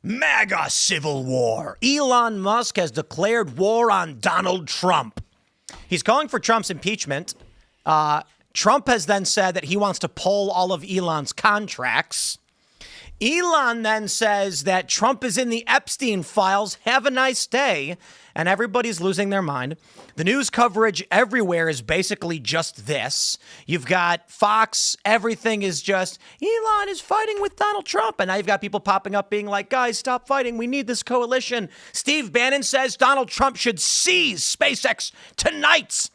MAGA civil war. Elon Musk has declared war on Donald Trump. He's calling for Trump's impeachment. Trump has then said that he wants to pull all of Elon's contracts. Elon then says that Trump is in the Epstein files. Have a nice day. And everybody's losing their mind. The news coverage everywhere is basically just this. You've got Fox. Everything is just Elon is fighting with Donald Trump. And now you've got people popping up being like, guys, stop fighting. We need this coalition. Steve Bannon says Donald Trump should seize SpaceX tonight.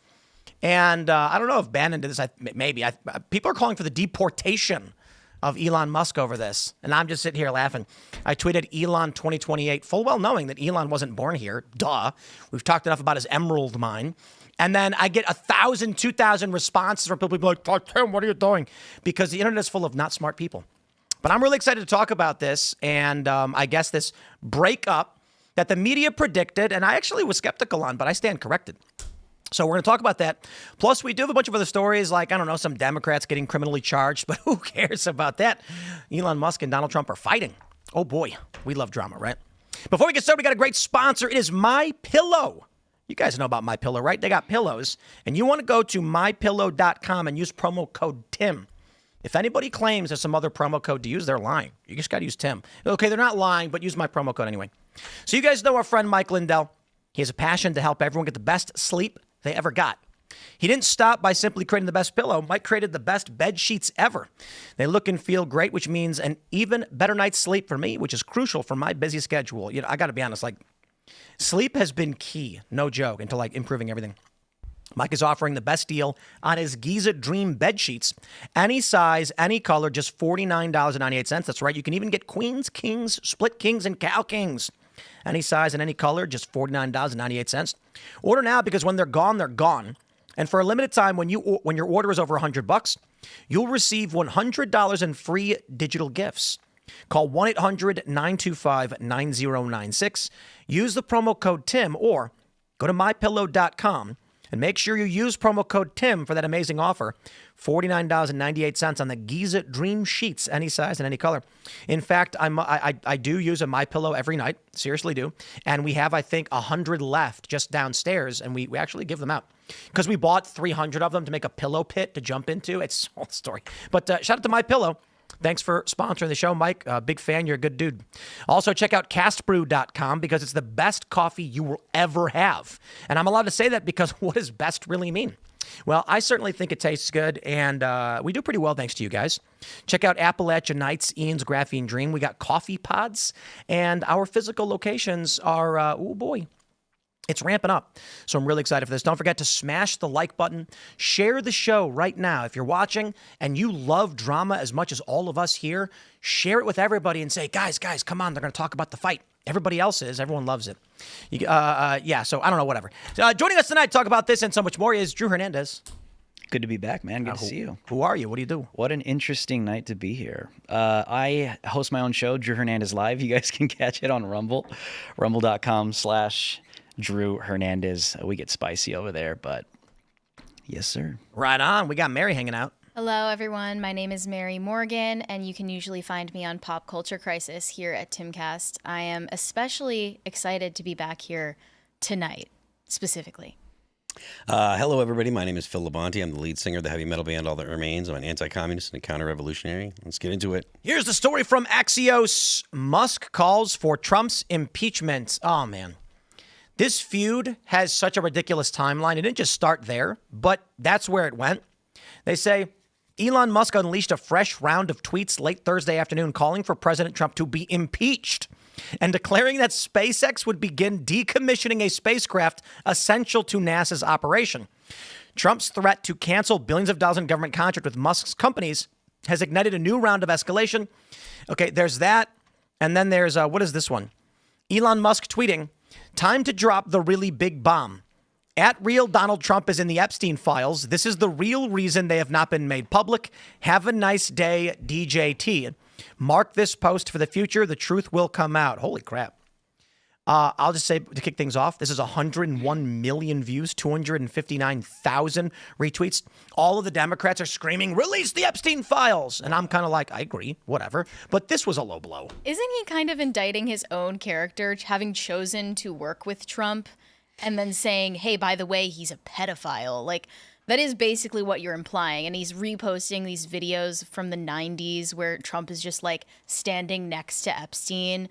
And I don't know if Bannon did this. Maybe. People are calling for the deportation of Elon Musk over this. And I'm just sitting here laughing. I tweeted Elon 2028, full well knowing that Elon wasn't born here. Duh. We've talked enough about his emerald mine. And then I get 1,000, 2,000 responses from people like, Tim, what are you doing? Because the internet is full of not smart people. But I'm really excited to talk about this. And I guess this breakup that the media predicted, and I actually was skeptical on, but I stand corrected. So we're going to talk about that. Plus, we do have a bunch of other stories like, I don't know, some Democrats getting criminally charged, but who cares about that? Elon Musk and Donald Trump are fighting. Oh, boy. We love drama, right? Before we get started, we got a great sponsor. It is MyPillow. You guys know about MyPillow, right? They got pillows. And you want to go to MyPillow.com and use promo code TIM. If anybody claims there's some other promo code to use, they're lying. You just got to use TIM. Okay, they're not lying, but use my promo code anyway. So you guys know our friend Mike Lindell. He has a passion to help everyone get the best sleep they ever got. He didn't stop by simply creating the best pillow. Mike created the best bed sheets ever. They look and feel great, which means an even better night's sleep for me, which is crucial for my busy schedule. You know, I got to be honest, like sleep has been key, no joke, into like improving everything. Mike is offering the best deal on his Giza Dream bed sheets. Any size, any color, just $49.98. That's right. You can even get queens, kings, split kings, and cow kings. Any size and any color, just $49.98. Order now because when they're gone, they're gone. And for a limited time, when your order is over $100, you'll receive $100 in free digital gifts. Call 1-800-925-9096. Use the promo code TIM or go to mypillow.com and make sure you use promo code TIM for that amazing offer. $49.98 on the Giza Dream Sheets, any size and any color. In fact, I do use a MyPillow every night, seriously do. And we have, I think, 100 left just downstairs, and we actually give them out. Because we bought 300 of them to make a pillow pit to jump into. It's a whole story. But shout out to MyPillow. Thanks for sponsoring the show, Mike. Big fan. You're a good dude. Also, check out castbrew.com because it's the best coffee you will ever have. And I'm allowed to say that because what does best really mean? Well, I certainly think it tastes good, and we do pretty well thanks to you guys. Check out Appalachia Nights, Ian's Graphene Dream. We got coffee pods, and our physical locations are, oh boy, it's ramping up. So I'm really excited for this. Don't forget to smash the like button. Share the show right now. If you're watching and you love drama as much as all of us here, share it with everybody and say, guys, come on. They're going to talk about the fight. Everybody else is. Everyone loves it. Yeah, so I don't know, whatever. Joining us tonight to talk about this and so much more is Drew Hernandez. Good to be back, man. Good to see you. Who are you? What do you do? What an interesting night to be here. I host my own show, Drew Hernandez Live. You guys can catch it on Rumble, rumble.com/Drew Hernandez. We get spicy over there, but yes, sir. Right on. We got Mary hanging out. Hello, everyone. My name is Mary Morgan, and you can usually find me on Pop Culture Crisis here at Timcast. I am especially excited to be back here tonight, specifically. Hello, everybody. My name is Phil Labonte. I'm the lead singer of the heavy metal band All That Remains. I'm an anti-communist and a counter-revolutionary. Let's get into it. Here's the story from Axios. Musk calls for Trump's impeachment. Oh, man. This feud has such a ridiculous timeline. It didn't just start there, but that's where it went. They say Elon Musk unleashed a fresh round of tweets late Thursday afternoon calling for President Trump to be impeached and declaring that SpaceX would begin decommissioning a spacecraft essential to NASA's operation. Trump's threat to cancel billions of dollars in government contract with Musk's companies has ignited a new round of escalation. Okay, there's that. And then there's, what is this one? Elon Musk tweeting, time to drop the really big bomb. At real Donald Trump is in the Epstein files. This is the real reason they have not been made public. Have a nice day, DJT. Mark this post for the future. The truth will come out. Holy crap. I'll just say to kick things off, this is 101 million views, 259,000 retweets. All of the Democrats are screaming, release the Epstein files. And I'm kind of like, I agree, whatever. But this was a low blow. Isn't he kind of indicting his own character, having chosen to work with Trump and then saying, hey, by the way, he's a pedophile? Like, that is basically what you're implying. And he's reposting these videos from the 90s where Trump is just like standing next to Epstein.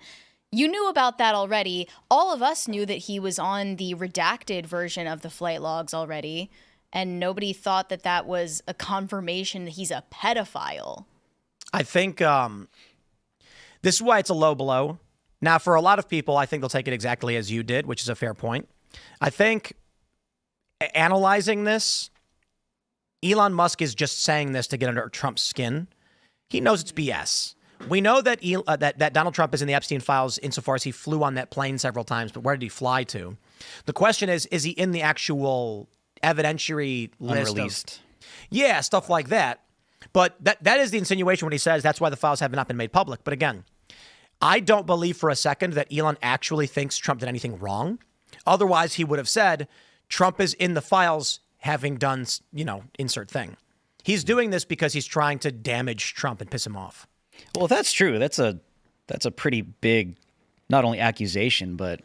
You knew about that already. All of us knew that he was on the redacted version of the flight logs already. And nobody thought that that was a confirmation that he's a pedophile. I think this is why it's a low blow. Now, for a lot of people, I think they'll take it exactly as you did, which is a fair point. I think analyzing this, Elon Musk is just saying this to get under Trump's skin. He knows it's BS. We know that that Donald Trump is in the Epstein files insofar as he flew on that plane several times, but where did he fly to? The question is he in the actual evidentiary list? Unreleased. Yeah, stuff like that. But that is the insinuation when he says that's why the files have not been made public. But again, I don't believe for a second that Elon actually thinks Trump did anything wrong. Otherwise, he would have said Trump is in the files having done, insert thing. He's doing this because he's trying to damage Trump and piss him off. Well, if that's true, that's a pretty big, not only accusation, but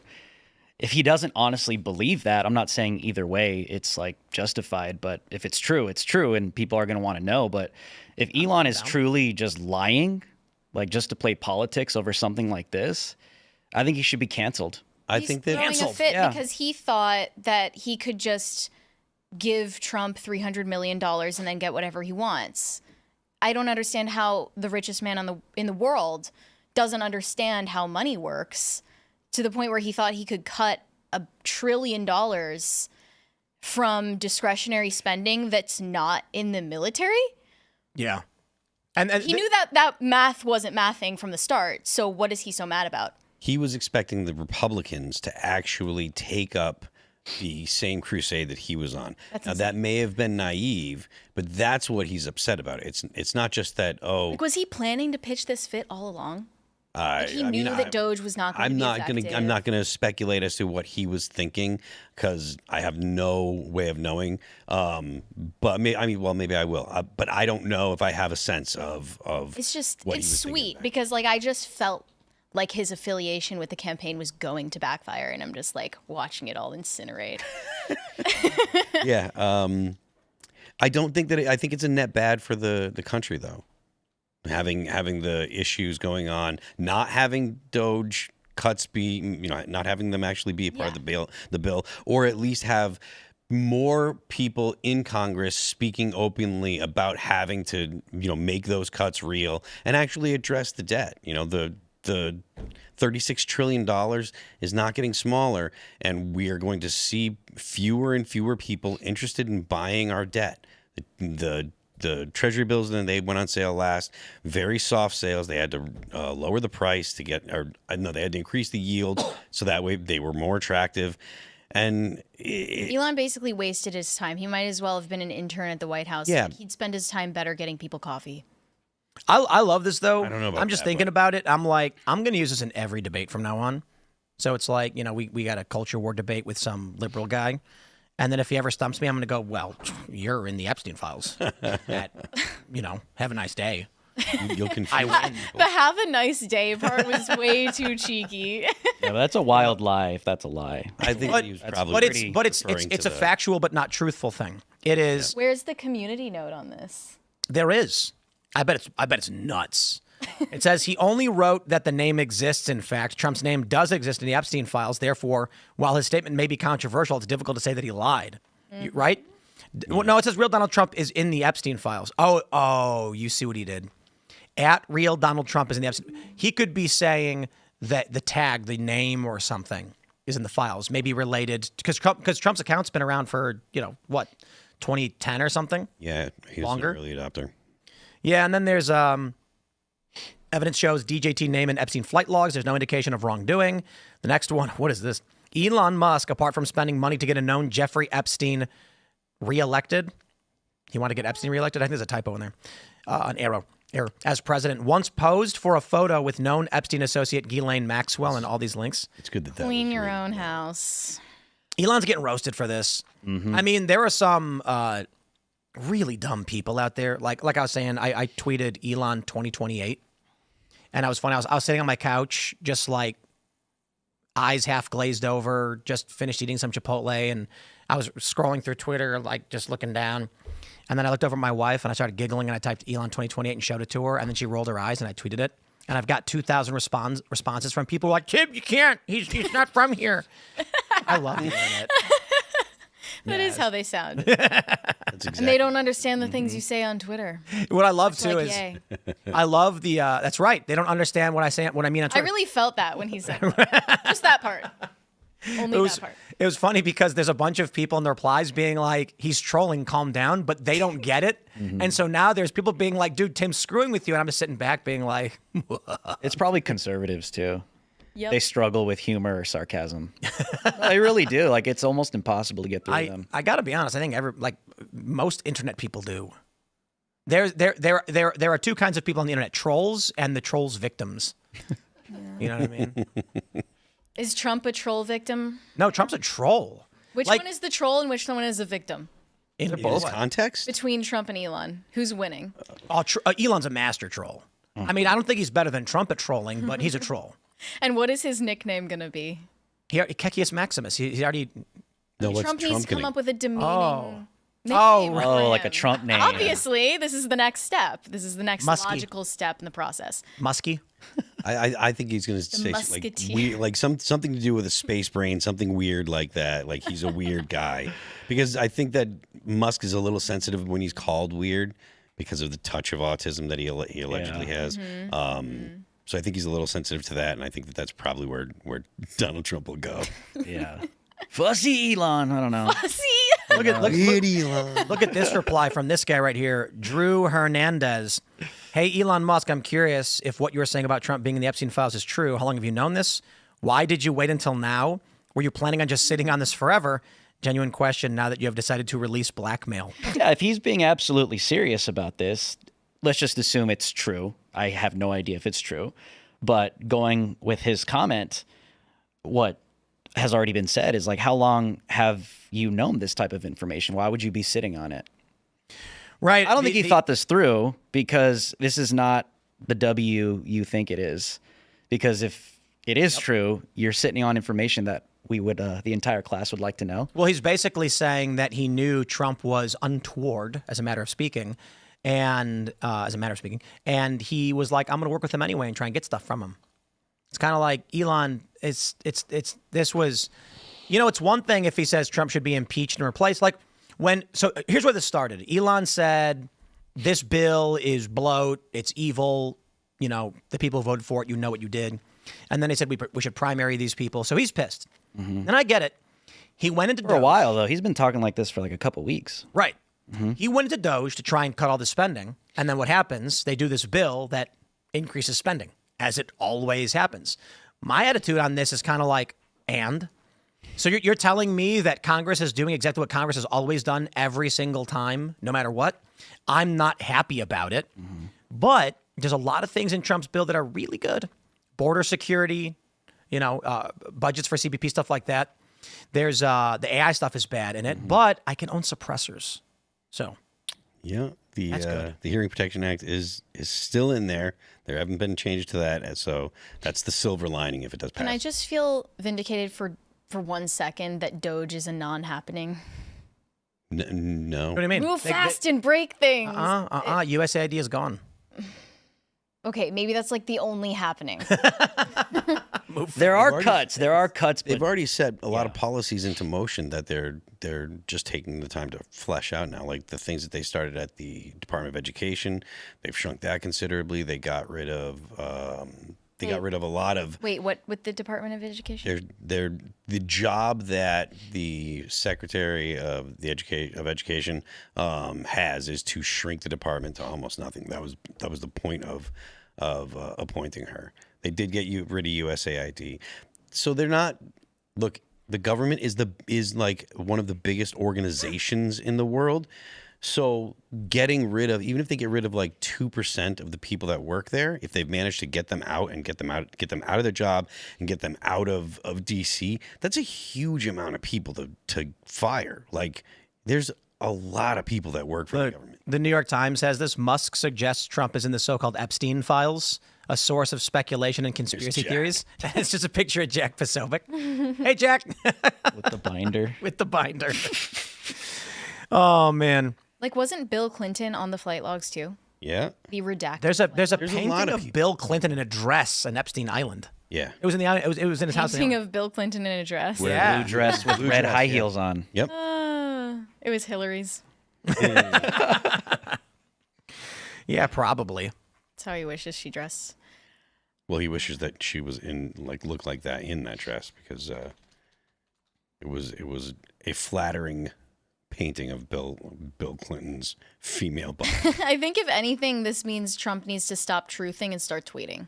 if he doesn't honestly believe that, I'm not saying either way it's like justified, but if it's true, it's true, and people are going to want to know. But if Elon is truly just lying, like just to play politics over something like this, I think he should be canceled. He's throwing a fit because he thought that he could just give Trump $300 million and then get whatever he wants. I don't understand how the richest man in the world doesn't understand how money works to the point where he thought he could cut $1 trillion from discretionary spending that's not in the military. Yeah. And he knew that math wasn't mathing from the start. So what is he so mad about? He was expecting the Republicans to actually take up the same crusade that he was on. Now, that may have been naive, but that's what he's upset about. It's not just that, Like, was he planning to pitch this fit all along? He knew that Doge was not going to be effective. I'm not going to speculate as to what he was thinking because I have no way of knowing. But maybe I will. But I don't know if I have a sense of It's just, what he it's was thinking sweet about. because like I just felt like his affiliation with the campaign was going to backfire, and I'm just like watching it all incinerate. Yeah. I don't think that I think it's a net bad for the country though. Having the issues going on, not having Doge cuts be, not having them actually be a part of the bill, or at least have more people in Congress speaking openly about having to, make those cuts real and actually address the debt. The $36 trillion is not getting smaller, and we are going to see fewer and fewer people interested in buying our debt. The Treasury bills, then they went on sale last. Very soft sales. They had to lower the price to get, they had to increase the yield so that way they were more attractive. And Elon basically wasted his time. He might as well have been an intern at the White House. Yeah. Like, he'd spend his time better getting people coffee. I love this, though. I don't know about I'm just that, thinking but- about it. I'm like, I'm going to use this in every debate from now on. So it's like, we got a culture war debate with some liberal guy. And then if he ever stumps me, I'm going to go, well, you're in the Epstein files. Have a nice day. You'll confuse I win. The have a nice day part was way too cheeky. Yeah, but that's a wild lie if that's a lie. I think But- he was That's probably But it's referring it's to a factual but not truthful thing. It is. Where's the community note on this? There is. I bet it's nuts. It says he only wrote that the name exists. In fact, Trump's name does exist in the Epstein files. Therefore, while his statement may be controversial, it's difficult to say that he lied. Right? Well, no, it says real Donald Trump is in the Epstein files. Oh, you see what he did. At real Donald Trump is in the Epstein. He could be saying that the tag, the name or something is in the files, maybe related because Trump's account's been around for, 2010 or something. Yeah, he was Longer? an early adopter. Yeah, and then there's evidence shows DJT name in Epstein flight logs. There's no indication of wrongdoing. The next one, what is this? Elon Musk, apart from spending money to get a known Jeffrey Epstein reelected. He wanted to get Epstein reelected. I think there's a typo in there. An arrow. or as president, once posed for a photo with known Epstein associate Ghislaine Maxwell, and all these links. It's good that Clean was your really- own house. Elon's getting roasted for this. I mean, there are some really dumb people out there. Like I was saying, I tweeted Elon 2028, and I was funny. I was sitting on my couch, just like eyes half glazed over, just finished eating some Chipotle, and I was scrolling through Twitter, like just looking down. And then I looked over at my wife and I started giggling and I typed Elon 2028 and showed it to her. And then she rolled her eyes and I tweeted it. And I've got 2,000 responses from people like, Tim, you can't. He's not from here. I love the internet. That is how they sound. That's exactly. And they don't understand the things you say on Twitter. What I love too Like, is yay. I love the. That's right. They don't understand what I mean on I Twitter. really felt that when he said that. Just that part. Only that part. It was funny because there's a bunch of people in the replies being like, he's trolling, calm down, but they don't get it. And so now there's people being like, dude, Tim's screwing with you. And I'm just sitting back being like, It's probably conservatives too. Yep. They struggle with humor or sarcasm. They really do. Like it's almost impossible to get through them. I got to be honest. I think most internet people do. There are two kinds of people on the internet: trolls and the trolls victims. You know what I mean? Is Trump a troll victim? No, Trump's a troll. Which Like- one is the troll and which one is the victim? In In this context? Between Trump and Elon, who's winning? Elon's a master troll. I mean, I don't think he's better than Trump at trolling, but he's a troll. And what is his nickname going to be? Kekius Maximus. He already. No, what's Trump needs to come gonna- up with a demeaning Oh. nickname. Oh, for Oh, like a him. Trump name. Obviously, this is the next step. This is the next Muskie. logical step in the process. Muskie. I think he's going to say like musketeer. weird, like something to do with a space brain, something weird like that. Like he's a weird guy, because I think that Musk is a little sensitive when he's called weird because of the touch of autism that he allegedly has. So I think he's a little sensitive to that, and I think that that's probably where Donald Trump will go. Yeah. Fussy Elon. I don't know. See? Look at this reply from this guy right here, Drew Hernandez. Hey, Elon Musk, I'm curious if what you were saying about Trump being in the Epstein files is true. How long have you known this? Why did you wait until now? Were you planning on just sitting on this forever? Genuine question now that you have decided to release blackmail. Yeah, if he's being absolutely serious about this, let's just assume it's true. I have no idea if it's true. But going with his comment, what has already been said is like, how long have you known this type of information? Why would you be sitting on it? Right. I don't think he thought this through, because this is not the W you think it is. Because if it is true, you're sitting on information that we would, the entire class would like to know. Well, he's basically saying that he knew Trump was untoward, as a matter of speaking, and and he was like, I'm going to work with him anyway and try and get stuff from him. It's kind of like Elon. This was, it's one thing if he says Trump should be impeached and replaced. Like so here's where this started. Elon said, this bill is bloat. It's evil. The people who voted for it, what you did. And then they said we should primary these people. So he's pissed. And I get it. He went into For a while, though. He's been talking like this for like a couple weeks. Right. He went into Doge to try and cut all the spending. And then what happens? They do this bill that increases spending, as it always happens. My attitude on this is kind of like, so you're telling me that Congress is doing exactly what Congress has always done every single time, no matter what? I'm not happy about it. But there's a lot of things in Trump's bill that are really good. Border security, budgets for CBP, stuff like that. There's the AI stuff is bad in it, but I can own suppressors. So Yeah, That's good. the Hearing Protection Act is still in there. There haven't been changes to that, and so that's the silver lining if it does pass. Can I just feel vindicated for 1 second that Doge is a non-happening? No. what do you mean? Move fast and break things. USAID is gone. Okay, maybe that's like the only happening. There are already- cuts. There are cuts. But They've already set a lot of policies into motion that they're just taking the time to flesh out now. Like the things that they started at the Department of Education, they've shrunk that considerably. They got rid of a lot of Wait, what with the Department of Education? the job that the Secretary of Education has is to shrink the department to almost nothing. That was the point of appointing her. They did get rid of USAID, so they're not. Look, the government is like one of the biggest organizations in the world. So getting rid of, even if they get rid of like 2% of the people that work there, if they've managed to get them out and get them out of their job and get them out of DC, that's a huge amount of people to fire. Like there's a lot of people that work for the government. The New York Times has this. Musk suggests Trump is in the so-called Epstein files, a source of speculation and conspiracy theories. It's just a picture of Jack Posobiec. Hey, Jack. With the binder. With the binder. Oh, man. Like, wasn't Bill Clinton on the flight logs too? Yeah. The redacted. There's a There's a painting lot of of people. Bill Clinton in a dress on Epstein Island. Yeah. It was in the it was in his house. painting of Bill Clinton in a dress. Yeah. Blue dress with Blue red dress, high yeah. heels on. Yep. It was Hillary's. Yeah, probably. That's how he wishes she dressed. Well, he wishes that she was looked like that in that dress because it was a flattering painting of Bill Clinton's female body. I think if anything, this means Trump needs to stop truthing and start tweeting.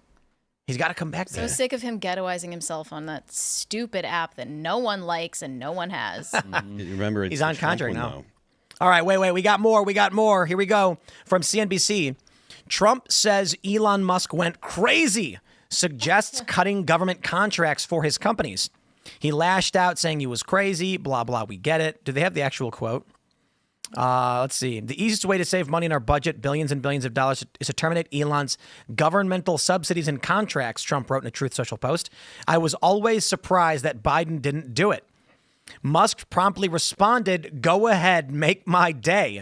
He's got to come back So there. sick of him ghettoizing himself on that stupid app that no one likes and no one has. Remember, it's He's the on Trump contract one, now. though. All right, wait. We got more. Here we go. From CNBC. Trump says Elon Musk went crazy, suggests cutting government contracts for his companies. He lashed out saying he was crazy, blah, blah. We get it. Do they have the actual quote? Let's see. The easiest way to save money in our budget, billions and billions of dollars, is to terminate Elon's governmental subsidies and contracts, Trump wrote in a Truth Social post. I was always surprised that Biden didn't do it. Musk promptly responded, "Go ahead, make my day."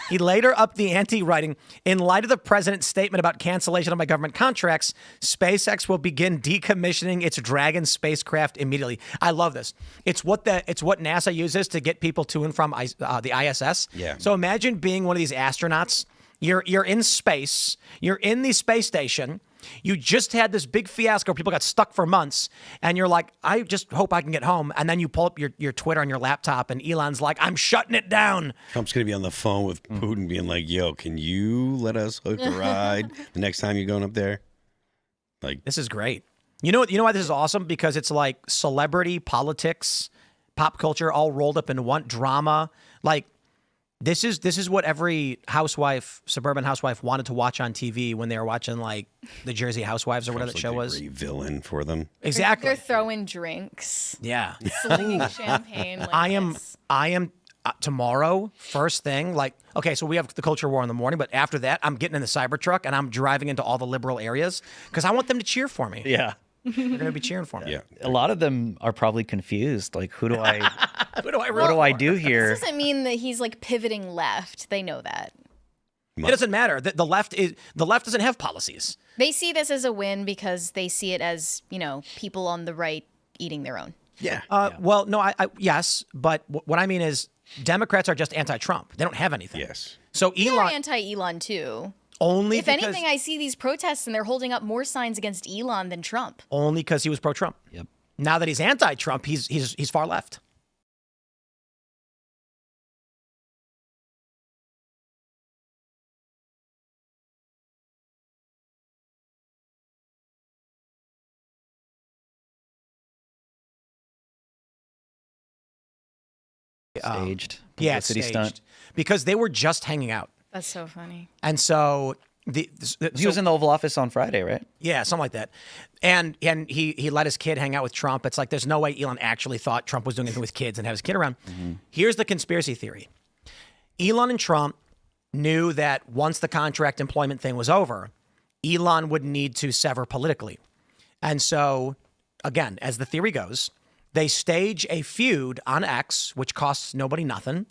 He later upped the ante, writing, "In light of the president's statement about cancellation of my government contracts, SpaceX will begin decommissioning its Dragon spacecraft immediately." I love this. It's what NASA uses to get people to and from the ISS. Yeah. So imagine being one of these astronauts. You're in space. You're in the space station. You just had this big fiasco. People got stuck for months. And you're like, I just hope I can get home. And then you pull up your Twitter on your laptop and Elon's like, I'm shutting it down. Trump's going to be on the phone with Putin being like, yo, can you let us hook a ride the next time you're going up there? Like, This is great. You know why this is awesome? Because it's like celebrity, politics, pop culture all rolled up in one drama. Like, this is what every suburban housewife wanted to watch on TV when they were watching like the Jersey Housewives or whatever that Trump's show like was. the great villain for them. Exactly. They're throwing drinks, Yeah. slinging champagne. Like I am this. tomorrow, first thing, like, okay, so we have the culture war in the morning, but after that, I'm getting in the Cybertruck and I'm driving into all the liberal areas because I want them to cheer for me. Yeah. They're going to be cheering for me. Yeah. A lot of them are probably confused. Like, who do I what do I do here? This doesn't mean that he's like pivoting left. They know that. It doesn't matter. The left doesn't have policies. They see this as a win because they see it as, people on the right eating their own. Yeah. Well, no, yes, but what I mean is Democrats are just anti-Trump. They don't have anything. Yes. So They're Elon anti-Elon too. only If because, anything, I see these protests and they're holding up more signs against Elon than Trump. only because he was pro-Trump. Yep. Now that he's anti-Trump, he's far left. Staged. Yeah, it's Publicity staged. stunt. Because they were just hanging out, That's so funny. and so He was in the Oval Office on Friday, right? yeah, something like that, and he let his kid hang out with Trump. It's like there's no way Elon actually thought Trump was doing anything with kids and have his kid around. Here's the conspiracy theory: Elon and Trump knew that once the contract employment thing was over, Elon would need to sever politically, and so again, as the theory goes, they stage a feud on X, which costs nobody nothing,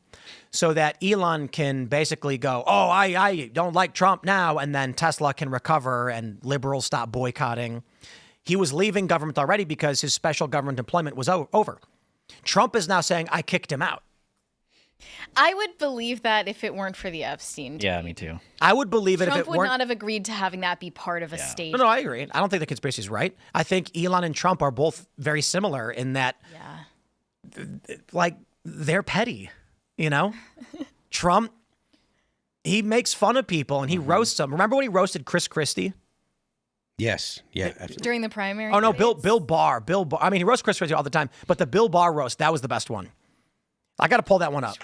so that Elon can basically go, oh, I don't like Trump now, and then Tesla can recover and liberals stop boycotting. He was leaving government already because his special government employment was over. Trump is now saying, I kicked him out. I would believe that if it weren't for the Epstein. Yeah, me too. I would believe it Trump if it would weren't. not have agreed to having that be part of a stage. No, I agree. I don't think the conspiracy is right. I think Elon and Trump are both very similar in that, Yeah. like, they're petty, Trump, he makes fun of people and he roasts them. Remember when he roasted Chris Christie? Yes. Yeah. Absolutely. During the primary. Oh, no, debates? Bill Barr. I mean, he roasts Chris Christie all the time, but the Bill Barr roast, that was the best one. I got to pull that one up.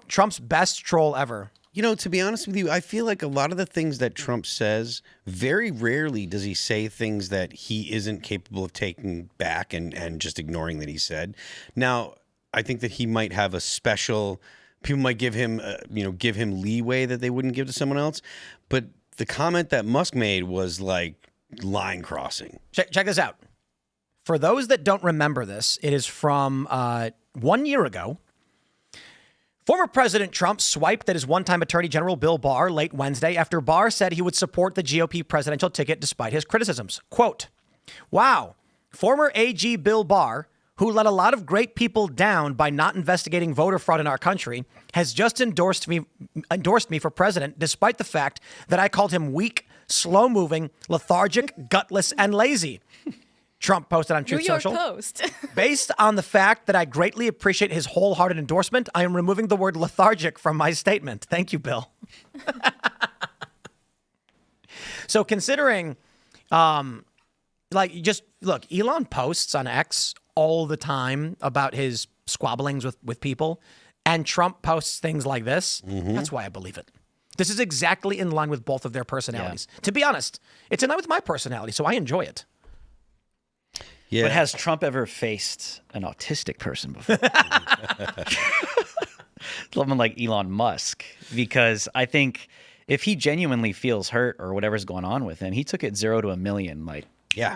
Trump's best troll ever. You know, to be honest with you, I feel like a lot of the things that Trump says, very rarely does he say things that he isn't capable of taking back and just ignoring that he said. Now, I think that he might have a special, people might give him, give him leeway that they wouldn't give to someone else. But the comment that Musk made was like line crossing. Check this out. For those that don't remember this, it is from 1 year ago. Former President Trump swiped at his one-time Attorney General Bill Barr late Wednesday after Barr said he would support the GOP presidential ticket despite his criticisms. Quote, "Wow, former AG Bill Barr, who let a lot of great people down by not investigating voter fraud in our country, has just endorsed me for president despite the fact that I called him weak, slow-moving, lethargic, gutless, and lazy." Trump posted on Truth New York Social. Post. "Based on the fact that I greatly appreciate his wholehearted endorsement, I am removing the word lethargic from my statement. Thank you, Bill." So considering, just look, Elon posts on X all the time about his squabblings with people, and Trump posts things like this. That's why I believe it. This is exactly in line with both of their personalities. To be honest, it's in line with my personality, so I enjoy it. Yeah. But has Trump ever faced an autistic person before? Someone like Elon Musk, because I think if he genuinely feels hurt or whatever's going on with him, he took it 0 to a million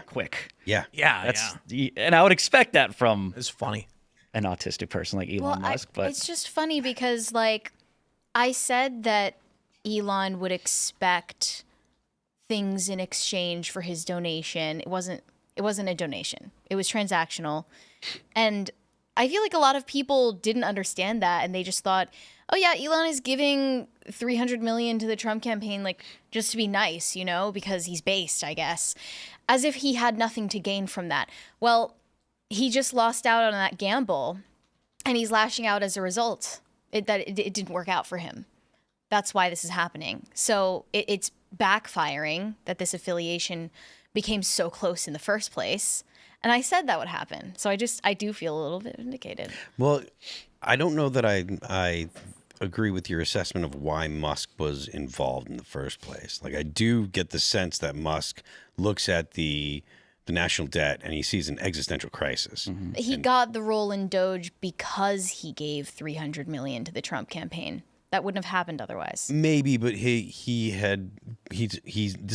quick. Yeah. And I would expect that from It's funny. an autistic person like Elon Musk. But it's just funny because, like, I said that Elon would expect things in exchange for his donation. It wasn't a donation. It was transactional. And I feel like a lot of people didn't understand that, and they just thought, oh yeah, Elon is giving $300 million to the Trump campaign, like, just to be nice, because he's based, I guess, as if he had nothing to gain from that. Well, he just lost out on that gamble, and he's lashing out as a result. It didn't work out for him. That's why this is happening. So it's backfiring that this affiliation became so close in the first place. And I said that would happen. So I do feel a little bit vindicated. Well, I don't know that I agree with your assessment of why Musk was involved in the first place. Like, I do get the sense that Musk looks at the national debt and he sees an existential crisis. He got the role in Doge because he gave $300 million to the Trump campaign. That wouldn't have happened otherwise. Maybe, but this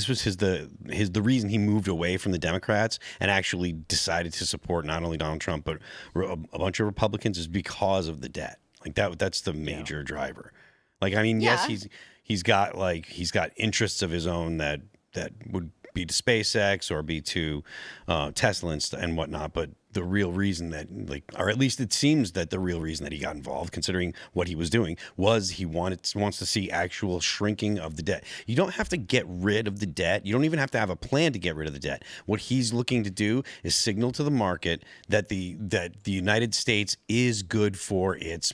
was the reason he moved away from the Democrats and actually decided to support not only Donald Trump but a bunch of Republicans is because of the debt. Like that's the major driver. Like, I mean, yes, he's got interests of his own that would be to SpaceX or be to Tesla and whatnot, but the real reason that, or at least it seems that the real reason that he got involved, considering what he was doing, was he wants to see actual shrinking of the debt. You don't have to get rid of the debt. You don't even have to have a plan to get rid of the debt. What he's looking to do is signal to the market that the United States is good for its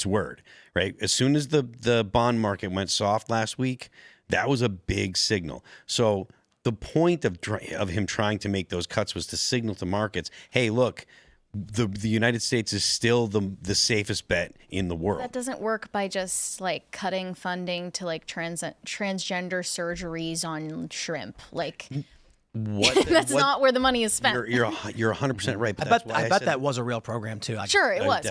word, right? As soon as the bond market went soft last week, that was a big signal. So the point of him trying to make those cuts was to signal to markets, hey, look, the United States is still the safest bet in the world. That doesn't work by just like cutting funding to like transgender surgeries on shrimp. Like, that's not where the money is spent. You're 100% right. But I bet that was a real program too. Sure, it was.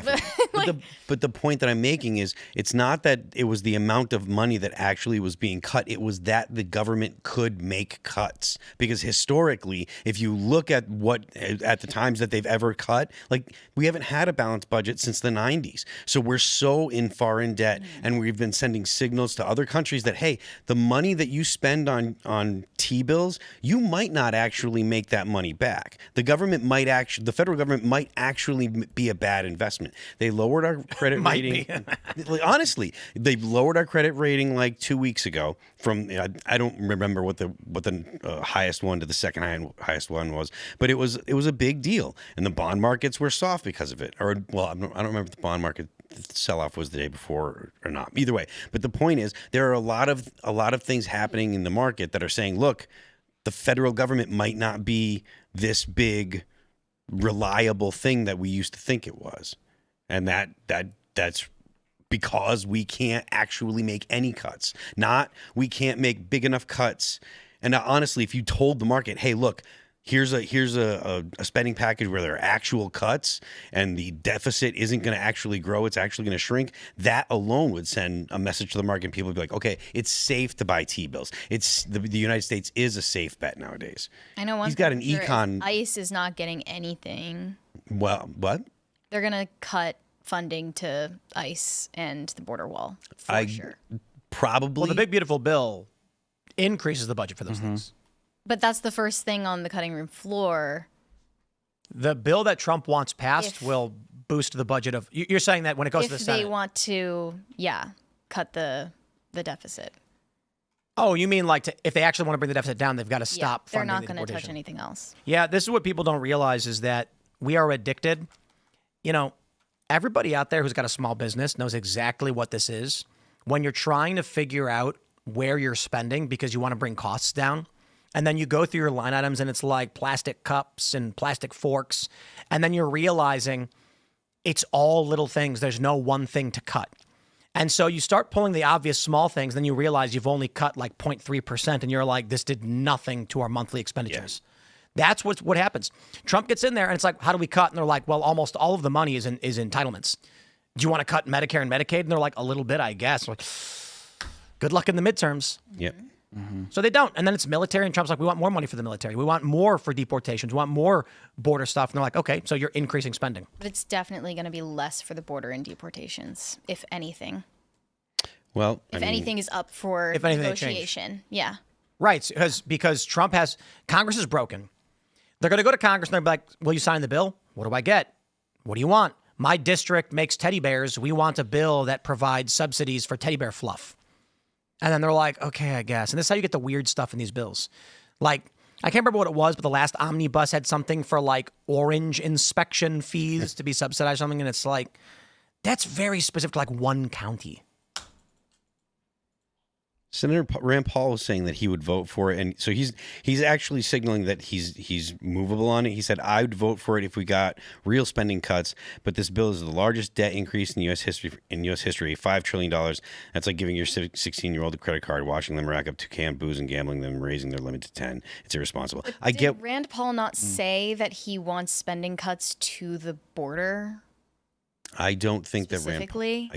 But the point that I'm making is it's not that it was the amount of money that actually was being cut. It was that the government could make cuts. Because historically, if you look at the times that they've ever cut, like, we haven't had a balanced budget since the 90s. So we're so far in debt, and we've been sending signals to other countries that, hey, the money that you spend on T-bills, you might not actually make that money back. The federal government might actually be a bad investment. They lowered our credit rating. Honestly, they lowered our credit rating like 2 weeks ago from, I don't remember what the highest one to the second highest one was, but it was a big deal, and the bond markets were soft because of it. I don't remember if the bond market sell-off was the day before or not. Either way, but the point is, there are a lot of things happening in the market that are saying, look, the federal government might not be this big, reliable thing that we used to think it was, and that's because we can't actually make any cuts. Not we can't make big enough cuts. And honestly, if you told the market, hey, look, here's a spending package where there are actual cuts and the deficit isn't going to actually grow, it's actually going to shrink, that alone would send a message to the market. And people would be like, okay, it's safe to buy T-bills. It's the United States is a safe bet nowadays. I know one. He's got an thing for sure econ. is ICE is not getting anything. Well, what? They're gonna cut funding to ICE and the border wall for sure. Probably. Well, the big beautiful bill increases the budget for those things. But that's the first thing on the cutting room floor. The bill that Trump wants passed will boost the budget of. You're saying that when it goes to the If Senate. they want to, cut the deficit. Oh, you mean like if they actually want to bring the deficit down, they've got to stop They're funding not the going to touch deportation. anything else. Yeah, this is what people don't realize is that we are addicted. You know, everybody out there who's got a small business knows exactly what this is. When you're trying to figure out where you're spending because you want to bring costs down, and then you go through your line items and it's like plastic cups and plastic forks, and then you're realizing it's all little things. There's no one thing to cut. And so you start pulling the obvious small things, then you realize you've only cut like 0.3%, and you're like, this did nothing to our monthly expenditures. That's what happens. Trump gets in there, and it's like, how do we cut? And they're like, well, almost all of the money is entitlements. Do you want to cut Medicare and Medicaid? And they're like, a little bit, I guess. Like, good luck in the midterms. Yep. So they don't. And then it's military, and Trump's like, we want more money for the military. We want more for deportations. We want more border stuff. And they're like, okay, so you're increasing spending. But it's definitely going to be less for the border and deportations, if anything. Well, If anything is up for If anything, they change. negotiation. Yeah. Right, because Trump has Congress is broken. They're going to go to Congress and they'll be like, will you sign the bill? What do I get? What do you want? My district makes teddy bears. We want a bill that provides subsidies for teddy bear fluff. And then they're like, okay, I guess. And this is how you get the weird stuff in these bills. Like, I can't remember what it was, but the last omnibus had something for like orange inspection fees to be subsidized or something. And it's like, that's very specific to like one county. Senator Rand Paul was saying that he would vote for it, and so he's actually signaling that he's movable on it. He said, "I would vote for it if we got real spending cuts." But this bill is the largest debt increase in U.S. history. $5 trillion. That's like giving your 16-year-old a credit card, watching them rack up 2 cans of booze and gambling them, raising their limit to 10. It's irresponsible. But did Rand Paul not say that he wants spending cuts to the border? I don't think that specifically?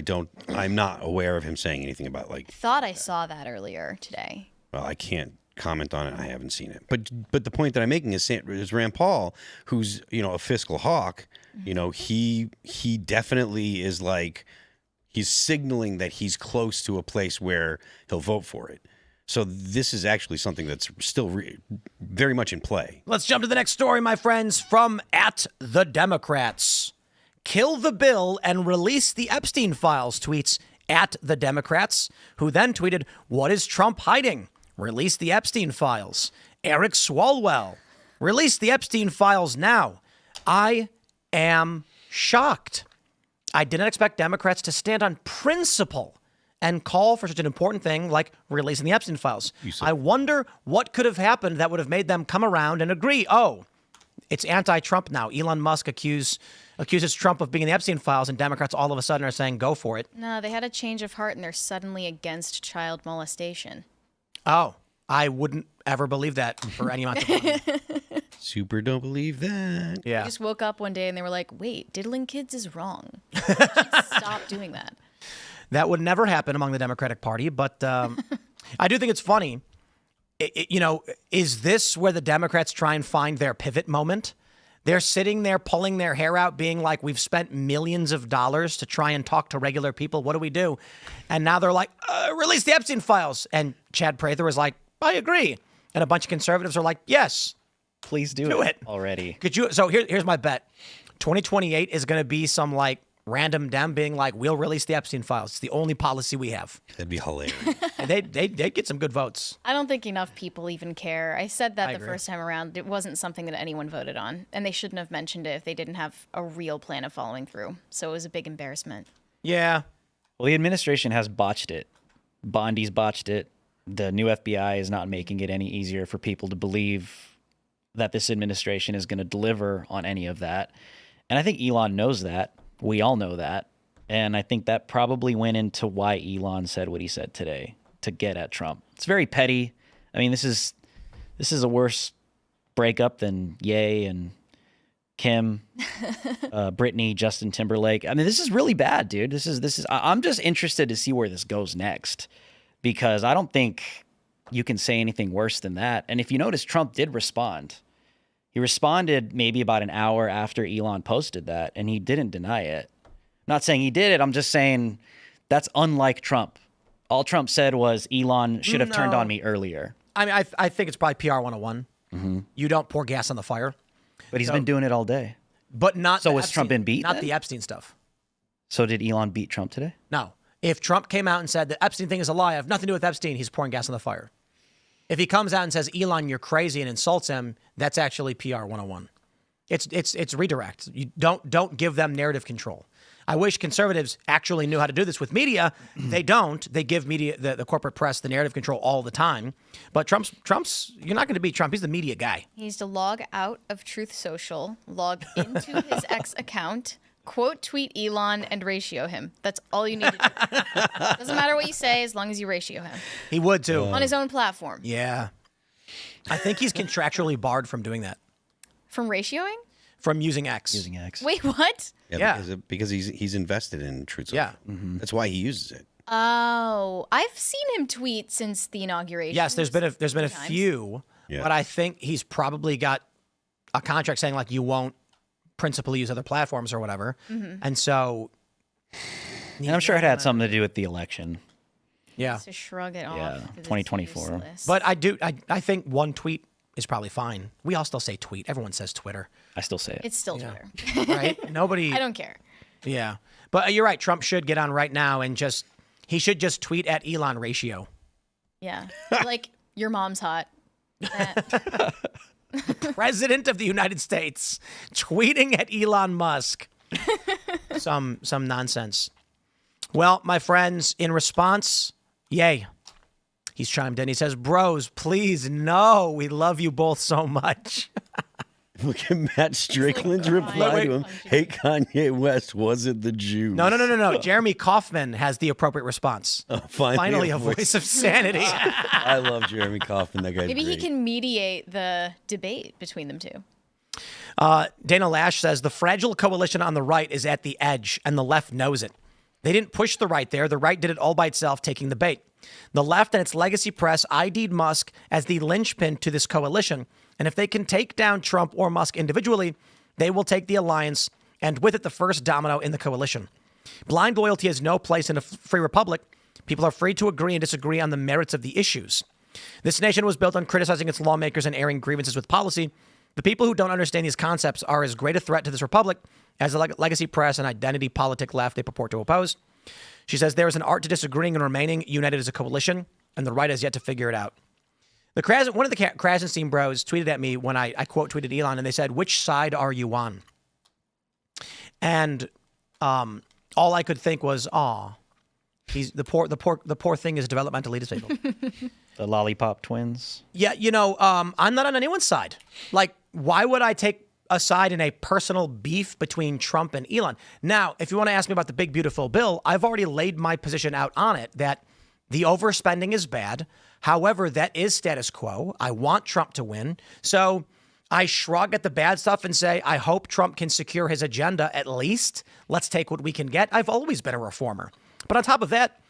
I'm not aware of him saying anything about like. Thought I saw that earlier today. Well, I can't comment on it. I haven't seen it. But the point that I'm making is Rand Paul, who's a fiscal hawk. He definitely is like he's signaling that he's close to a place where he'll vote for it. So this is actually something that's still very much in play. Let's jump to the next story, my friends, from @the Democrats. Kill the bill and release the Epstein files, tweets @the Democrats, who then tweeted, what is Trump hiding? Release the Epstein files. Eric Swalwell, release the Epstein files now. I am shocked. I did not expect Democrats to stand on principle and call for such an important thing like releasing the Epstein files. I wonder what could have happened that would have made them come around and agree. Oh, it's anti-Trump now. Elon Musk accuses Trump of being in the Epstein files, and Democrats all of a sudden are saying, go for it. No, they had a change of heart, and they're suddenly against child molestation. Oh, I wouldn't ever believe that for any amount of money. Super don't believe that. Yeah. They just woke up one day and they were like, wait, diddling kids is wrong. Stop doing that. That would never happen among the Democratic Party, but I do think it's funny. Is this where the Democrats try and find their pivot moment? They're sitting there pulling their hair out, being like, we've spent millions of dollars to try and talk to regular people. What do we do? And now they're like, release the Epstein files. And Chad Prather was like, I agree. And a bunch of conservatives are like, yes. Please do it already. So here's my bet. 2028 is going to be some like random Dem being like, we'll release the Epstein files. It's the only policy we have. That'd be hilarious. And they'd get some good votes. I don't think enough people even care. I said that the first time around. It wasn't something that anyone voted on. And they shouldn't have mentioned it if they didn't have a real plan of following through. So it was a big embarrassment. Yeah. Well, the administration has botched it. Bondi's botched it. The new FBI is not making it any easier for people to believe that this administration is going to deliver on any of that. And I think Elon knows that. We all know that. And I think that probably went into why Elon said what he said today, to get at Trump. It's very petty. I mean, this is a worse breakup than Ye and Kim, Britney, Justin Timberlake. I mean, this is really bad, dude. This is. I'm just interested to see where this goes next, because I don't think you can say anything worse than that. And if you notice, Trump did respond. He responded maybe about an hour after Elon posted that, and he didn't deny it. Not saying he did it. I'm just saying that's unlike Trump. All Trump said was Elon should have turned on me earlier. I mean, I think it's probably PR 101. You don't pour gas on the fire. But he's been doing it all day. But not. So was Trump been beat? Not then? the Epstein stuff. So did Elon beat Trump today? No. If Trump came out and said the Epstein thing is a lie, I have nothing to do with Epstein, he's pouring gas on the fire. If he comes out and says, Elon, you're crazy, and insults him, that's actually PR 101. It's redirect. You don't give them narrative control. I wish conservatives actually knew how to do this with media. They don't. They give media, the corporate press, the narrative control all the time. But Trump's you're not going to beat Trump. He's the media guy. He needs to log out of Truth Social, log into his X account, quote tweet Elon, and ratio him. That's all you need to do. Doesn't matter what you say as long as you ratio him. He would too. On his own platform. Yeah. I think he's contractually barred from doing that. From ratioing? From using X. Using X. Wait, what? Yeah. Because he's invested in Truth Social. Yeah. That's why he uses it. Oh, I've seen him tweet since the inauguration. Yes, there's been a times. few, but I think he's probably got a contract saying like you won't principally use other platforms or whatever, and so. And I'm sure it had something to do with the election. Yeah, To shrug it off. Yeah, 'cause it's 2024. useless. but I think one tweet is probably fine. We all still say tweet. Everyone says Twitter, I still say it. it's still Twitter. right? Nobody. I don't care. Yeah, but you're right. Trump should get on right now and he should just tweet at Elon ratio. Yeah. Like, your mom's hot. President of the United States tweeting at Elon Musk. Some nonsense. Well, my friends, in response, yay. He's chimed in. He says, bros, please, no. We love you both so much. Look at Matt Strickland's reply to him. Hey, Kanye West, was it the Jews? No. Jeremy Kaufman has the appropriate response. Finally, a voice of sanity. I love Jeremy Kaufman. That guy's Maybe great. he can mediate the debate between them two. Dana Lash says, the fragile coalition on the right is at the edge, and the left knows it. They didn't push the right there. The right did it all by itself, taking the bait. The left and its legacy press ID'd Musk as the linchpin to this coalition. And if they can take down Trump or Musk individually, they will take the alliance and with it the first domino in the coalition. Blind loyalty has no place in a free republic. People are free to agree and disagree on the merits of the issues. This nation was built on criticizing its lawmakers and airing grievances with policy. The people who don't understand these concepts are as great a threat to this republic as the legacy press and identity politic left they purport to oppose. She says there is an art to disagreeing and remaining united as a coalition, and the right has yet to figure it out. One of the Krasenstein bros tweeted at me when I quote tweeted Elon, and they said, "Which side are you on?" And all I could think was, "Aw, he's the poor thing is developmentally disabled." The Lollipop Twins. Yeah, I'm not on anyone's side. Like, why would I take a side in a personal beef between Trump and Elon? Now, if you want to ask me about the big, beautiful bill, I've already laid my position out on it that the overspending is bad. However, that is status quo. I want Trump to win. So I shrug at the bad stuff and say, I hope Trump can secure his agenda at least. Let's take what we can get. I've always been a reformer. But on top of that,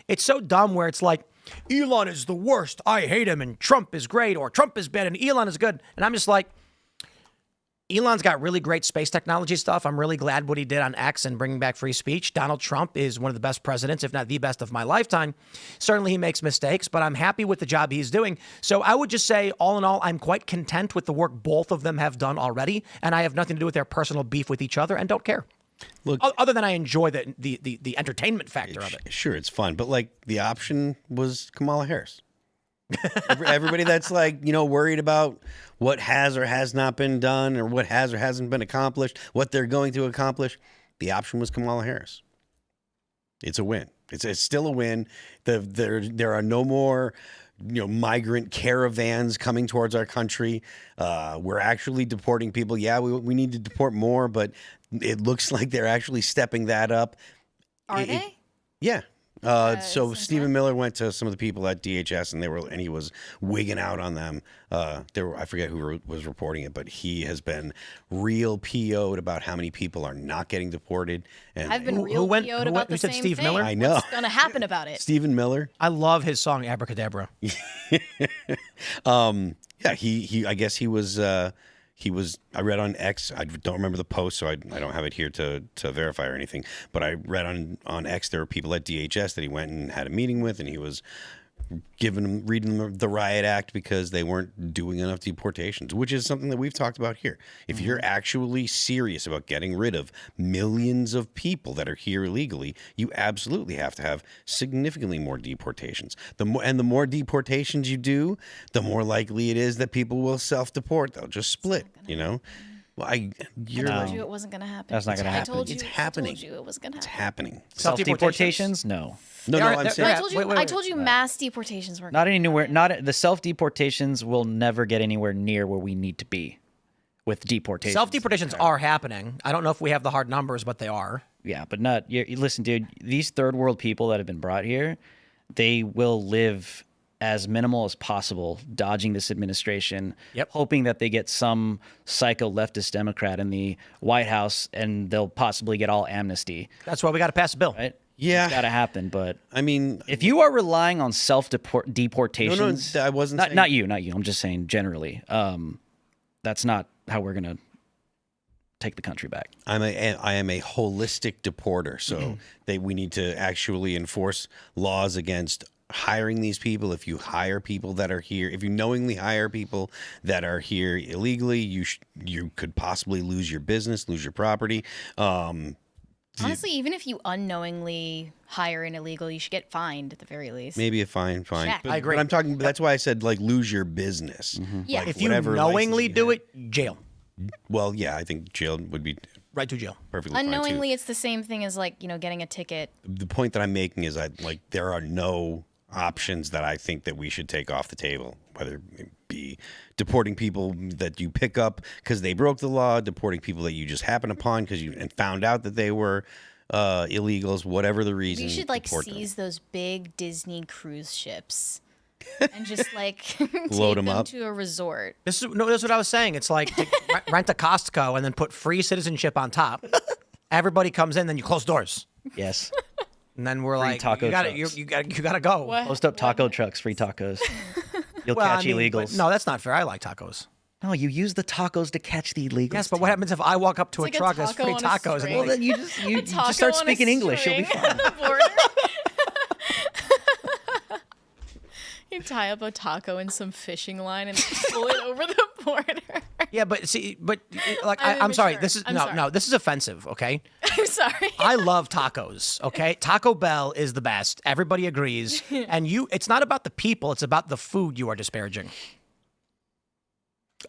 it's so dumb where it's like, Elon is the worst. I hate him. And Trump is great. Or Trump is bad and Elon is good. And I'm just like, Elon's got really great space technology stuff. I'm really glad what he did on X and bringing back free speech. Donald Trump is one of the best presidents, if not the best of my lifetime. Certainly he makes mistakes, but I'm happy with the job he's doing. So I would just say, all in all, I'm quite content with the work both of them have done already, and I have nothing to do with their personal beef with each other and don't care. Look, other than I enjoy the entertainment factor of it. Sure, it's fun, but like the option was Kamala Harris. Everybody that's like, worried about what has or has not been done or what has or hasn't been accomplished, what they're going to accomplish, the option was Kamala Harris. It's a win. It's still a win. There are no more migrant caravans coming towards our country. We're actually deporting people. Yeah, we need to deport more, but it looks like they're actually stepping that up. Are they? Yeah. So Stephen Miller went to some of the people at DHS, and he was wigging out on them. I forget who was reporting it, but he has been real PO'd about how many people are not getting deported. And I've been real PO'd about the said same Steve thing. Miller? I know. What's gonna happen about it? Stephen Miller. I love his song Abracadabra. Yeah, I guess he was. I read on X. I don't remember the post, so I don't have it here to verify or anything. But I read on X there were people at DHS that he went and had a meeting with, and he was reading them the riot act because they weren't doing enough deportations, which is something that we've talked about here. If you're actually serious about getting rid of millions of people that are here illegally, you absolutely have to have significantly more deportations. The more deportations you do, the more likely it is that people will self-deport. They'll just split, you know? Well, I told you it wasn't going to happen. That's not going to happen. It's happening. I told you it was going to It's happen. happening. Self-deportations? No. No, I'm they're- saying I told you mass deportations were Not anywhere. Not the self-deportations will never get anywhere near where we need to be with deportations. Self-deportations are happening. I don't know if we have the hard numbers, but they are. Yeah, but not. Listen, dude. These third world people that have been brought here, they will live as minimal as possible, dodging this administration, hoping that they get some psycho leftist Democrat in the White House and they'll possibly get all amnesty. That's why we got to pass a bill. Right? Yeah. It's got to happen. But I mean, if you are relying on self-deportations, I wasn't saying... not you. I'm just saying generally. That's not how we're gonna take the country back. I am a holistic deporter, so we need to actually enforce laws against hiring these people. If you hire people that are here, if you knowingly hire people that are here illegally, you could possibly lose your business, lose your property. Honestly, even if you unknowingly hire an illegal, you should get fined at the very least. Maybe a fine. Check. But, I agree. But I'm talking. That's why I said like lose your business. Yeah. Like, If you whatever knowingly license you do have. it, jail. Well, yeah, I think jail would be Right to jail. perfectly fine too. Unknowingly, it's the same thing as getting a ticket. The point that I'm making is there are no options that I think that we should take off the table, whether it be deporting people that you pick up because they broke the law, deporting people that you just happen upon because you found out that they were illegals, whatever the reason. You should deport seize them. those big Disney cruise ships and just Load take them up. to a resort. This is what I was saying. It's like rent a Costco and then put free citizenship on top. Everybody comes in, then you close doors, Yes. and then we're like, taco you got trucks. you got to go. What? Post up taco trucks, free tacos. You'll Well, catch I mean, but illegals. no, that's not fair. I like tacos. No, you use the tacos to catch the illegals. Yes, but what happens if I walk up to It's a like a truck that's taco free on a tacos? string. And Well, like, then you A just taco start on a speaking English. You'll be string fine. on the border. You tie up a taco in some fishing line and pull it over the border. yeah, but see, like I'm I'm sorry. immature. This is I'm no, sorry. no. This is offensive. Okay. I'm sorry. I love tacos, okay? Taco Bell is the best. Everybody agrees. And it's not about the people, it's about the food you are disparaging.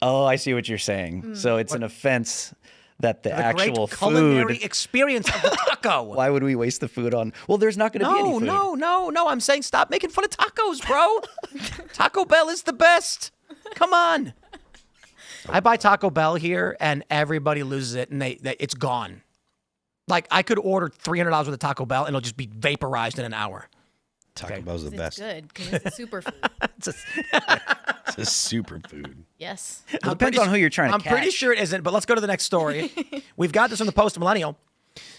Oh, I see what you're saying. So it's an offense that the, The actual great culinary food. experience of the taco. Why would we waste the food on? Well, there's not going to be any No, food. no. I'm saying stop making fun of tacos, bro. Taco Bell is the best. Come on. I buy Taco Bell here and everybody loses it and it's gone. Like I could order $300 worth of Taco Bell and it'll just be vaporized in an hour. Taco Bell's the It's best. good because it's a superfood. It's a superfood. Yes. It depends on who you're trying to I'm catch. pretty sure it isn't, but let's go to the next story. We've got this from the Post Millennial.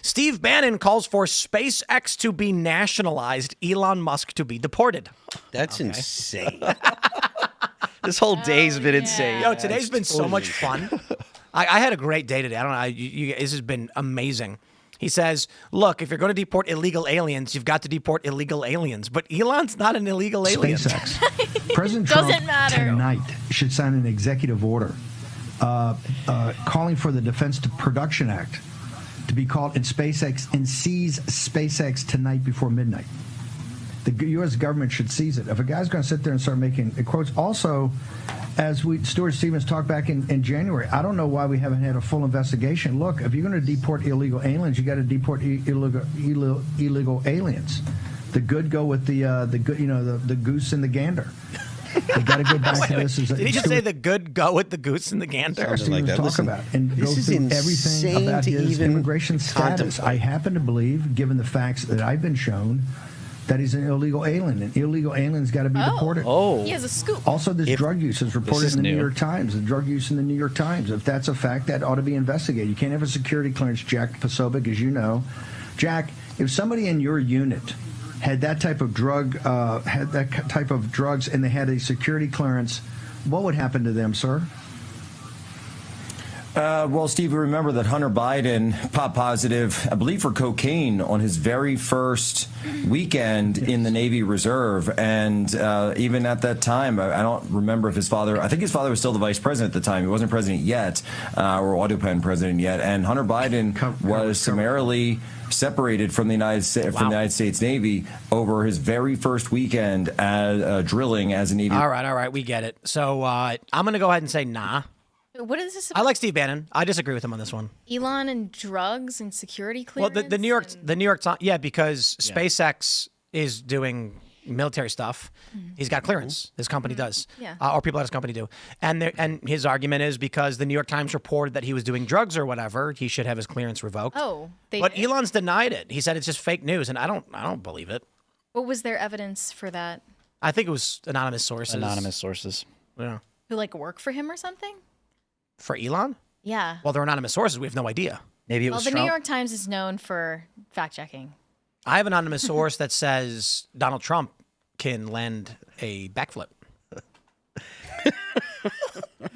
Steve Bannon calls for SpaceX to be nationalized, Elon Musk to be deported. That's insane. This whole day's been yeah. insane. Yo, today's been so much fun. I had a great day today. I don't know. This has been amazing. He says, look, if you're going to deport illegal aliens, you've got to deport illegal aliens. But Elon's not an illegal alien. SpaceX. President Doesn't Trump matter. tonight should sign an executive order calling for the Defense Production Act to be called in SpaceX and seize SpaceX tonight before midnight. The U.S. government should seize it. If a guy's going to sit there and start making quotes, also, as Stuart Stevens talked back in January, I don't know why we haven't had a full investigation. Look, if you're going to deport illegal aliens, you got to deport illegal aliens. The good go with the good, the goose and the gander. We got to go back to this. Did he just say the good go with the goose and the gander? Something like that. Talk Listen, about and go this is through insane everything about to his even immigration status. contemplate. I happen to believe, given the facts that I've been shown, that he's an illegal alien. An illegal alien's got to be deported. Oh, He has a scoop. Also, this drug use is reported is in the New new. York Times. The drug use in the New York Times. If that's a fact, that ought to be investigated. You can't have a security clearance, Jack Posobiec, as you know. Jack, if somebody in your unit had that type of drug, drugs, and they had a security clearance, what would happen to them, sir? Well, Steve, remember that Hunter Biden popped positive, I believe, for cocaine on his very first weekend in the Navy Reserve. And even at that time, I don't remember if his father, I think his father was still the vice president at the time. He wasn't president yet, or autopen president yet. And Hunter Biden was summarily separated from the United States Navy over his very first weekend as drilling as a Navy. All right, we get it. So I'm going to go ahead and say nah. What is this I about? like Steve Bannon. I disagree with him on this one. Elon and drugs and security Well, clearance? the New York Times, yeah, because SpaceX is doing military stuff. He's got clearance. His company does, Yeah. Or people at his company do. And his argument is because the New York Times reported that he was doing drugs or whatever, he should have his clearance revoked. Oh, they but did? Elon's denied it. He said it's just fake news, and I don't believe it. What was their evidence for that? I think it was anonymous sources. anonymous sources. Yeah. Who work for him or something? For Elon? Yeah. Well, they're anonymous sources. We have no idea. Maybe it Well, was the Trump. New York Times is known for fact checking. I have an anonymous source that says Donald Trump can land a backflip.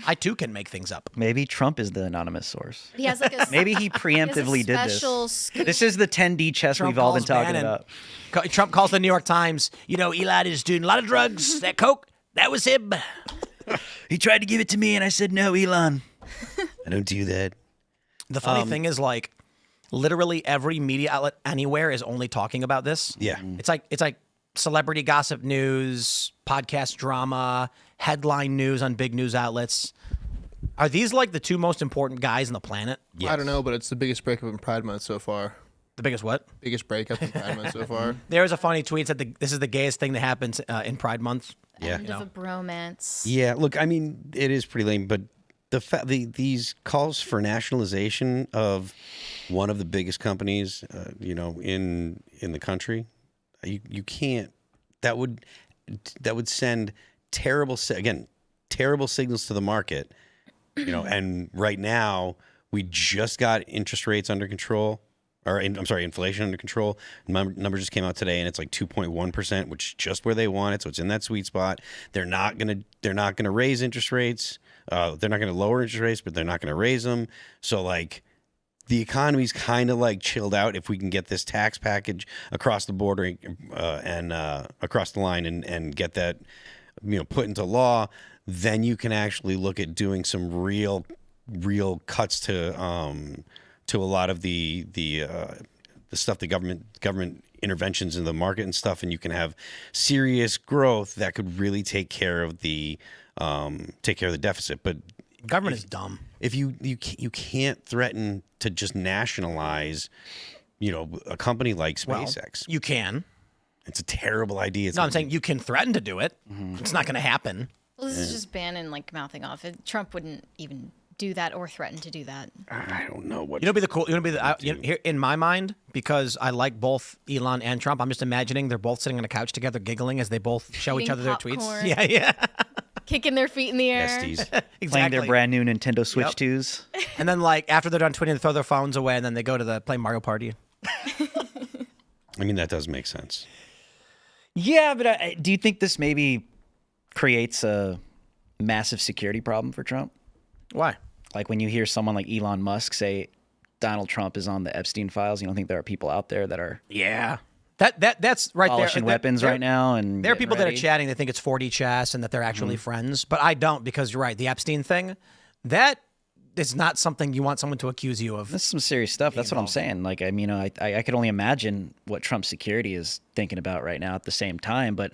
I too can make things up. Maybe Trump is the anonymous source. He has a Maybe he preemptively did special this. scoop. This is the 10D chess Trump we've all been calls talking Bannon. about. Trump calls the New York Times. Elon is doing a lot of drugs. That coke, that was him. He tried to give it to me, and I said no, Elon. I don't do that. The funny thing is, literally every media outlet anywhere is only talking about this. Yeah. It's like celebrity gossip news, podcast drama, headline news on big news outlets. Are these the two most important guys on the planet? Yes. I don't know, but it's the biggest breakup in Pride Month so far. The biggest what? Biggest breakup in Pride Month so far. There was a funny tweet that this is the gayest thing that happens in Pride Month. Yeah. End of a bromance. Yeah, look, I mean, it is pretty lame, but these calls for nationalization of one of the biggest companies, in the country, you can't. That would send terrible signals to the market, And right now, we just got interest rates under control. Inflation under control. Numbers just came out today, and it's 2.1%, which is just where they want it. So it's in that sweet spot. They're not gonna raise interest rates. They're not gonna lower interest rates, but they're not gonna raise them. So the economy's kind of chilled out if we can get this tax package across the border and across the line and get that put into law. Then you can actually look at doing some real cuts to a lot of the stuff, the government interventions in the market and stuff, and you can have serious growth that could really take care of the deficit. But Government is dumb. if you can't threaten to just nationalize, a company like SpaceX. You can. It's a terrible idea. No, I'm saying you can threaten to do it. Mm-hmm. It's not going to happen. Well, this is just Bannon mouthing off. Trump wouldn't even do that or threaten to do that. I don't know what. Be the cool. Here in my mind, because I like both Elon and Trump. I'm just imagining they're both sitting on a couch together, giggling as they both show each Eating other their popcorn. tweets. Yeah. Kicking their feet in the air. besties. Exactly. Playing their brand new Nintendo Switch Yep. 2s. And then after they're done tweeting, they throw their phones away, and then they go to play Mario Party. I mean, that does make sense. Yeah, but do you think this maybe creates a massive security problem for Trump? Why? When you hear someone like Elon Musk say Donald Trump is on the Epstein files, you don't think there are people out there that are Yeah. That's right there. polishing weapons right now? And There are people that are getting ready? chatting. They think it's 4D chess and that they're actually friends. But I don't, because you're right. The Epstein thing, that is not something you want someone to accuse you of. This is some serious stuff. That's what I'm saying. I could only imagine what Trump's security is thinking about right now at the same time. But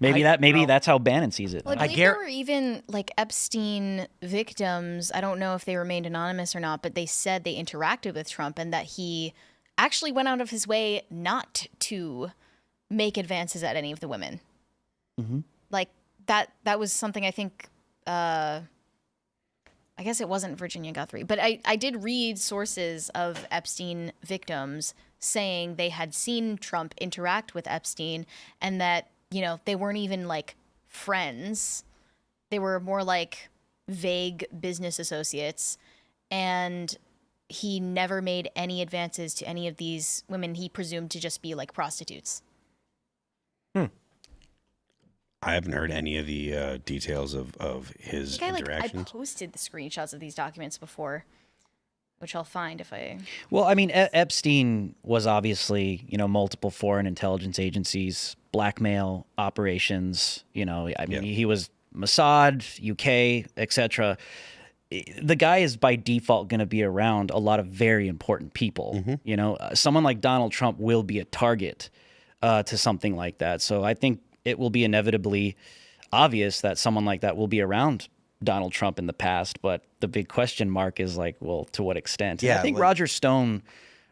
maybe that's how Bannon sees it. Well, I believe there were even Epstein victims. I don't know if they remained anonymous or not, but they said they interacted with Trump and that he actually went out of his way not to make advances at any of the women. Mm-hmm. that was something I think. I guess it wasn't Virginia Guthrie, but I did read sources of Epstein victims saying they had seen Trump interact with Epstein and that, they weren't even like friends. They were more like vague business associates. And he never made any advances to any of these women he presumed to just be like prostitutes. I haven't heard any of the details of his interactions. I posted the screenshots of these documents before, which I'll find if I... Well, I mean, Epstein was obviously, multiple foreign intelligence agencies, blackmail operations, he was Mossad, UK, etc. The guy is by default going to be around a lot of very important people. Someone like Donald Trump will be a target to something like that. So I think it will be inevitably obvious that someone like that will be around Donald Trump in the past. But the big question mark is like, well, to what extent? Yeah, I think Roger Stone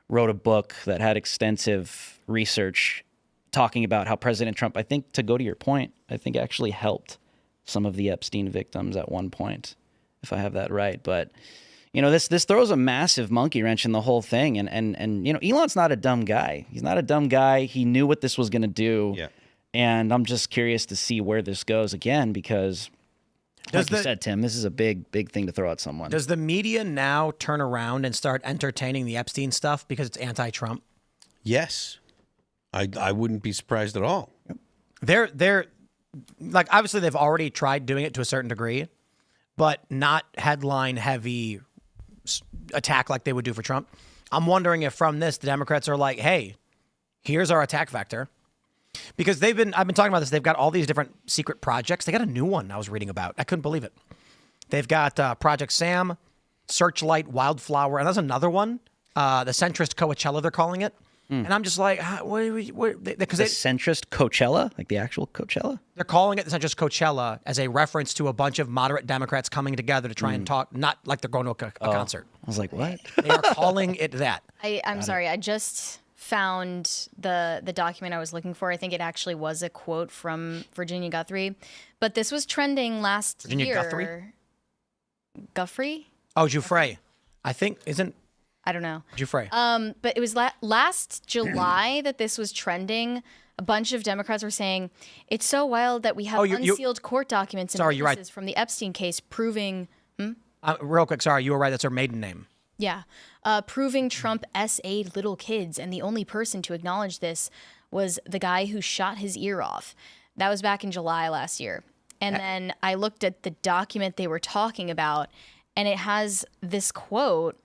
wrote a book that had extensive research talking about how President Trump, I think, to go to your point, I think actually helped some of the Epstein victims at one point, if I have that right. But, this throws a massive monkey wrench in the whole thing. And Elon's not a dumb guy. He's not a dumb guy. He knew what this was going to do. Yeah. And I'm just curious to see where this goes again, because like you said, Tim, this is a big thing to throw at someone. Does the media now turn around and start entertaining the Epstein stuff because it's anti-Trump? Yes. I wouldn't be surprised at all. They're like, obviously they've already tried doing it to a certain degree, but not headline heavy attack like they would do for Trump. I'm wondering if from this, the Democrats are like, hey, here's our attack vector. Because I've been talking about this. They've got all these different secret projects. They got a new one I was reading about. I couldn't believe it. They've got Project Sam, Searchlight, Wildflower, and there's another one, the centrist Coachella, they're calling it. And I'm just like, because the centrist Coachella, like the actual Coachella? They're calling it the centrist Coachella as a reference to a bunch of moderate Democrats coming together to try and talk, not like they're going to a concert. I was like, what? They are calling it that. I'm sorry, I just found the document I was looking for. I think it actually was a quote from Virginia Guthrie, but this was trending last year. Virginia Guthrie? Oh, Giuffre. I think, I don't know. Giuffre. But it was last July that this was trending. A bunch of Democrats were saying, it's so wild that we have unsealed court documents and witnesses from the Epstein case proving... Real quick, sorry, you were right. That's her maiden name. Yeah. Proving Trump SA'd little kids, and the only person to acknowledge this was the guy who shot his ear off. That was back in July last year. And then I looked at the document they were talking about, and it has this quote.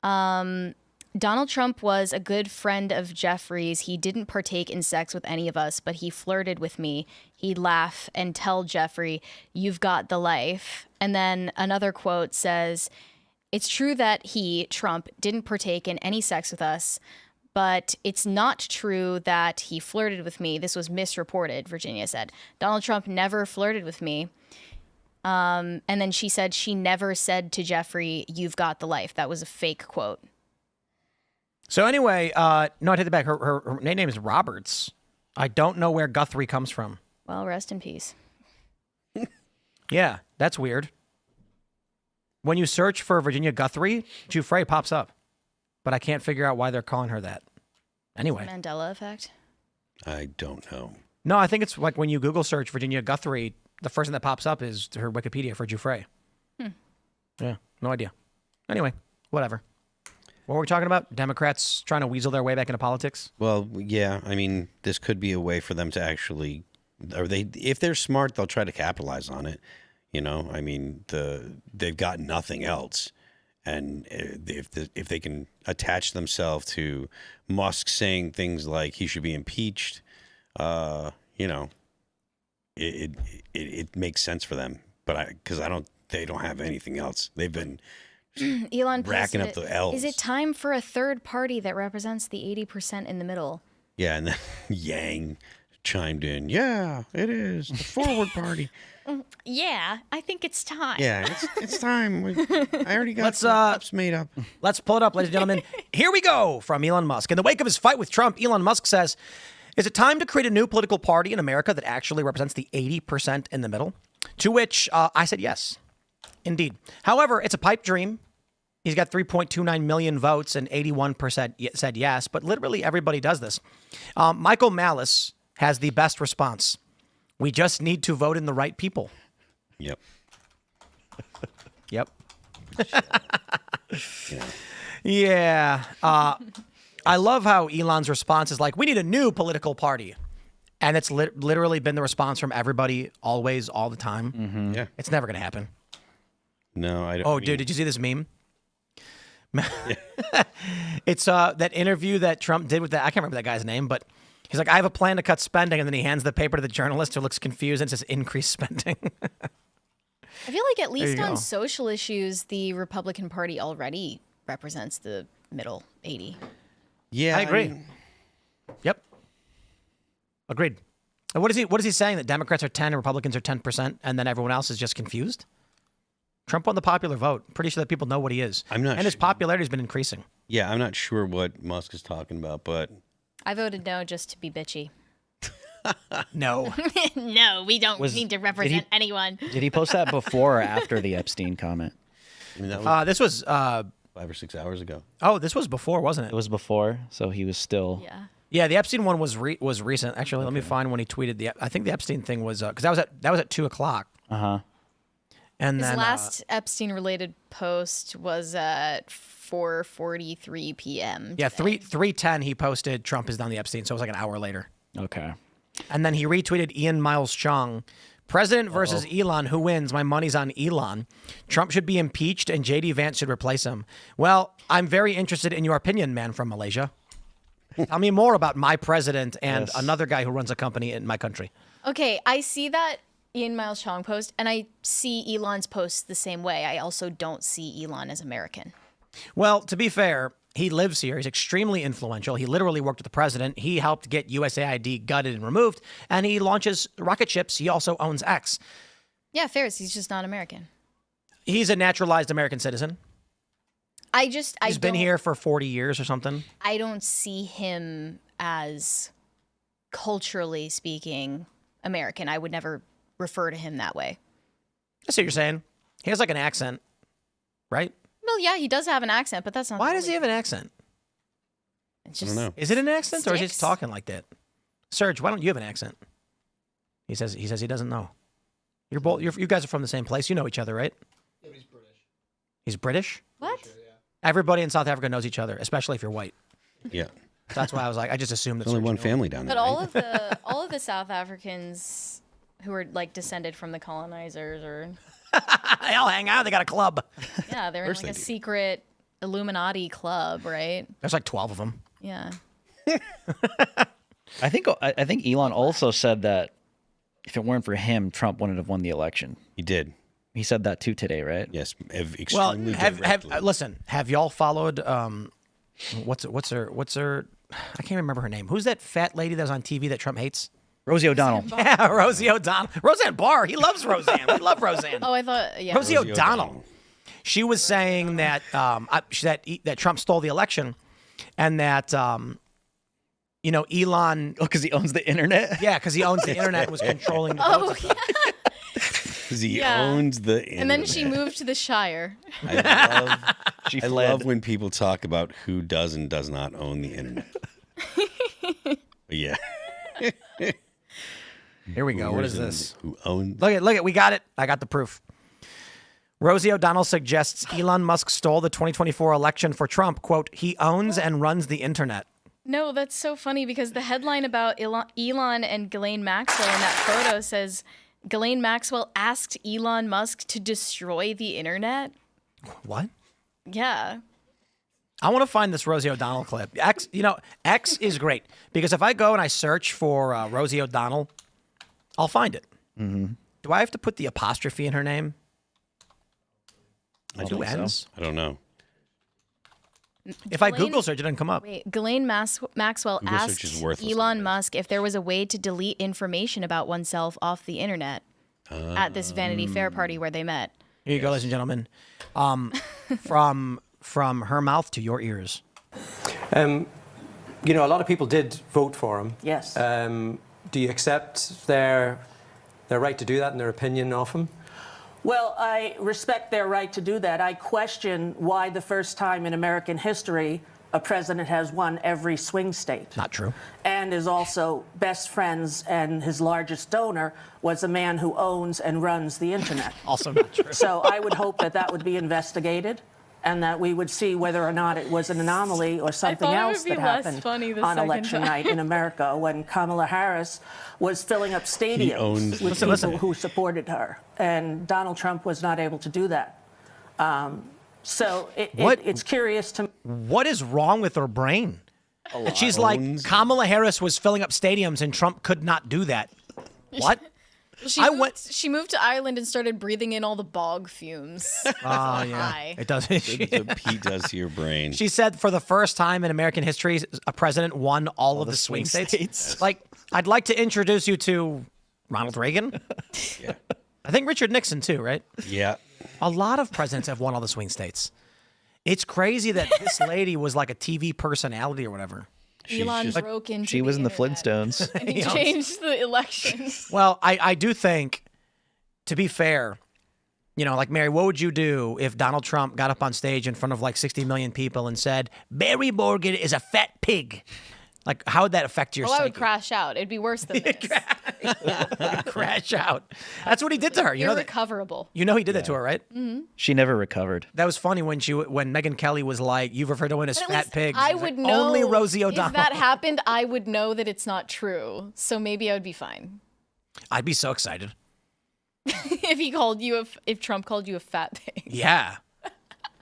Donald Trump was a good friend of Jeffrey's. He didn't partake in sex with any of us, but he flirted with me. He'd laugh and tell Jeffrey, "You've got the life." And then another quote says, "It's true that he, Trump, didn't partake in any sex with us, but it's not true that he flirted with me. This was misreported," Virginia said. "Donald Trump never flirted with me." And then she said she never said to Jeffrey, "You've got the life." That was a fake quote. So anyway, no, I take it back. Her name is Roberts. I don't know where Guthrie comes from. Well, rest in peace. Yeah, that's weird. When you search for Virginia Guthrie, Giuffre pops up. But I can't figure out why they're calling her that. Anyway. Mandela effect? I don't know. No, I think it's like when you Google search Virginia Guthrie, the first thing that pops up is her Wikipedia for Giuffre. Yeah, no idea. Anyway, whatever. What were we talking about? Democrats trying to weasel their way back into politics? Well, yeah. I mean, this could be a way for them to actually, if they're smart, they'll try to capitalize on it. I mean, they've got nothing else, and if they can attach themselves to Musk saying things like he should be impeached, it makes sense for them. But they don't have anything else. They've been Elon racking up the L's. Is it time for a third party that represents the 80% in the middle? Yeah, and then Yang chimed in. Yeah, it is the Forward Party. Yeah, I think it's time. Yeah, it's time. I already got Let's, cups made up. Let's pull it up, ladies and gentlemen. Here we go from Elon Musk. In the wake of his fight with Trump, Elon Musk says, Is it time to create a new political party in America that actually represents the 80% in the middle? To which I said yes, indeed. However, it's a pipe dream. He's got 3.29 million votes and 81% said yes, but literally everybody does this. Michael Malice has the best response. We just need to vote in the right people. Yep. Yep. Yeah. I love how Elon's response is like, we need a new political party. And it's literally been the response from everybody, always, all the time. Mm-hmm. Yeah. It's never going to happen. No, I don't. Oh, dude, did you see this meme? It's that interview that Trump did with that. I can't remember that guy's name, but he's like, I have a plan to cut spending. And then he hands the paper to the journalist who looks confused and says, increase spending. I feel like at least you on go. social issues, the Republican Party already represents the middle 80. Yeah, I agree. Yep. Agreed. And what is he saying? That Democrats are 10 and Republicans are 10%, and then everyone else is just confused? Trump won the popular vote. Pretty sure that people know what he is. I'm not And his sure. popularity has been increasing. Yeah, I'm not sure what Musk is talking about, but I voted no just to be bitchy. No. No, we don't Was- need to did represent he- anyone. Did he post that before or after the Epstein comment? I mean that was This was 5 or 6 hours ago. this was before, wasn't It it? was before, so he was still. Yeah. Yeah, the Epstein one was recent. Actually, let me find when he tweeted I think the Epstein thing was because that was at 2:00. Uh huh. And His then last Epstein-related post was at 4:43 p.m. yeah, today. 3:10 he posted Trump is down the Epstein, so it was like an hour later. Okay. And then he retweeted Ian Miles Chong. President versus Elon. Who wins? My money's on Elon. Trump should be impeached and J.D. Vance should replace him. Well, I'm very interested in your opinion, man from Malaysia. Tell me more about my president and Yes. another guy who runs a company in my country. Okay, I see that Ian Miles Chong post, and I see Elon's posts the same way. I also don't see Elon as American. Well, to be fair, he lives here. He's extremely influential. He literally worked with the president. He helped get USAID gutted and removed, and he launches rocket ships. He also owns X. Yeah, fair. He's just not American. He's a naturalized American citizen. He's been here for 40 years or something. I don't see him as, culturally speaking, American. I would never refer to him that way. I see what you're saying. He has like an accent, right? Well, yeah, he does have an accent, but that's not. Why the does he only- have an accent? It's I just, don't know. Is it an accent or is he just Sticks. talking like that? Serge, why don't you have an accent? He says he doesn't know. You guys are from the same place. You know each other, right? Yeah, he's British. He's British? What? Everybody in South Africa knows each other, especially if you're white. Yeah. So that's why I was like, I just assumed that There's only Serge one knew. family down there. But all right? of the South Africans who are like descended from the colonizers, or They all hang out. They got a club. yeah, they're in course like a they do. secret Illuminati club, right? There's like 12 of them. Yeah. I think Elon also said that if it weren't for him, Trump wouldn't have won the election. He did. He said that too today, right? Yes. Well, Extremely have directly. listen. Have y'all followed? What's her? I can't remember her name. Who's that fat lady that was on TV that Trump hates? Rosie O'Donnell. Yeah, Rosie O'Donnell. Roseanne Barr. He loves Roseanne. We love Roseanne. Oh, I thought yeah. Rosie Rosie O'Donnell. O'Donnell. She was saying that that Trump stole the election, and that Elon. Oh, because he owns the internet. Yeah, because he owns the internet and was controlling the Oh, votes. yeah. Because he Yeah. owns the internet. And then she moved to the Shire. She I fled. love when people talk about who does and does not own the internet. But yeah. Here we go. What is Who this? Who owns? Look at, we got it. I got the proof. Rosie O'Donnell suggests Elon Musk stole the 2024 election for Trump. Quote, he owns and runs the internet. No, that's so funny because the headline about Elon and Ghislaine Maxwell in that photo says Ghislaine Maxwell asked Elon Musk to destroy the internet. What? Yeah. I want to find this Rosie O'Donnell clip. X is great because if I go and I search for Rosie O'Donnell, I'll find it. Mm-hmm. Do I have to put the apostrophe in her name? I Two think so. N's? I don't know. If I Ghislaine- Google search, it doesn't come up. Wait, Ghislaine Maxwell Google search is asked worthless Elon anyways. Musk if there was a way to delete information about oneself off the internet at this Vanity Fair party where they met. Here you go, ladies and gentlemen. From her mouth to your ears. you know, a lot of people did vote for him. Yes. Do you accept their right to do that and their opinion of him? Well, I respect their right to do that. I question why the first time in American history a president has won every swing state. Not true. And is also best friends, and his largest donor was a man who owns and runs the internet. Also not true. So I would hope that that would be investigated, and that we would see whether or not it was an anomaly or something else that happened on election night in America when Kamala Harris was filling up stadiums with people who supported her, and Donald Trump was not able to do that. So it's curious to me. What is wrong with her brain? That she's like, Kamala Harris was filling up stadiums and Trump could not do that. What? She moved to Ireland and started breathing in all the bog fumes. Oh, yeah. It does. The P does to your brain. She said for the first time in American history, a president won all of the swing states. Like, I'd like to introduce you to Ronald Reagan. Yeah. I think Richard Nixon, too, right? Yeah. A lot of presidents have won all the swing states. It's crazy that this lady was like a TV personality or whatever. Elon broke into She was in the internet Flintstones. and he changed the elections. Well, I do think, to be fair, you know, like, Mary, what would you do if Donald Trump got up on stage in front of like 60 million people and said, Barry Morgan is a fat pig? Like, how would that affect your psyche? I would crash out. It'd be worse than this. Crash out. That's what he did to her. You know that. Irrecoverable. You know he did that to her, right? Mm-hmm. She never recovered. That was funny when Megyn Kelly was like, "You've referred to him as fat pigs." I would know. Only Rosie O'Donnell. If that happened, I would know that it's not true. So maybe I would be fine. I'd be so excited. if Trump called you a fat pig. Yeah.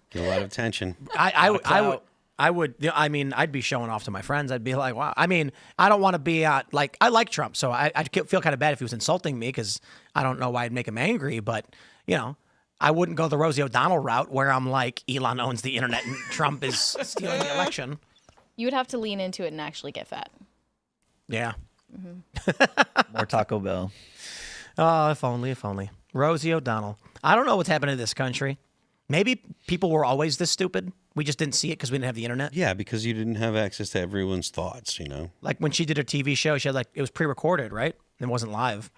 Get a lot of attention. I would. I mean, I'd be showing off to my friends. I'd be like, wow. I mean, I don't want to be like, I like Trump, so I'd feel kind of bad if he was insulting me because I don't know why I'd make him angry. But, you know, I wouldn't go the Rosie O'Donnell route where I'm like, Elon owns the internet and Trump is stealing the election. You would have to lean into it and actually get fat. Yeah. Mm-hmm. More Taco Bell. Oh, if only. Rosie O'Donnell. I don't know what's happening to this country. Maybe people were always this stupid. We just didn't see it because we didn't have the internet. Yeah, because you didn't have access to everyone's thoughts, you know? Like when she did her TV show, she had it was pre-recorded, right? It wasn't live.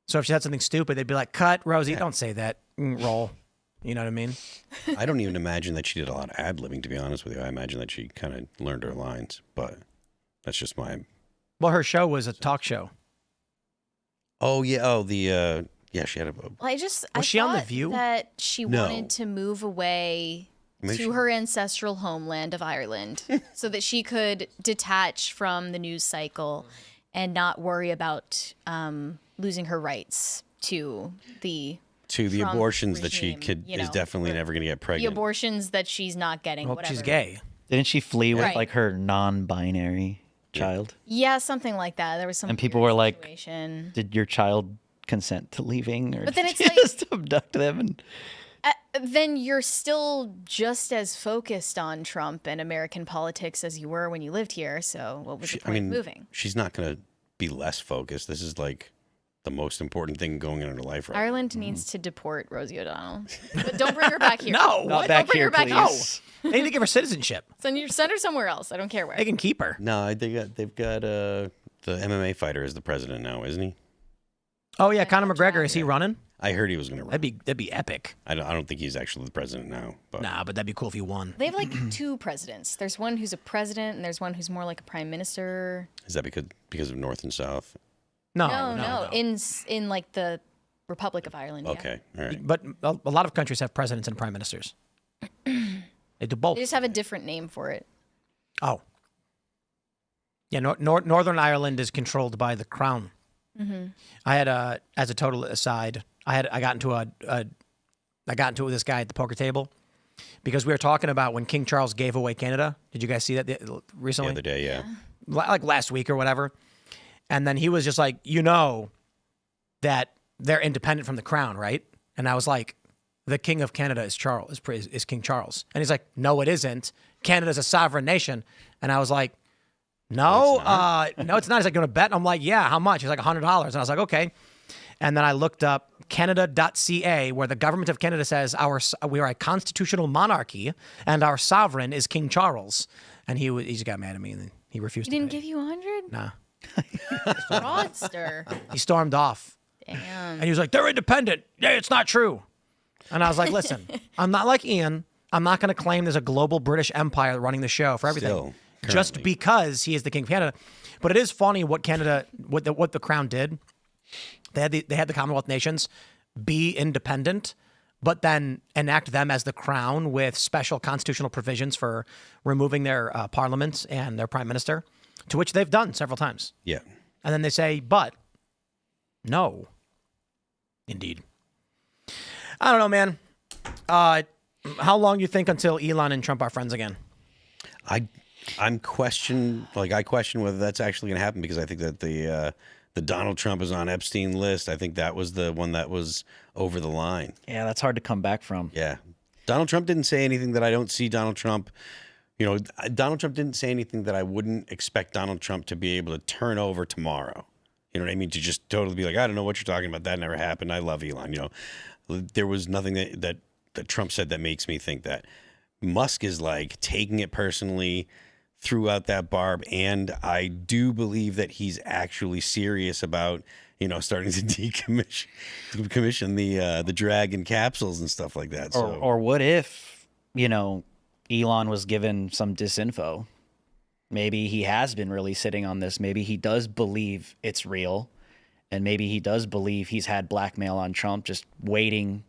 So if she had something stupid, they'd be like, cut, Rosie, don't say that. Roll. You know what I mean? I don't even imagine that she did a lot of ad-libbing, to be honest with you. I imagine that she kind of learned her lines, but that's just my... Well, her show was a talk show. Oh, yeah. Oh, yeah, she had a... Well, I Was she on The View? That she wanted to move away to her ancestral homeland of Ireland so that she could detach from the news cycle and not worry about losing her rights to the Trump abortions regime, that she is definitely never going to get pregnant. The abortions that she's not getting. Well, she's gay. Didn't she flee with Right. like her non-binary child? Yeah, something like that. There was some. And people were like, situation. "Did your child consent to leaving, or But then did it's you like- just abduct them?" And Then you're still just as focused on Trump and American politics as you were when you lived here. So what was the point of moving? She's not going to be less focused. This is like the most important thing going on in her life right now. Ireland needs to deport Rosie O'Donnell. But don't bring her back here. No, not back don't bring here, her back please. They need to give her citizenship. Send her somewhere else. I don't care where. They can keep her. No, they've got the MMA fighter as the president now, isn't he? Oh yeah, Conor McGregor, is he running? I heard he was going to run. That'd be epic. I don't think he's actually the president now. But Nah, but that'd be cool if he won. They have like two presidents. There's one who's a president, and there's one who's more like a prime minister. Is that because of North and South? No. In like the Republic of Ireland. Yeah. Okay, all right. But a lot of countries have presidents and prime ministers. They do both. They just have a different name for it. Oh. Yeah, Northern Ireland is controlled by the crown. Mm-hmm. I had as a total aside, I got into it with this guy at the poker table because we were talking about when King Charles gave away Canada. Did you guys see that recently? The other day, yeah. Like last week or whatever. And then he was just like, you know, that they're independent from the crown, right? And I was like, the King of Canada is King Charles. And he's like, no, it isn't. Canada's a sovereign nation. And I was like, no, it's not. He's like, going to bet? And I'm like, yeah, how much? He's like, $100. And I was like, okay. And then I looked up Canada.ca, where the government of Canada says we are a constitutional monarchy and our sovereign is King Charles. And he just got mad at me and he refused He to didn't pay. give you 100? Nah. Fraudster. He stormed off. Damn. And he was like, they're independent. Yeah, it's not true. And I was like, listen, I'm not like Ian. I'm not going to claim there's a global British empire running the show for everything. Still, just currently. because he is the king of Canada. But it is funny what the Crown did. They had the Commonwealth nations be independent, but then enact them as the Crown with special constitutional provisions for removing their parliament and their prime minister, to which they've done several times. Yeah. And then they say, but no. Indeed. I don't know, man. How long do you think until Elon and Trump are friends again? I question whether that's actually going to happen, because I think that the Donald Trump is on Epstein list. I think that was the one that was over the line. Yeah, that's hard to come back from. Yeah. Donald Trump didn't say anything that I don't see Donald Trump. Donald Trump didn't say anything that I wouldn't expect Donald Trump to be able to turn over tomorrow. You know what I mean? To just totally be like, I don't know what you're talking about. That never happened. I love Elon. There was nothing that Trump said that makes me think that. Musk is like taking it personally, threw out that barb, and I do believe that he's actually serious about starting to decommission the Dragon capsules and stuff like that. So. Or what if Elon was given some disinfo? Maybe he has been really sitting on this. Maybe he does believe it's real, and maybe he does believe he's had blackmail on Trump, just waiting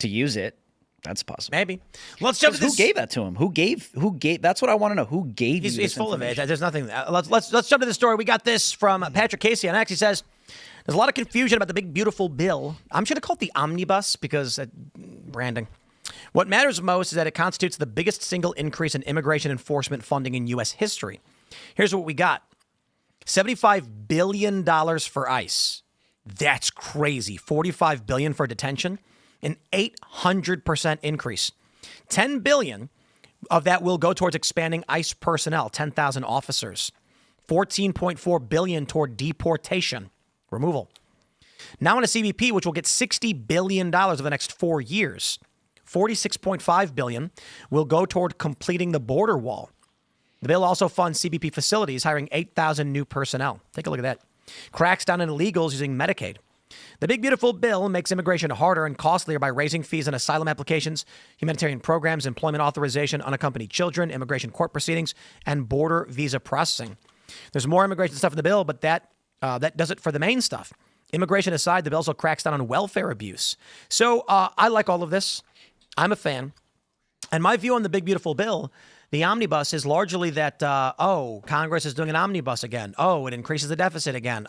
to use it. That's possible. Maybe. Let's jump to this. Who gave that to him? Who gave? That's what I want to know. Who gave you this He's full of it. information? There's nothing. Let's jump to the story. We got this from Patrick Casey on X. He says, there's a lot of confusion about the big, beautiful bill. I'm just going to call it the omnibus because branding. What matters most is that it constitutes the biggest single increase in immigration enforcement funding in U.S. history. Here's what we got. $75 billion for ICE. That's crazy. $45 billion for detention. An 800% increase. $10 billion of that will go towards expanding ICE personnel, 10,000 officers. $14.4 billion toward deportation, removal. Now in a CBP, which will get $60 billion over the next 4 years. $46.5 billion will go toward completing the border wall. The bill also funds CBP facilities, hiring 8,000 new personnel. Take a look at that. Cracks down on illegals using Medicaid. The big, beautiful bill makes immigration harder and costlier by raising fees on asylum applications, humanitarian programs, employment authorization, unaccompanied children, immigration court proceedings, and border visa processing. There's more immigration stuff in the bill, but that does it for the main stuff. Immigration aside, the bill also cracks down on welfare abuse. So I like all of this. I'm a fan. And my view on the big, beautiful bill, the omnibus, is largely that, Congress is doing an omnibus again. Oh, it increases the deficit again.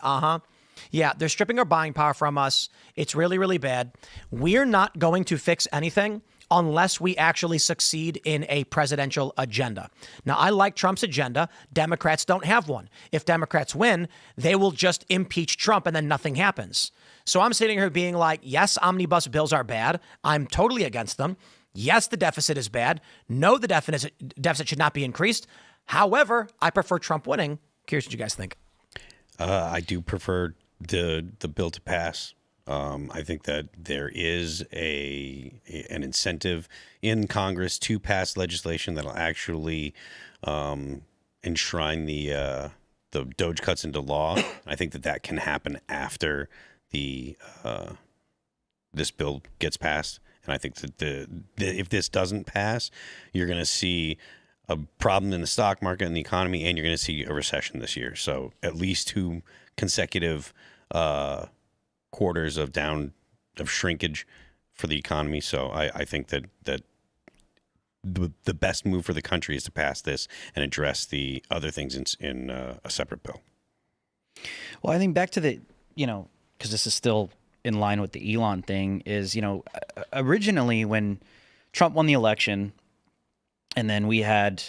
Yeah, they're stripping our buying power from us. It's really, really bad. We're not going to fix anything unless we actually succeed in a presidential agenda. Now, I like Trump's agenda. Democrats don't have one. If Democrats win, they will just impeach Trump and then nothing happens. So I'm sitting here being like, yes, omnibus bills are bad. I'm totally against them. Yes, the deficit is bad. No, the deficit should not be increased. However, I prefer Trump winning. Curious what you guys think. I do prefer the bill to pass. I think that there is an incentive in Congress to pass legislation that'll actually enshrine the Doge cuts into law. I think that can happen after this bill gets passed. And I think that if this doesn't pass, you're going to see a problem in the stock market and the economy, and you're going to see a recession this year. So at least 2 consecutive quarters of shrinkage for the economy. So I think that the best move for the country is to pass this and address the other things in a separate bill. Well, I think back to the, because this is still in line with the Elon thing, is, originally when Trump won the election and then we had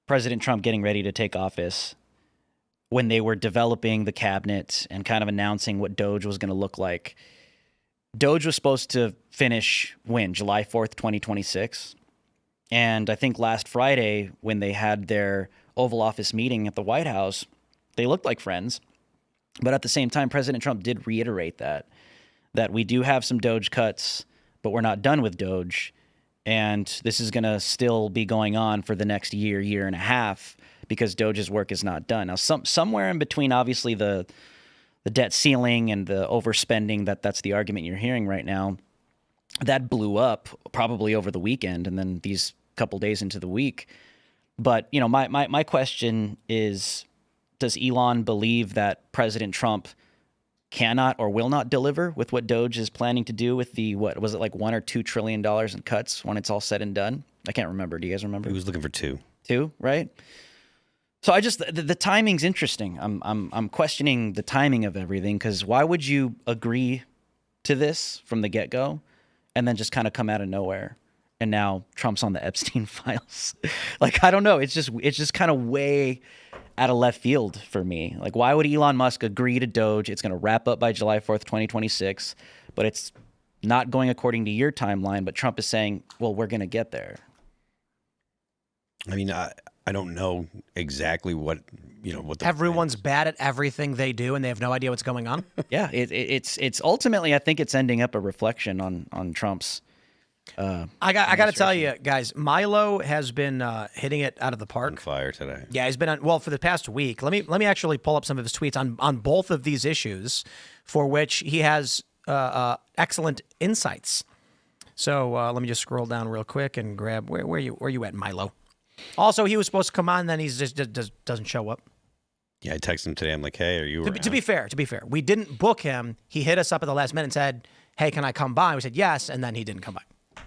President Trump getting ready to take office, when they were developing the cabinet and kind of announcing what Doge was going to look like, Doge was supposed to finish July 4th, 2026. And I think last Friday, when they had their Oval Office meeting at the White House, they looked like friends. But at the same time, President Trump did reiterate that we do have some Doge cuts, but we're not done with Doge. And this is going to still be going on for the next year and a half because Doge's work is not done. Now, somewhere in between, obviously, the debt ceiling and the overspending, that's the argument you're hearing right now, that blew up probably over the weekend and then these couple days into the week. But, you know, my question is, does Elon believe that President Trump cannot or will not deliver with what Doge is planning to do with the, what was it, like $1 or $2 trillion in cuts when it's all said and done? I can't remember. Do you guys remember? He was looking for 2. 2, right? So I just the timing's interesting. I'm questioning the timing of everything because why would you agree to this from the get-go and then just kind of come out of nowhere? And now Trump's on the Epstein files. Like, I don't know. It's just kind of way out of left field for me. Like, why would Elon Musk agree to Doge? It's going to wrap up by July 4th, 2026, but it's not going according to your timeline. But Trump is saying, well, we're going to get there. I mean, I don't know exactly what the everyone's bad at everything they do and they have no idea what's going on. Yeah, it's ultimately, I think it's ending up a reflection on Trump's. I got to tell you guys, Milo has been hitting it out of the park. On fire today. Yeah, he's been on, well, for the past week. Let me actually pull up some of his tweets on both of these issues, for which he has excellent insights. So let me just scroll down real quick and grab where you at, Milo. Also, he was supposed to come on, then he just doesn't show up. Yeah, I texted him today. I'm like, hey, are you around? To be fair, we didn't book him. He hit us up at the last minute and said, hey, can I come by? We said yes, and then he didn't come by.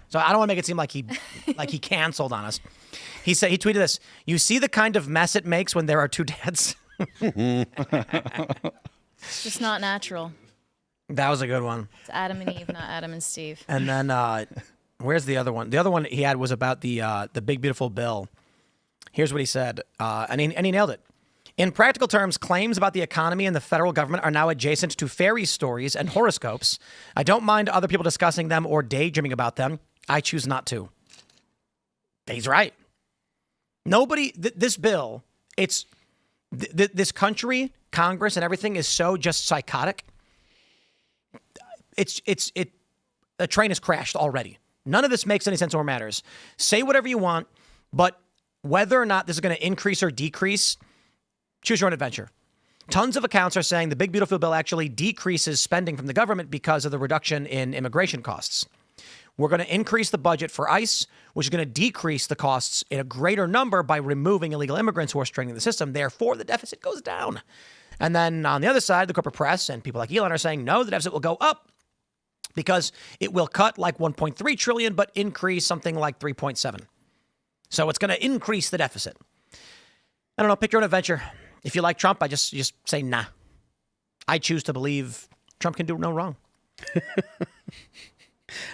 So I don't want to make it seem like he canceled on us. He tweeted this: "You see the kind of mess it makes when there are 2 dads." It's just not natural. That was a good one. It's Adam and Eve, not Adam and Steve. And then where's the other one? The other one he had was about the big beautiful bill. Here's what he said, and he nailed it. In practical terms, claims about the economy and the federal government are now adjacent to fairy stories and horoscopes. I don't mind other people discussing them or daydreaming about them. I choose not to. He's right. Nobody, this bill, this country, Congress, and everything is so just psychotic. The train has crashed already. None of this makes any sense or matters. Say whatever you want, but whether or not this is going to increase or decrease, choose your own adventure. Tons of accounts are saying the big beautiful bill actually decreases spending from the government because of the reduction in immigration costs. We're going to increase the budget for ICE, which is going to decrease the costs in a greater number by removing illegal immigrants who are straining the system. Therefore, the deficit goes down. And then on the other side, the corporate press and people like Elon are saying, no, the deficit will go up because it will cut like 1.3 trillion, but increase something like 3.7. So it's going to increase the deficit. I don't know. Pick your own adventure. If you like Trump, I just say nah. I choose to believe Trump can do no wrong.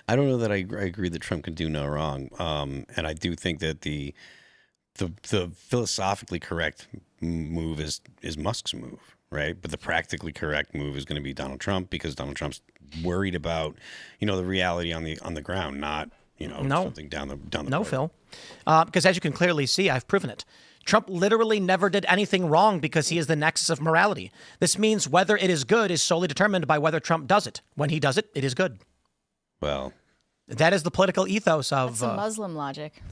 I don't know that I agree that Trump can do no wrong, and I do think that the philosophically correct move is Musk's move, right? But the practically correct move is going to be Donald Trump, because Donald Trump's worried about the reality on the ground, not something down the no road. Phil, because as you can clearly see, I've proven it. Trump literally never did anything wrong because he is the nexus of morality. This means whether it is good is solely determined by whether Trump does it. When he does it, it is good. Well, that is the political ethos of That's some Muslim logic.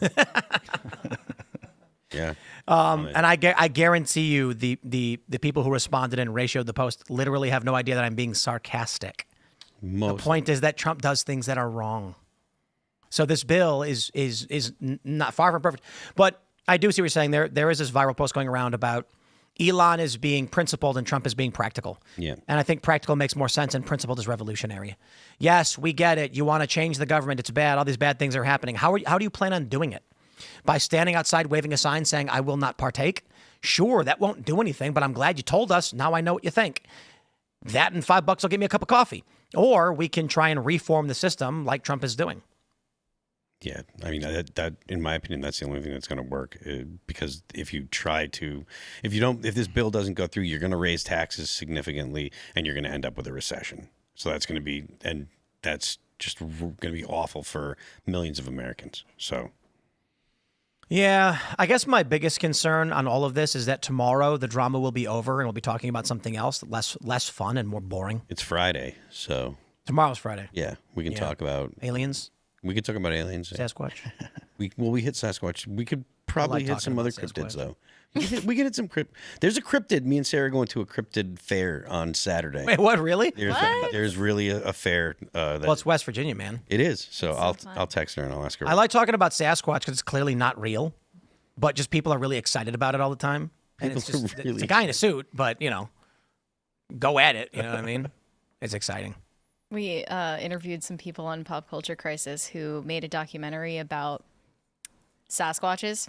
Yeah. And I guarantee you the people who responded and ratioed the post literally have no idea that I'm being sarcastic. The point is that Trump does things that are wrong. So this bill is not far from perfect. But I do see what you're saying. There is this viral post going around about Elon is being principled and Trump is being practical. Yeah. And I think practical makes more sense and principled is revolutionary. Yes, we get it. You want to change the government. It's bad. All these bad things are happening. How do you plan on doing it? By standing outside waving a sign saying, I will not partake? Sure, that won't do anything, but I'm glad you told us. Now I know what you think. That and $5 will get me a cup of coffee. Or we can try and reform the system like Trump is doing. Yeah, I mean, that in my opinion, that's the only thing that's going to work, because if this bill doesn't go through, you're going to raise taxes significantly and you're going to end up with a recession. So that's just going to be awful for millions of Americans. So Yeah, I guess my biggest concern on all of this is that tomorrow the drama will be over and we'll be talking about something else, less fun and more boring. It's Friday, so Tomorrow's Friday. yeah, we can talk about Aliens, We could talk about aliens. Sasquatch. We hit Sasquatch. We could probably hit some other cryptids though. We could hit some crypt. There's a cryptid. Me and Sarah are going to a cryptid fair on Saturday. Wait, what? Really? There's really a fair. Well, it's West Virginia, man. It is. So I'll text her and I'll ask her. I like talking about Sasquatch because it's clearly not real, but just people are really excited about it all the time. And it's just really it's a guy in a suit, but go at it. You know what I mean? It's exciting. We interviewed some people on Pop Culture Crisis who made a documentary about Sasquatches.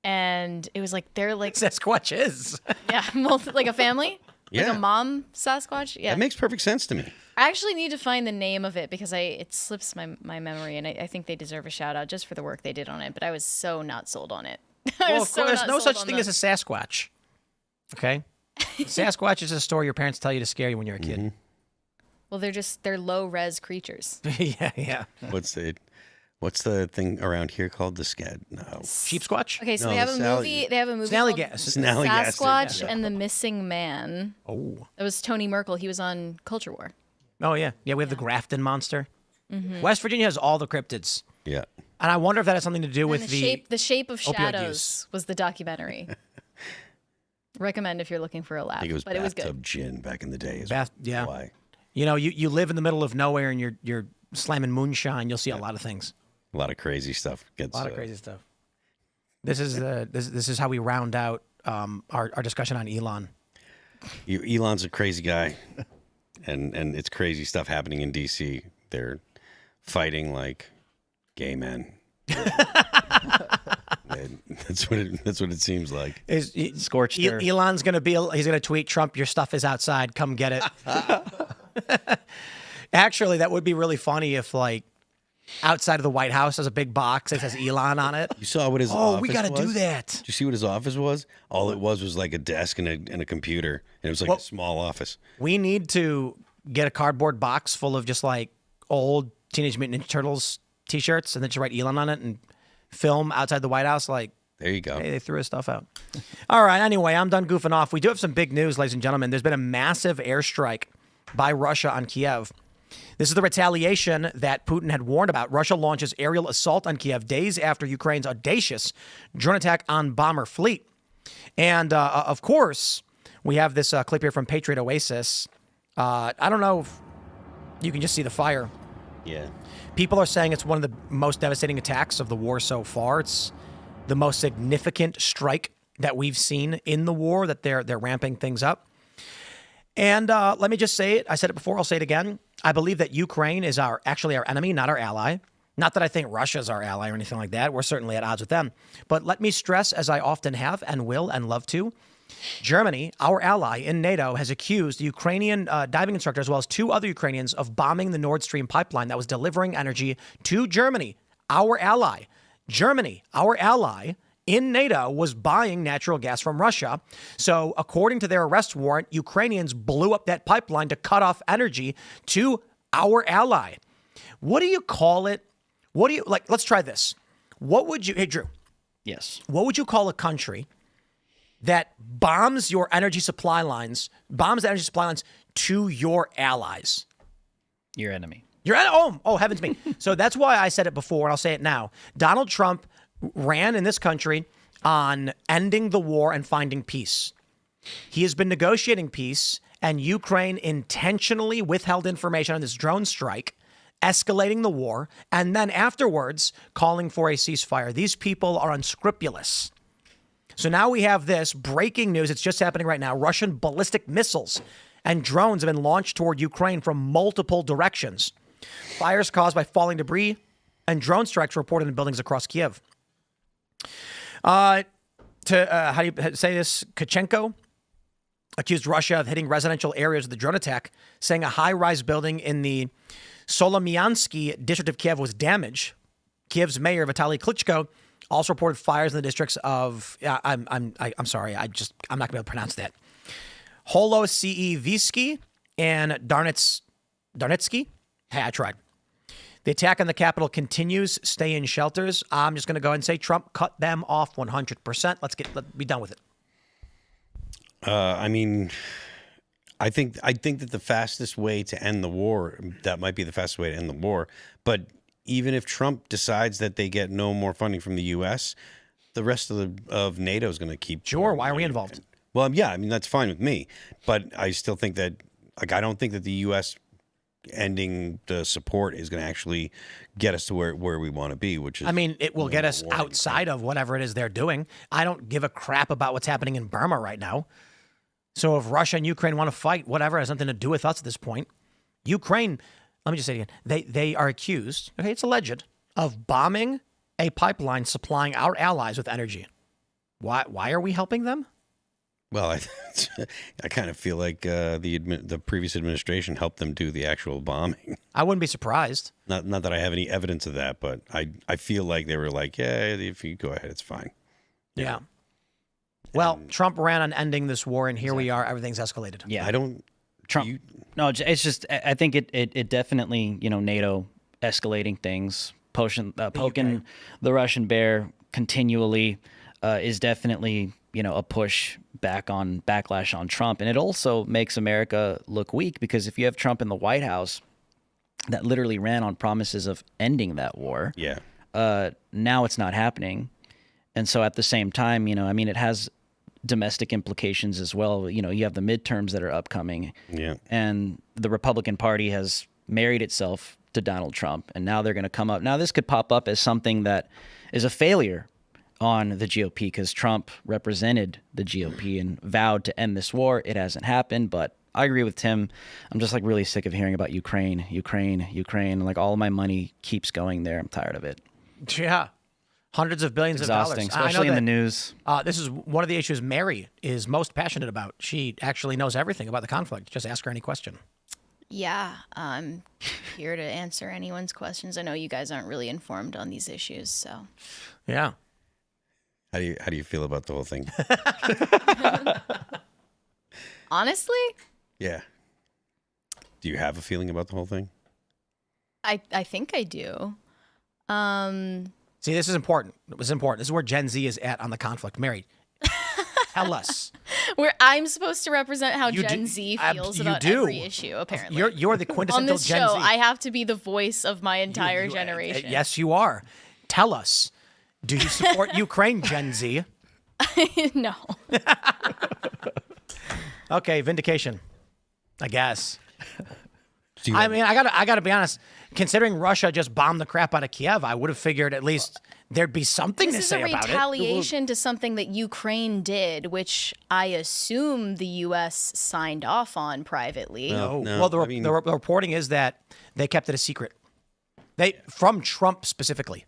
And it was like they're like Sasquatches. Yeah, like a family. Yeah. Like a mom Sasquatch. Yeah. That makes perfect sense to me. I actually need to find the name of it because it slips my memory, and I think they deserve a shout out just for the work they did on it. But I was so not sold on it. Well, of course, there's no such thing as a Sasquatch. Okay, Sasquatch is a story your parents tell you to scare you when you're a kid. Mm-hmm. Well, they're low res creatures. yeah. What's the thing around here called? The scad? No. Sheep squatch? Okay, so No, they have a the movie. They have a movie Snally called gas. Snally gas. Sasquatch Yeah. and the Missing Man. Oh. That was Tony Merkel. He was on Culture War. Oh, yeah. Yeah, we have the Grafton monster. West Virginia has all the cryptids. Yeah. And I wonder if that has something to do And with the shape of opioid shadows use. was the documentary. Recommend if you're looking for a laugh. I think it was but it was bathtub good. gin back in the day. Yeah. Why? You live in the middle of nowhere and you're slamming moonshine, you'll see a lot of things. A lot of crazy stuff gets. A lot of crazy stuff. This is how we round out our discussion on Elon. Elon's a crazy guy, and it's crazy stuff happening in D.C. They're fighting like gay men. That's what it seems like. Scorched earth. Elon's he's gonna tweet Trump, your stuff is outside, come get it. Actually, that would be really funny if like outside of the White House there's a big box that says Elon on it. You saw what his office we gotta was? do that. Did you see what his office was? All it was like a desk and a computer, and it was like a small office. We need to get a cardboard box full of just like old Teenage Mutant Ninja Turtles t-shirts and then just write Elon on it and film outside the White House like, there you go. hey, they threw his stuff out. All right, anyway, I'm done goofing off. We do have some big news, ladies and gentlemen. There's been a massive airstrike by Russia on Kiev. This is the retaliation that Putin had warned about. Russia launches aerial assault on Kiev days after Ukraine's audacious drone attack on bomber fleet. And, of course, we have this clip here from Patriot Oasis. I don't know if you can just see the fire. Yeah. People are saying it's one of the most devastating attacks of the war so far. It's the most significant strike that we've seen in the war, that they're ramping things up. And let me just say it. I said it before. I'll say it again. I believe that Ukraine is actually our enemy, not our ally. Not that I think Russia's our ally or anything like that. We're certainly at odds with them. But let me stress, as I often have and will and love to, Germany, our ally in NATO, has accused the Ukrainian diving instructor as well as two other Ukrainians of bombing the Nord Stream pipeline that was delivering energy to Germany, our ally. Germany, our ally in NATO, was buying natural gas from Russia. So according to their arrest warrant, Ukrainians blew up that pipeline to cut off energy to our ally. What do you call it? What do you like? Let's try this. What would you, hey, Drew? Yes. What would you call a country that bombs your energy supply lines, to your allies? Your enemy. Heavens me. So that's why I said it before, and I'll say it now. Donald Trump ran in this country on ending the war and finding peace. He has been negotiating peace, and Ukraine intentionally withheld information on this drone strike, escalating the war, and then afterwards calling for a ceasefire. These people are unscrupulous. So now we have this breaking news. It's just happening right now. Russian ballistic missiles and drones have been launched toward Ukraine from multiple directions. Fires caused by falling debris and drone strikes reported in buildings across Kiev. How do you say this? Kachenko accused Russia of hitting residential areas with the drone attack, saying a high-rise building in the Solomyansky district of Kiev was damaged. Kiev's mayor, Vitaly Klitschko, also reported fires in the districts of, I'm sorry, I'm not going to be able to pronounce that, Holosiyevsky and Darnitsky. Hey, I tried. The attack on the Capitol continues. Stay in shelters. I'm just going to go ahead and say Trump cut them off 100%. Let's be done with it. I mean, I think that the fastest way to end the war, that might be the fastest way to end the war. But even if Trump decides that they get no more funding from the U.S., the rest of NATO is going to keep. Sure. Why are we involved? Well, yeah, I mean, that's fine with me. But I still think that, like, I don't think that the U.S. ending the support is going to actually get us to where we want to be, which is. I mean, it will get us outside of whatever it is they're doing. I don't give a crap about what's happening in Burma right now. So if Russia and Ukraine want to fight, whatever, it has nothing to do with us at this point. Ukraine, let me just say it again, they are accused, okay, it's alleged, of bombing a pipeline supplying our allies with energy. Why are we helping them? Well, I kind of feel like the previous administration helped them do the actual bombing. I wouldn't be surprised. Not that I have any evidence of that, but I feel like they were like, yeah, if you go ahead, it's fine. Yeah. Well, Trump ran on ending this war, and here we are. Everything's escalated. Yeah, I don't. Trump. No, it's just. I think it definitely, NATO escalating things, poking the Russian bear continually is definitely, a backlash on Trump, and it also makes America look weak, because if you have Trump in the White House, that literally ran on promises of ending that war. Yeah. Now it's not happening, and so at the same time, it has domestic implications as well. You have the midterms that are upcoming. Yeah. And the Republican Party has married itself to Donald Trump, and now they're going to come up. Now this could pop up as something that is a failure on the GOP, because Trump represented the GOP and vowed to end this war. It hasn't happened, but I agree with Tim. I'm just really sick of hearing about Ukraine. Like, all of my money keeps going there. I'm tired of it. Yeah. Hundreds of billions of dollars. Especially in the news. This is one of the issues Mary is most passionate about. She actually knows everything about the conflict. Just ask her any question. Yeah, I'm here to answer anyone's questions. I know you guys aren't really informed on these issues, so. Yeah. How do you feel about the whole thing? Honestly? Yeah. Do you have a feeling about the whole thing? I think I do. See, this is important. It was important. This is where Gen Z is at on the conflict. Mary, tell us. Where I'm supposed to represent how Gen Z feels about every issue, apparently. You're the quintessential on this Gen show, Z. I have to be the voice of my entire generation. Yes, you are. Tell us. Do you support Ukraine, Gen Z? No. Okay, vindication, I guess. I mean, I gotta be honest. Considering Russia just bombed the crap out of Kiev, I would have figured at least there'd be something to say about it. This is a retaliation to something that Ukraine did, which I assume the U.S. signed off on privately. No. Well, the reporting is that they kept it a secret. From Trump specifically.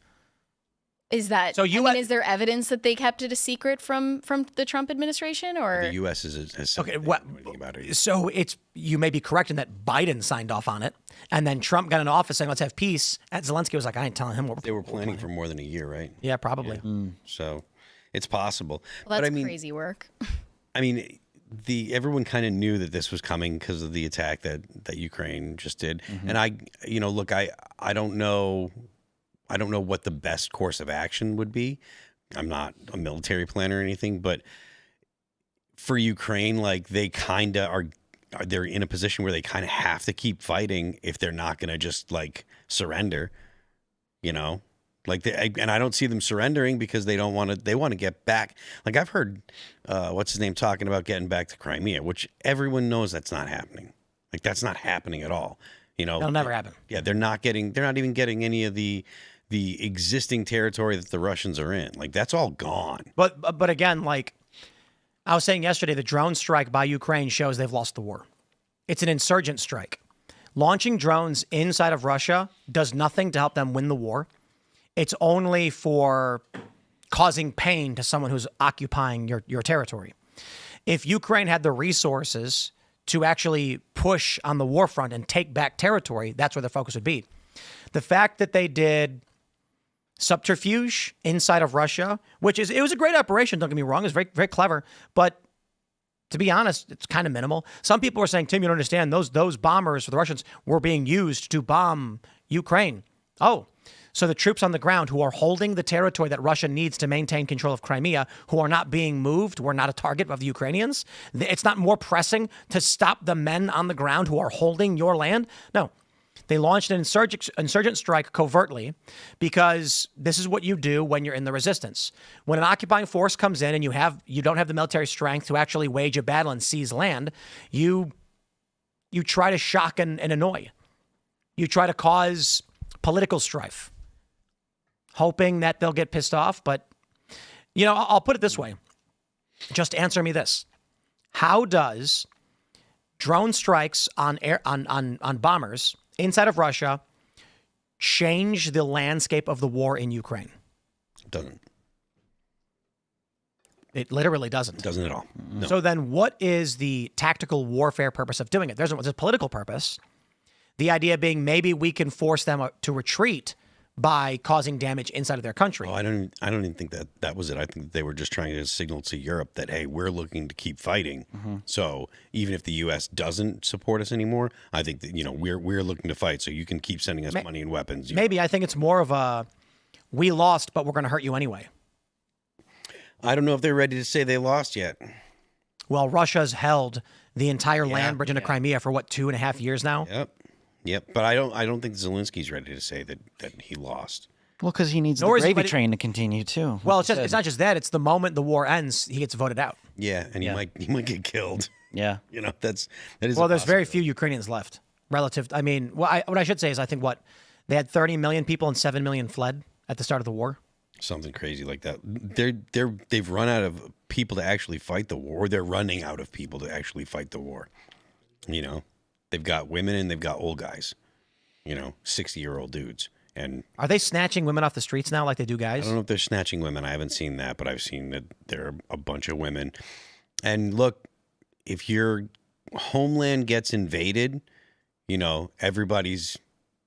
Is that so? Is there evidence that they kept it a secret from the Trump administration, or the U.S. has okay? About it. So you may be correct in that Biden signed off on it, and then Trump got into office saying, "Let's have peace." And Zelensky was like, "I ain't telling him what." They were planning for more than a year, right? Yeah, probably. Yeah. So it's possible. Well, that's crazy work. I mean, everyone kind of knew that this was coming because of the attack that Ukraine just did, and I don't know. I don't know what the best course of action would be. I'm not a military planner or anything, but for Ukraine, like, they kind of they're in a position where they kind of have to keep fighting if they're not going to just surrender, like and I don't see them surrendering because they want to get back. Like, I've heard, what's his name talking about getting back to Crimea, which everyone knows that's not happening. Like, that's not happening at all. It'll never happen. Yeah. They're not even getting any of the existing territory that the Russians are in. Like, that's all gone. But again, like I was saying yesterday, the drone strike by Ukraine shows they've lost the war. It's an insurgent strike. Launching drones inside of Russia does nothing to help them win the war. It's only for causing pain to someone who's occupying your territory. If Ukraine had the resources to actually push on the war front and take back territory, that's where their focus would be. The fact that they did subterfuge inside of Russia, it was a great operation, don't get me wrong, it was very, very clever, but to be honest, it's kind of minimal. Some people are saying, Tim, you don't understand, those bombers for the Russians were being used to bomb Ukraine. Oh, so the troops on the ground who are holding the territory that Russia needs to maintain control of Crimea, who are not being moved, were not a target of the Ukrainians? It's not more pressing to stop the men on the ground who are holding your land? No. They launched an insurgent strike covertly because this is what you do when you're in the resistance. When an occupying force comes in and you don't have the military strength to actually wage a battle and seize land, you try to shock and annoy. You try to cause political strife, hoping that they'll get pissed off. But, I'll put it this way. Just answer me this. How does drone strikes on bombers inside of Russia change the landscape of the war in Ukraine? It doesn't. It literally doesn't. It doesn't at all. No. So then what is the tactical warfare purpose of doing it? There's a political purpose. The idea being maybe we can force them to retreat by causing damage inside of their country. Oh, I don't even think that was it. I think they were just trying to signal to Europe that, hey, we're looking to keep fighting. Mm-hmm. So even if the U.S. doesn't support us anymore, I think that, we're looking to fight. So you can keep sending us money and weapons. Maybe I think it's more of a, we lost, but we're going to hurt you anyway. I don't know if they're ready to say they lost yet. Well, Russia's held the entire land bridge into Crimea for 2.5 years now? Yep. But I don't think Zelensky's ready to say that he lost. Well, because he needs the gravy train to continue too. Well, it's not just that. It's the moment the war ends, he gets voted out. Yeah, and he might get killed. Yeah. That is. Well, there's very few Ukrainians left relative. What I should say is I think they had 30 million people and 7 million fled at the start of the war. Something crazy like that. They've run out of people to actually fight the war. They're running out of people to actually fight the war. They've got women and they've got old guys. 60-year-old dudes. And are they snatching women off the streets now like they do guys? I don't know if they're snatching women. I haven't seen that, but I've seen that there are a bunch of women. And if your homeland gets invaded, everybody's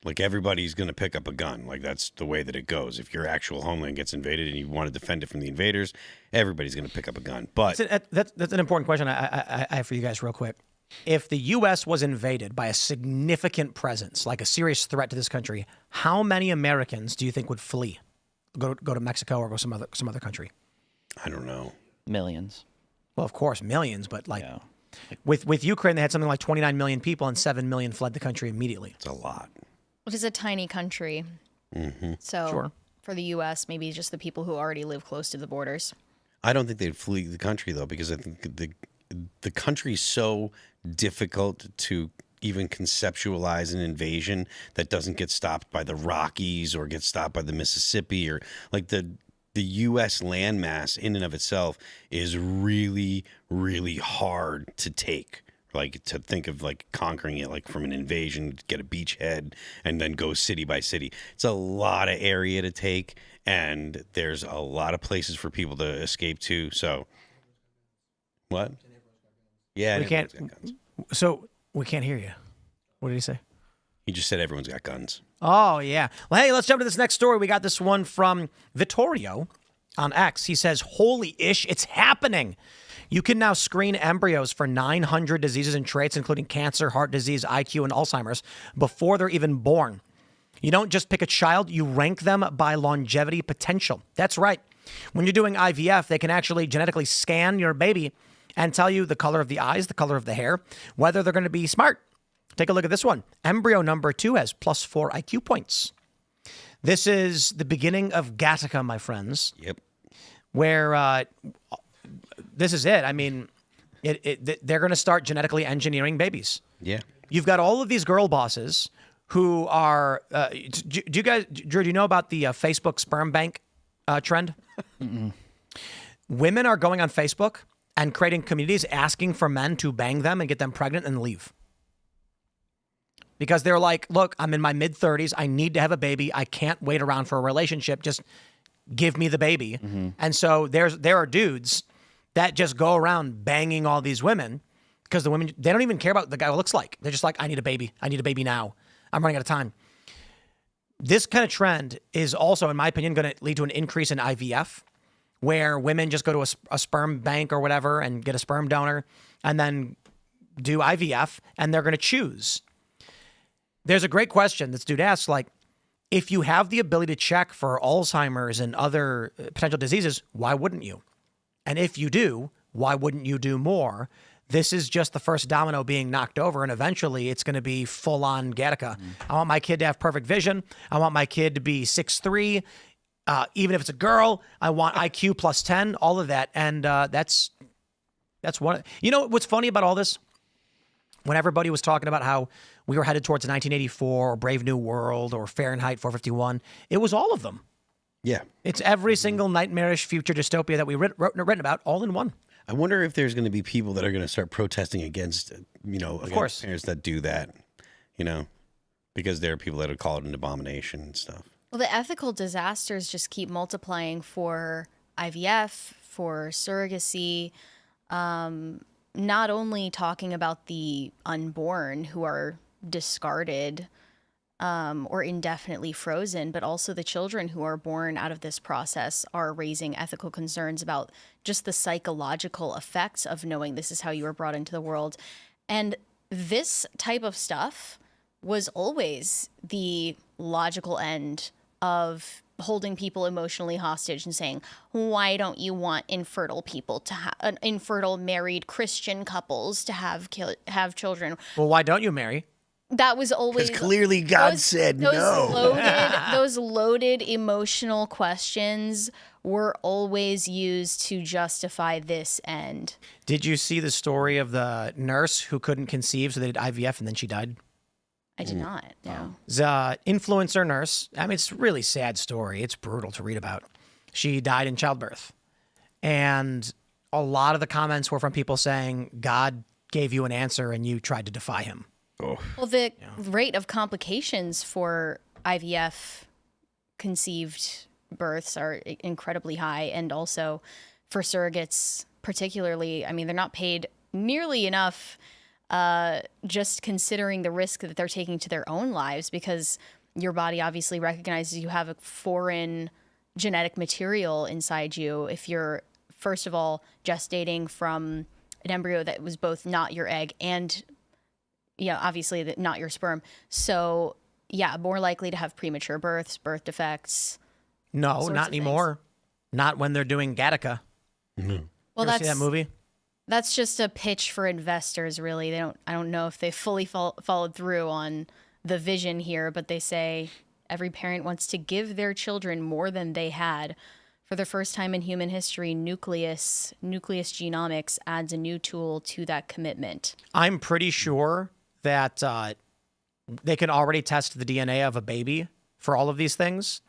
going to pick up a gun. That's the way that it goes. If your actual homeland gets invaded and you want to defend it from the invaders, everybody's going to pick up a gun. But that's an important question I have for you guys real quick. If the U.S. was invaded by a significant presence, like a serious threat to this country, how many Americans do you think would flee, go to Mexico or go some other country? I don't know. Millions. Well, of course, millions, but with Ukraine, they had something like 29 million people and 7 million fled the country immediately. It's a lot. It is a tiny country. Mm-hmm. So for the U.S., maybe just the people who already live close to the borders. I don't think they'd flee the country, though, because I think the country's so difficult to even conceptualize an invasion that doesn't get stopped by the Rockies or get stopped by the Mississippi or the U.S. landmass in and of itself is really, really hard to take. To think of conquering it from an invasion, get a beachhead and then go city by city. It's a lot of area to take, and there's a lot of places for people to escape to. So, what? Yeah, we can't. So we can't hear you. What did he say? He just said everyone's got guns. Oh yeah. Well, hey, let's jump to this next story. We got this one from Vittorio on X. He says, "Holy ish, it's happening." You can now screen embryos for 900 diseases and traits, including cancer, heart disease, IQ, and Alzheimer's, before they're even born. You don't just pick a child, you rank them by longevity potential. That's right. When you're doing IVF, they can actually genetically scan your baby and tell you the color of the eyes, the color of the hair, whether they're going to be smart. Take a look at this one. Embryo number 2 has +4 IQ points. This is the beginning of Gattaca, my friends. Yep. Where... this is it. They're going to start genetically engineering babies. Yeah. You've got all of these girl bosses who are. Do you guys, Drew? Do you know about the Facebook sperm bank trend? Women are going on Facebook and creating communities asking for men to bang them and get them pregnant and leave. Because they're like, look, I'm in my mid-30s. I need to have a baby. I can't wait around for a relationship. Just give me the baby. Mm-hmm. And so there are dudes that just go around banging all these women because the women, they don't even care about the guy who looks like. They're just like, I need a baby. I need a baby now. I'm running out of time. This kind of trend is also, in my opinion, going to lead to an increase in IVF, where women just go to a sperm bank or whatever and get a sperm donor and then do IVF, and they're going to choose. There's a great question this dude asks, if you have the ability to check for Alzheimer's and other potential diseases, why wouldn't you? And if you do, why wouldn't you do more? This is just the first domino being knocked over, and eventually it's going to be full-on Gattaca. I want my kid to have perfect vision. I want my kid to be 6'3". Even if it's a girl, I want IQ plus 10, all of that. And that's one. You know what's funny about all this? When everybody was talking about how we were headed towards 1984 or Brave New World or Fahrenheit 451, it was all of them. Yeah. It's every single nightmarish future dystopia that we written about all in one. I wonder if there's going to be people that are going to start protesting against, against course. parents that do that, because there are people that would call it an abomination and stuff. Well, the ethical disasters just keep multiplying for IVF, for surrogacy, not only talking about the unborn who are discarded or indefinitely frozen, but also the children who are born out of this process are raising ethical concerns about just the psychological effects of knowing this is how you were brought into the world. And this type of stuff was always the logical end of holding people emotionally hostage and saying, why don't you want infertile people to have infertile married Christian couples to have children? Well, why don't you marry? That was always Because clearly God said no. Those loaded emotional questions were always used to justify this end. Did you see the story of the nurse who couldn't conceive, so they did IVF and then she died? I did not, no. The influencer nurse, I mean, it's a really sad story. It's brutal to read about. She died in childbirth. And a lot of the comments were from people saying, God gave you an answer and you tried to defy him. Oh. Well, the rate of complications for IVF conceived births are incredibly high. And also for surrogates, particularly, I mean, they're not paid nearly enough just considering the risk that they're taking to their own lives, because your body obviously recognizes you have a foreign genetic material inside you if you're, first of all, gestating from an embryo that was both not your egg and, obviously not your sperm. So, yeah, more likely to have premature births, birth defects. No, not anymore. Not when they're doing Gattaca. Mm-hmm. Well, see that movie? That's just a pitch for investors, really. I don't know if they fully followed through on the vision here, but they say every parent wants to give their children more than they had. For the first time in human history, nucleus genomics adds a new tool to that commitment. I'm pretty sure that they can already test the DNA of a baby for all of these things.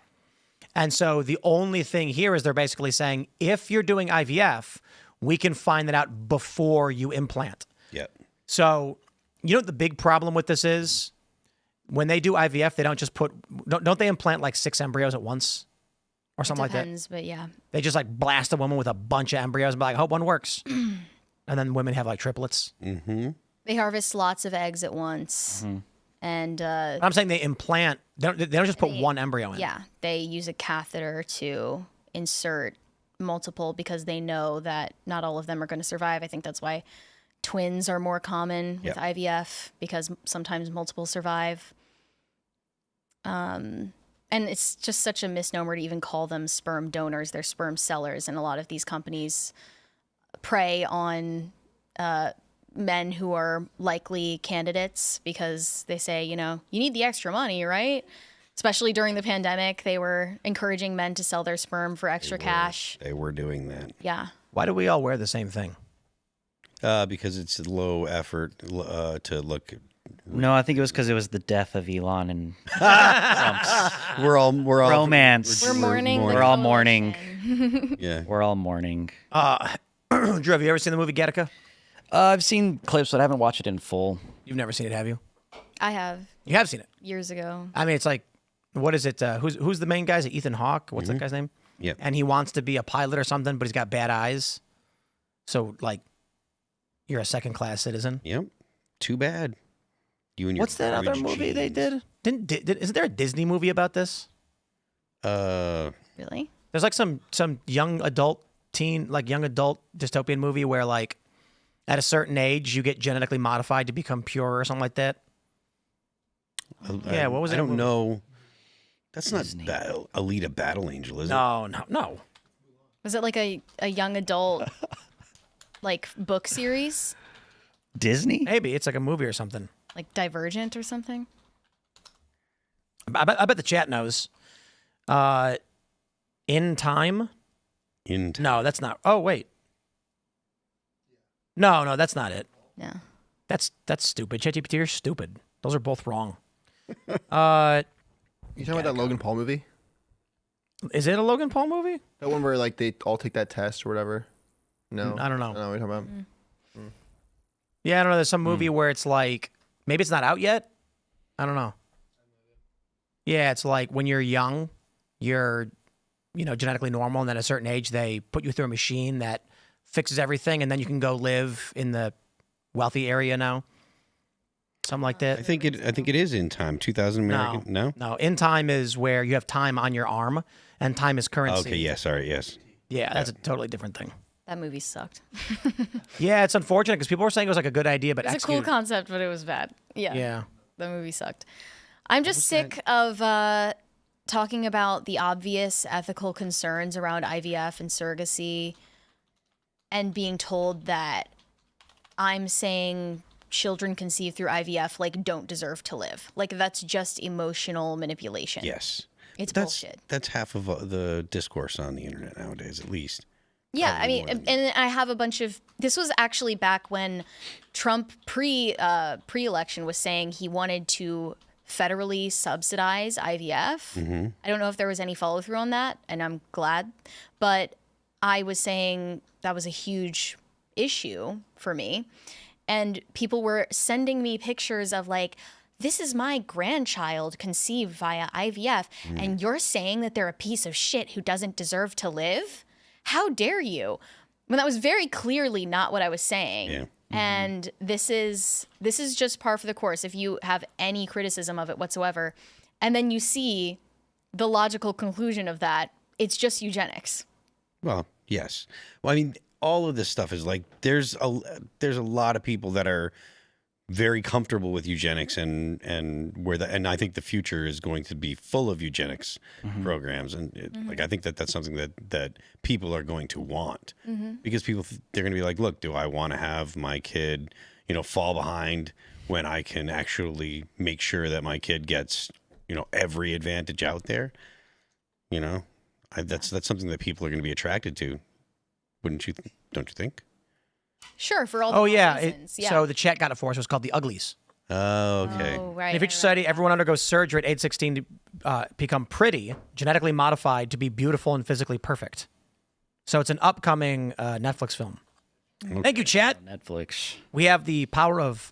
And so the only thing here is they're basically saying, if you're doing IVF, we can find that out before you implant. Yep. So, you know what the big problem with this is? When they do IVF, they don't just don't they implant like 6 embryos at once? Or something like that? Depends, but yeah. They just like blast a woman with a bunch of embryos and be like, I hope one works. And then women have like triplets. Mm-hmm. They harvest lots of eggs at once. Mm-hmm. And I'm saying they implant, they don't just put one embryo in. Yeah, they use a catheter to insert multiple because they know that not all of them are going to survive. I think that's why twins are more common with IVF, because sometimes multiple survive. And it's just such a misnomer to even call them sperm donors. They're sperm sellers, and a lot of these companies prey on men who are likely candidates because they say, you need the extra money, right? Especially during the pandemic, they were encouraging men to sell their sperm for extra cash. They were doing that. Yeah. Why do we all wear the same thing? Because it's low effort to look. No, I think it was because it was the death of Elon and We're all romance. We're mourning. We're all mourning. Yeah. We're all mourning. Drew, have you ever seen the movie Gattaca? I've seen clips, but I haven't watched it in full. You've never seen it, have you? I have. You have seen it? Years ago. I mean, it's like, what is it? Who's the main guy? Is it Ethan Hawke? What's that guy's name? Yeah. And he wants to be a pilot or something, but he's got bad eyes. So, like, you're a second-class citizen. Yep. Too bad. You and your What's that other garbage movie they genes. did? Isn't there a Disney movie about this? Really? There's like some young adult dystopian movie where, like, at a certain age you get genetically modified to become pure or something like that. Yeah, what was it? I don't know. That's not Alita Battle Angel, is it? No. Was it like a young adult like book series? Disney? Maybe it's like a movie or something. Like Divergent or something? I bet the chat knows. In Time? No, that's not. Oh, wait. No, that's not it. No. That's stupid. ChatGPT, you're stupid. Those are both wrong. You talking about that Logan Paul movie? Is it a Logan Paul movie? That one where like they all take that test or whatever? No. I don't know. I don't know what you're talking about. Yeah, I don't know. There's some movie where it's like, maybe it's not out yet. I don't know. Yeah, it's like when you're young, you're, genetically normal, and then at a certain age, they put you through a machine that fixes everything, and then you can go live in the wealthy area now. Something like that. I think it is In Time. 2000 American. No. In Time is where you have time on your arm, and time is currency. Okay. Yeah. Sorry. Yes. Yeah, that's a totally different thing. That movie sucked. Yeah, it's unfortunate because people were saying it was like a good idea, but It's a cool concept, but it was bad. Yeah. Yeah. The movie sucked. I'm just sick of talking about the obvious ethical concerns around IVF and surrogacy and being told that I'm saying children conceived through IVF like don't deserve to live. Like that's just emotional manipulation. Yes. It's bullshit. That's half of the discourse on the internet nowadays, at least. Yeah, Probably I mean, and I have a bunch of. This was actually back when Trump pre-election was saying he wanted to federally subsidize IVF. I don't know if there was any follow through on that, and I'm glad. But I was saying that was a huge issue for me, and people were sending me pictures of like, this is my grandchild conceived via IVF, and you're saying that they're a piece of shit who doesn't deserve to live? How dare you? When that was very clearly not what I was saying. Yeah. And this is just par for the course if you have any criticism of it whatsoever. And then you see the logical conclusion of that, it's just eugenics. Well, yes. Well, I mean, all of this stuff is like there's a lot of people that are very comfortable with eugenics and I think the future is going to be full of eugenics programs, and like I think that's something that people are going to want because they're going to be like, look, do I want to have my kid fall behind when I can actually make sure that my kid gets every advantage out there? That's something that people are going to be attracted to, wouldn't you? Don't you think? Sure, for all the reasons. So the chat got it for us. It was called the Uglies. Oh, okay. Oh, right. In each society, everyone undergoes surgery at age 16 to become pretty, genetically modified to be beautiful and physically perfect. So it's an upcoming Netflix film. Okay. Thank you, chat. Netflix. We have the power of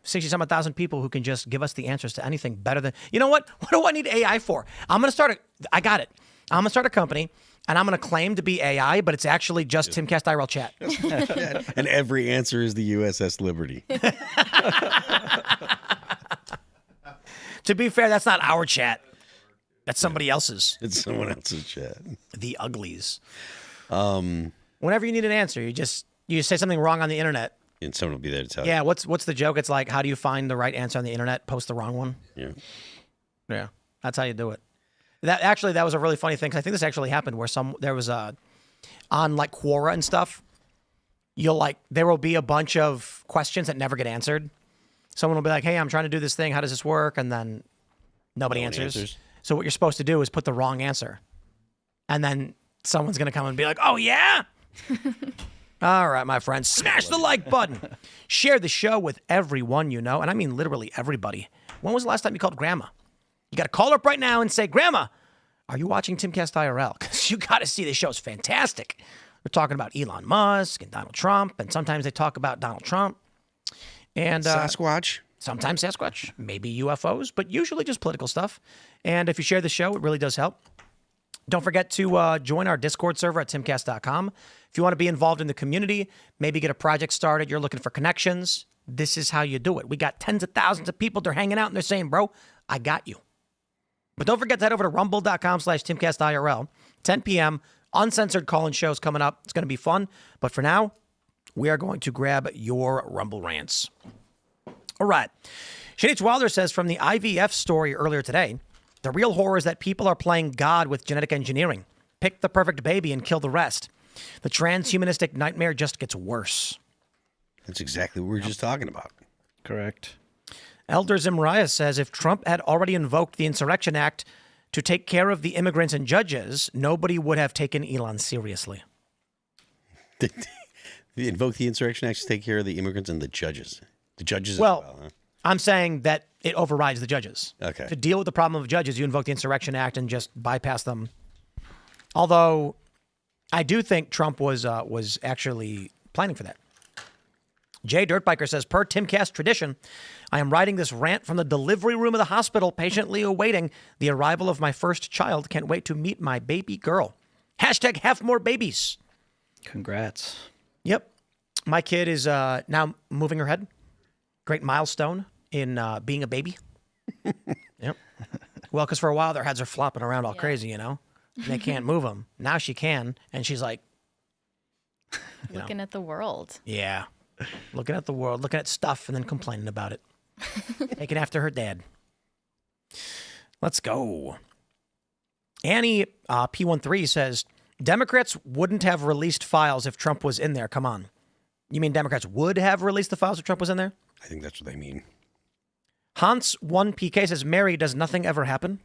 60-some thousand people who can just give us the answers to anything better than... You know what? What do I need AI for? I'm going to start I got it. I'm going to start a company, and I'm going to claim to be AI, but it's actually just Timcast IRL chat. And every answer is the USS Liberty. To be fair, that's not our chat. That's somebody else's. It's someone else's chat. The Uglies. Whenever you need an answer, you say something wrong on the internet. And someone will be there to tell you. Yeah, what's the joke? It's like, how do you find the right answer on the internet? Post the wrong one. Yeah, that's how you do it. That was a really funny thing, because I think this actually happened where there was on like Quora and stuff. There will be a bunch of questions that never get answered. Someone will be like, hey, I'm trying to do this thing. How does this work? And then nobody answers. So what you're supposed to do is put the wrong answer. And then someone's going to come and be like, oh, yeah? All right, my friends, smash the like button. Share the show with everyone you know. And I mean literally everybody. When was the last time you called Grandma? You got to call her up right now and say, Grandma, are you watching Timcast IRL? Because you got to see this show's fantastic. We're talking about Elon Musk and Donald Trump, and sometimes they talk about Donald Trump. And Sasquatch. Sometimes Sasquatch, maybe UFOs, but usually just political stuff. And if you share the show, it really does help. Don't forget to join our Discord server at timcast.com. If you want to be involved in the community, maybe get a project started, you're looking for connections, this is how you do it. We got tens of thousands of people. They're hanging out and they're saying, bro, I got you. But don't forget to head over to rumble.com/TimcastIRL. 10 p.m. Uncensored call-in shows coming up. It's going to be fun. But for now, we are going to grab your Rumble rants. All right. Shane H. Wilder says, from the IVF story earlier today, The real horror is that people are playing God with genetic engineering. Pick the perfect baby and kill the rest. The transhumanistic nightmare just gets worse. That's exactly what we were just talking about. Correct. Elder Zimriah says if Trump had already invoked the Insurrection Act to take care of the immigrants and judges, nobody would have taken Elon seriously. Invoke the Insurrection Act to take care of the immigrants and the judges. The judges Well, as well, huh? I'm saying that it overrides the judges. Okay. To deal with the problem of judges, you invoke the Insurrection Act and just bypass them. Although, I do think Trump was actually planning for that. Jay Dirtbiker says, per Timcast tradition, I am writing this rant from the delivery room of the hospital, patiently awaiting the arrival of my first child. Can't wait to meet my baby girl. Hashtag have more babies. Congrats. Yep. My kid is now moving her head. Great milestone in being a baby. Yep. Well, because for a while their heads are flopping around all crazy, you know? And they can't move them. Now she can. And she's like, looking at the world. Yeah. Looking at the world, looking at stuff, and then complaining about it. Taking after her dad. Let's go. Annie P13 says, Democrats wouldn't have released files if Trump was in there. Come on. You mean Democrats would have released the files if Trump was in there? I think that's what they mean. Hans1PK says, Mary, does nothing ever happen?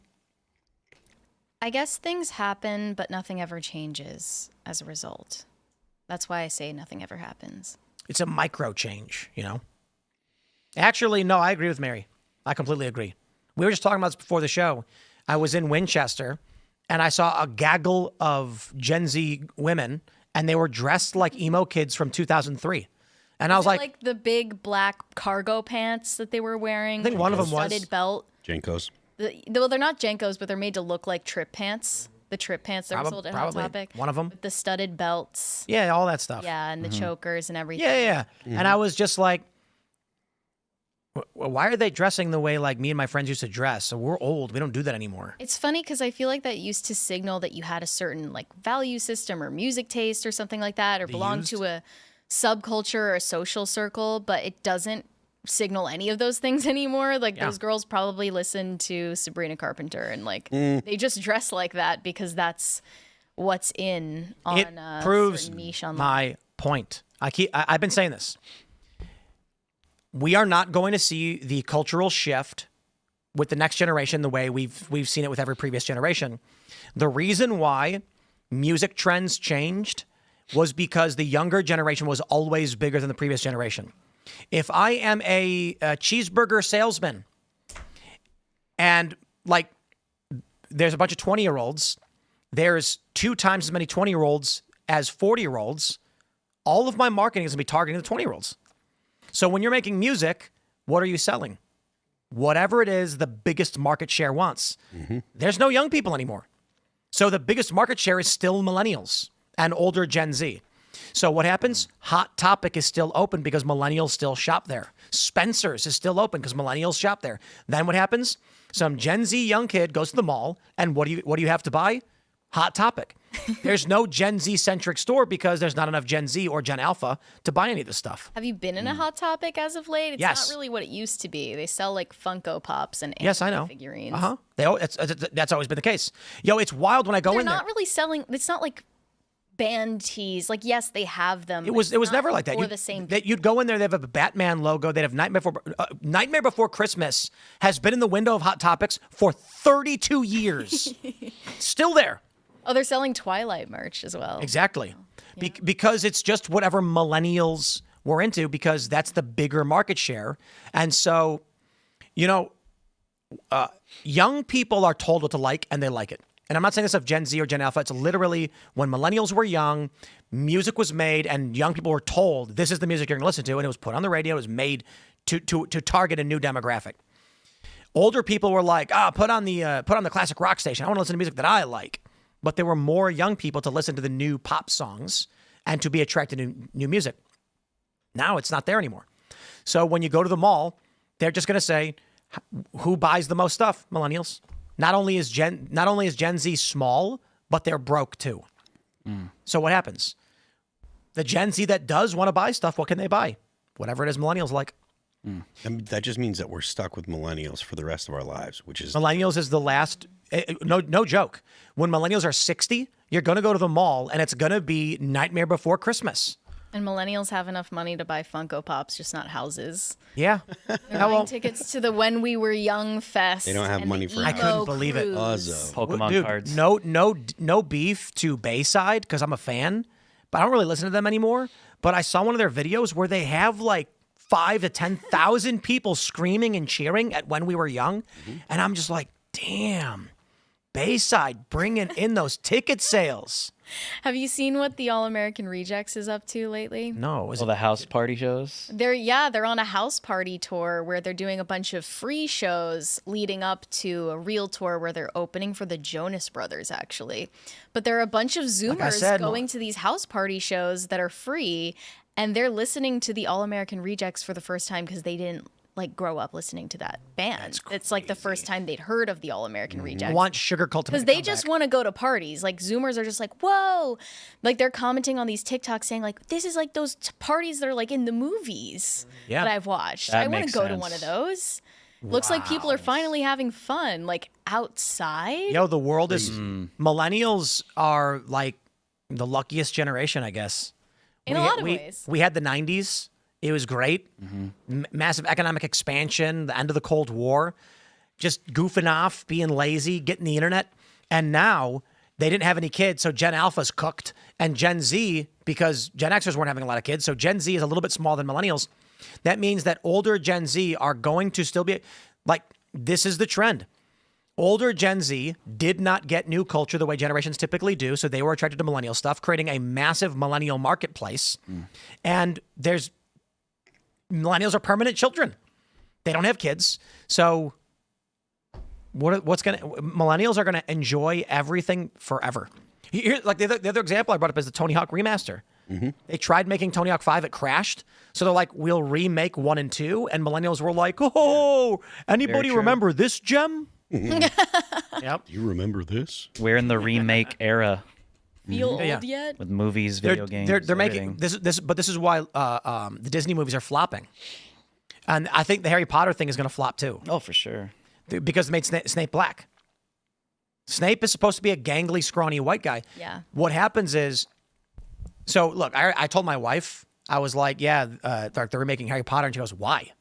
I guess things happen, but nothing ever changes as a result. That's why I say nothing ever happens. It's a micro change, you know? Actually, no, I agree with Mary. I completely agree. We were just talking about this before the show. I was in Winchester, and I saw a gaggle of Gen Z women, and they were dressed like emo kids from 2003. And I was like the big black cargo pants that they were wearing. I think one of them was studded belt. Jenkos. Well, they're not Jenkos, but they're made to look like trip pants. The trip pants that were sold at Hot Topic. One of them. With the studded belts. Yeah, all that stuff. Yeah, and the chokers and everything. Yeah. And I was just like, why are they dressing the way like me and my friends used to dress? So we're old. We don't do that anymore. It's funny because I feel like that used to signal that you had a certain like value system or music taste or something like that, or belonged to a subculture or a social circle, but it doesn't signal any of those things anymore. Like those girls probably listen to Sabrina Carpenter and like they just dress like that because that's what's in on it proves niche online. My point. I've been saying this. We are not going to see the cultural shift with the next generation the way we've seen it with every previous generation. The reason why music trends changed was because the younger generation was always bigger than the previous generation. If I am a cheeseburger salesman and like there's a bunch of 20-year-olds, there's 2 times as many 20-year-olds as 40-year-olds, all of my marketing is going to be targeting the 20-year-olds. So when you're making music, what are you selling? Whatever it is the biggest market share wants. There's no young people anymore. So the biggest market share is still millennials and older Gen Z. So what happens? Hot Topic is still open because millennials still shop there. Spencer's is still open because millennials shop there. Then what happens? Some Gen Z young kid goes to the mall, and what do you have to buy? Hot Topic. There's no Gen Z centric store because there's not enough Gen Z or Gen Alpha to buy any of this stuff. Have you been in a Hot Topic as of late? It's Yes. not really what it used to be. They sell like Funko Pops and Yes, I know. figurines. That's always been the case. Yo, it's wild when I go They're in there. not really selling. It's not like band tees. Like, yes, they have them. It was never like that. For the same. You'd go in there. They have a Batman logo. They'd have Nightmare Before Christmas has been in the window of Hot Topics for 32 years. Still there. Oh, they're selling Twilight merch as well. Exactly. Because it's just whatever millennials were into because that's the bigger market share. And so, young people are told what to like and they like it. And I'm not saying this of Gen Z or Gen Alpha. It's literally when millennials were young, music was made and young people were told this is the music you're going to listen to. And it was put on the radio. It was made to target a new demographic. Older people were like, put on the classic rock station. I want to listen to music that I like. But there were more young people to listen to the new pop songs and to be attracted to new music. Now it's not there anymore. So when you go to the mall, they're just going to say, who buys the most stuff? Millennials. Not only is Gen Z small, but they're broke too. So what happens? The Gen Z that does want to buy stuff, what can they buy? Whatever it is millennials like. I mean, that just means that we're stuck with millennials for the rest of our lives, which is Millennials is the last. No joke. When millennials are 60, you're going to go to the mall, and it's going to be Nightmare Before Christmas. And millennials have enough money to buy Funko Pops, just not houses. Yeah. They're buying tickets to the When We Were Young Fest. They don't have and money the for I emo couldn't believe it. cruise. Pokemon Dude, cards. no beef to Bayside because I'm a fan, but I don't really listen to them anymore. But I saw one of their videos where they have like 5,000 to 10,000 people screaming and cheering at When We Were Young, and I'm just like, damn, Bayside bringing in those ticket sales. Have you seen what the All American Rejects is up to lately? No, is All it? the house party shows. They're on a house party tour where they're doing a bunch of free shows leading up to a real tour where they're opening for the Jonas Brothers, actually. But there are a bunch of Zoomers said, going to these house party shows that are free, and they're listening to the All American Rejects for the first time because they didn't like grow up listening to that band. It's like the first time they'd heard of the All American Rejects. Want Sugar Cult to Because they just want to go to parties. Like Zoomers are just like, whoa. Like they're commenting on these TikToks saying like, this is like those parties that are like in the movies that I've watched. That I want to makes go to sense. one of those. Looks like people are finally having fun, like outside. Yo, the world is millennials are like the luckiest generation, I guess. In a lot of ways. We had the 90s. It was great. Massive economic expansion, the end of the Cold War, just goofing off, being lazy, getting the internet. And now they didn't have any kids, so Gen Alpha's cooked. And Gen Z, because Gen Xers weren't having a lot of kids, so Gen Z is a little bit smaller than millennials. That means that older Gen Z are going to still be like, this is the trend. Older Gen Z did not get new culture the way generations typically do, so they were attracted to millennial stuff, creating a massive millennial marketplace. And millennials are permanent children. They don't have kids. So millennials are going to enjoy everything forever. Here, like the other example I brought up is the Tony Hawk remaster. They tried making Tony Hawk 5, it crashed. So they're like, we'll remake 1 and 2. And millennials were like, oh, anybody remember this gem? Yep. You remember this? We're in the remake era Feel old yet? with movies, video games. They're making everything. this is why the Disney movies are flopping. And I think the Harry Potter thing is going to flop too. Oh, for sure. Because it made Snape black. Snape is supposed to be a gangly, scrawny white guy. Yeah. What happens is, so look, I told my wife, I was like, they're remaking Harry Potter. And she goes, why?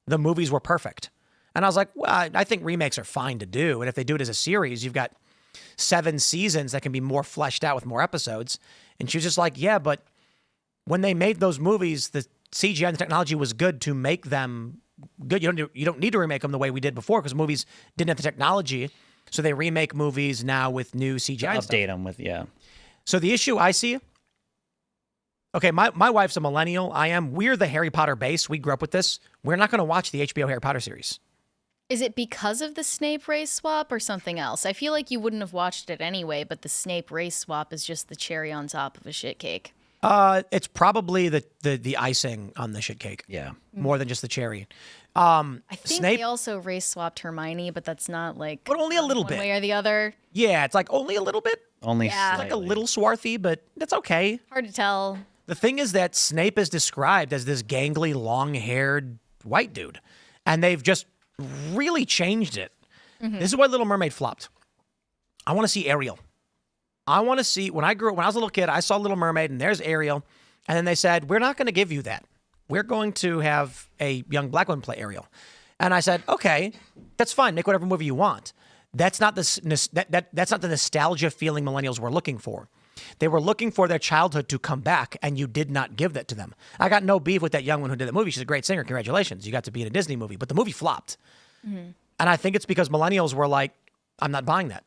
The movies were perfect. And I was like, well, I think remakes are fine to do. And if they do it as a series, you've got 7 seasons that can be more fleshed out with more episodes. And she was just like, yeah, but when they made those movies, the CGI and the technology was good to make them good. You don't need to remake them the way we did before because movies didn't have the technology. So they remake movies now with new CGI and stuff. Update them with, So the issue I see, okay, my wife's a millennial. I am. We're the Harry Potter base. We grew up with this. We're not going to watch the HBO Harry Potter series. Is it because of the Snape race swap or something else? I feel like you wouldn't have watched it anyway, but the Snape race swap is just the cherry on top of a shit cake. It's probably the icing on the shit cake. Yeah. More than just the cherry. I think Snape, they also race swapped Hermione, but that's not like but only a little one bit. way or the other. Yeah, it's like only a little bit. Only Yeah. Like a slightly. little swarthy, but that's okay. Hard to tell. The thing is that Snape is described as this gangly, long-haired white dude, and they've just really changed it. This is why Little Mermaid flopped. I want to see Ariel. I want to see when I was a little kid, I saw Little Mermaid, and there's Ariel, and then they said, "We're not going to give you that. We're going to have a young black woman play Ariel." And I said, "Okay, that's fine. Make whatever movie you want." That's not that's not the nostalgia feeling millennials were looking for. They were looking for their childhood to come back, and you did not give that to them. I got no beef with that young one who did the movie. She's a great singer. Congratulations. You got to be in a Disney movie. But the movie flopped. And I think it's because millennials were like, I'm not buying that.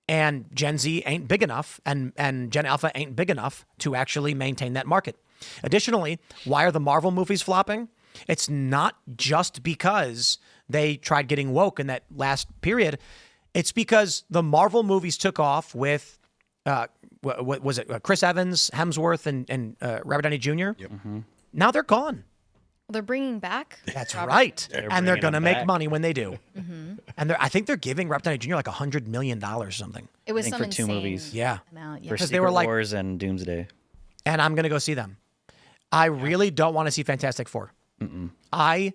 And Gen Z ain't big enough, and Gen Alpha ain't big enough to actually maintain that market. Additionally, why are the Marvel movies flopping? It's not just because they tried getting woke in that last period. It's because the Marvel movies took off with what was it? Chris Evans, Hemsworth, and Robert Downey Jr. Yep. Now they're gone. Well, they're bringing back. That's right. And they're bringing going to them make back. money when they do. And I think they're giving Robert Downey Jr. like $100 million or something. It was I think some for 2 insane movies. Yeah. amount. Yeah. For Because Secret they were like- Wars and Doomsday. And I'm going to go see them. I really don't want to see Fantastic Four. I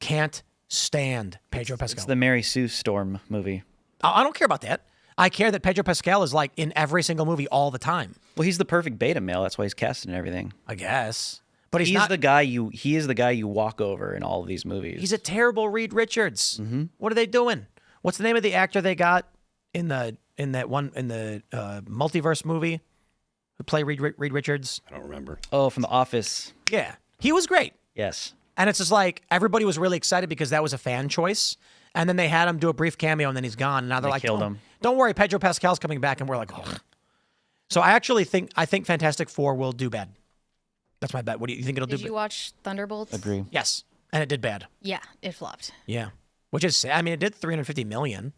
Can't stand Pedro Pascal. It's the Mary Sue Storm movie. I don't care about that. I care that Pedro Pascal is like in every single movie all the time. Well, he's the perfect beta male. That's why he's casted and everything. I guess. But he's He not is the guy you walk over in all of these movies. He's a terrible Reed Richards. What are they doing? What's the name of the actor they got in the multiverse movie who played Reed Richards? I don't remember. Oh, from The Office. Yeah, he was great. Yes. And it's just like everybody was really excited because that was a fan choice. And then they had him do a brief cameo, and then he's gone. And now they're like, killed him. Don't worry, Pedro Pascal's coming back, and we're like, oh. So I think Fantastic Four will do bad. That's my bet. What do you think it'll do? Did you watch Thunderbolts? Agree. Yes, and it did bad. Yeah, it flopped. Yeah, which is sad. I mean, it did $350 million.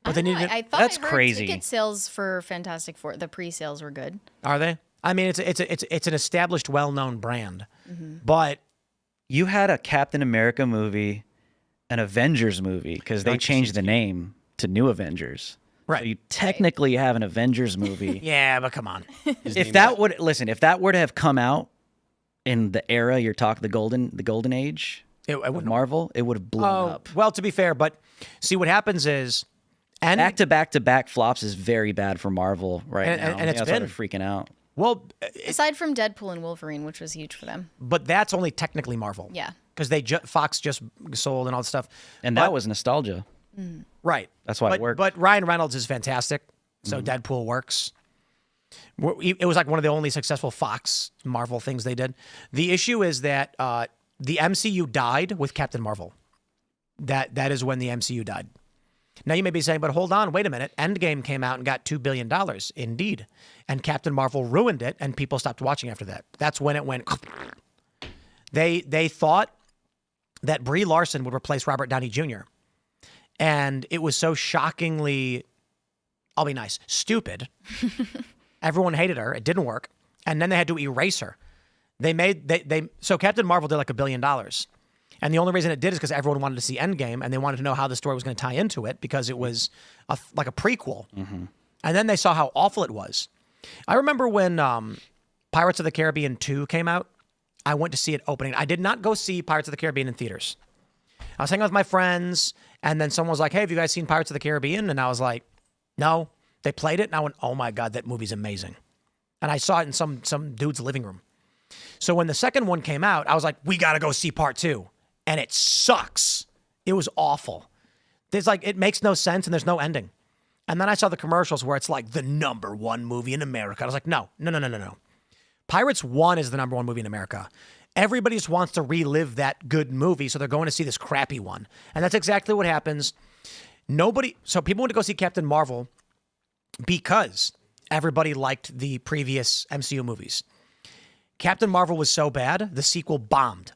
But they I don't know, needed. I thought That's I heard crazy. ticket sales for Fantastic Four, the pre-sales were good. Are they? I mean, it's an established, well-known brand, but You had a Captain America movie, an Avengers movie, because they changed the name to New Avengers. Right. So you technically have an Avengers movie. yeah, but come on. If that were to have come out in the era you're talking, the golden age of wouldn't- Marvel, it would have blown up. Well, to be fair, but see what happens is, and Back to back flops is very bad for Marvel right And- now. and it's that's why been. they're freaking out. well, Aside from Deadpool and Wolverine, which was huge for them. but that's only technically Marvel. Yeah. because Fox just sold and all that stuff. And But- that was nostalgia. right. That's why it worked. But Ryan Reynolds is fantastic, so Deadpool works. It was like one of the only successful Fox Marvel things they did. The issue is that the MCU died with Captain Marvel. That is when the MCU died. Now you may be saying, but hold on, wait a minute. Endgame came out and got $2 billion. Indeed. And Captain Marvel ruined it, and people stopped watching after that. That's when it went. They thought that Brie Larson would replace Robert Downey Jr. And it was so shockingly, I'll be nice, stupid. Everyone hated her. It didn't work. And then they had to erase her. So Captain Marvel did like $1 billion. And the only reason it did is because everyone wanted to see Endgame, and they wanted to know how the story was going to tie into it because it was like a prequel. And then they saw how awful it was. I remember when Pirates of the Caribbean 2 came out, I went to see it opening. I did not go see Pirates of the Caribbean in theaters. I was hanging out with my friends, and then someone was like, hey, have you guys seen Pirates of the Caribbean? And I was like, no. They played it, and I went, oh my God, that movie's amazing. And I saw it in some dude's living room. So when the second one came out, I was like, we got to go see part 2. And it sucks. It was awful. It makes no sense, and there's no ending. And then I saw the commercials where it's like the #1 movie in America. I was like, no. Pirates 1 is the #1 movie in America. Everybody just wants to relive that good movie, so they're going to see this crappy one. And that's exactly what happens. So people went to go see Captain Marvel because everybody liked the previous MCU movies. Captain Marvel was so bad, the sequel bombed.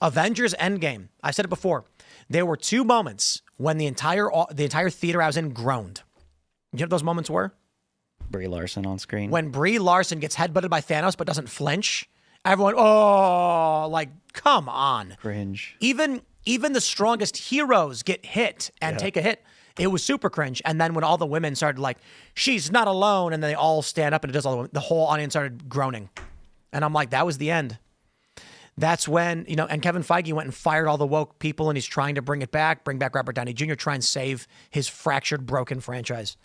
Avengers Endgame, I said it before, there were 2 moments when the entire theater I was in groaned. You know what those moments were? Brie Larson on screen. When Brie Larson gets headbutted by Thanos but doesn't flinch, everyone, oh, like, come on. Cringe. Even the strongest heroes get hit and take a hit. It was super cringe. And then when all the women started like, she's not alone, and they all stand up and it does all the whole audience started groaning. And I'm like, that was the end. That's when, and Kevin Feige went and fired all the woke people, and he's trying to bring back Robert Downey Jr., try and save his fractured, broken franchise.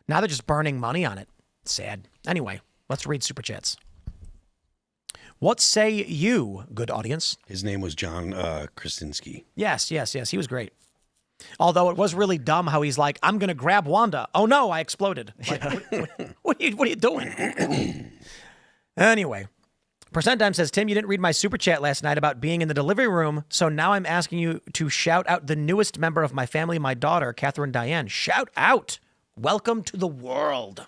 Now they're just burning money on it. Sad. Anyway, let's read Super Chats. What say you, good audience? His name was John Krasinski. Yes. He was great. Although it was really dumb how he's like, I'm going to grab Wanda. Oh, no, I exploded. Like, what are you doing? Anyway. Percent Time says, Tim, you didn't read my super chat last night about being in the delivery room, so now I'm asking you to shout out the newest member of my family, my daughter, Catherine Diane. Shout out. Welcome to the world.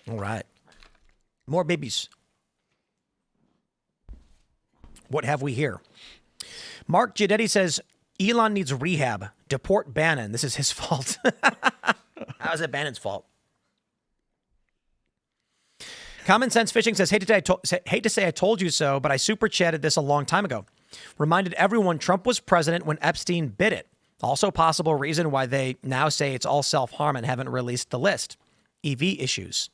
All right. More babies. What have we here? Mark Giadetti says, Elon needs rehab. Deport Bannon. This is his fault. How is it Bannon's fault? Common Sense Fishing says, hate to say I told you so, but I super chatted this a long time ago. Reminded everyone Trump was president when Epstein bid it. Also possible reason why they now say it's all self-harm and haven't released the list. EV issues.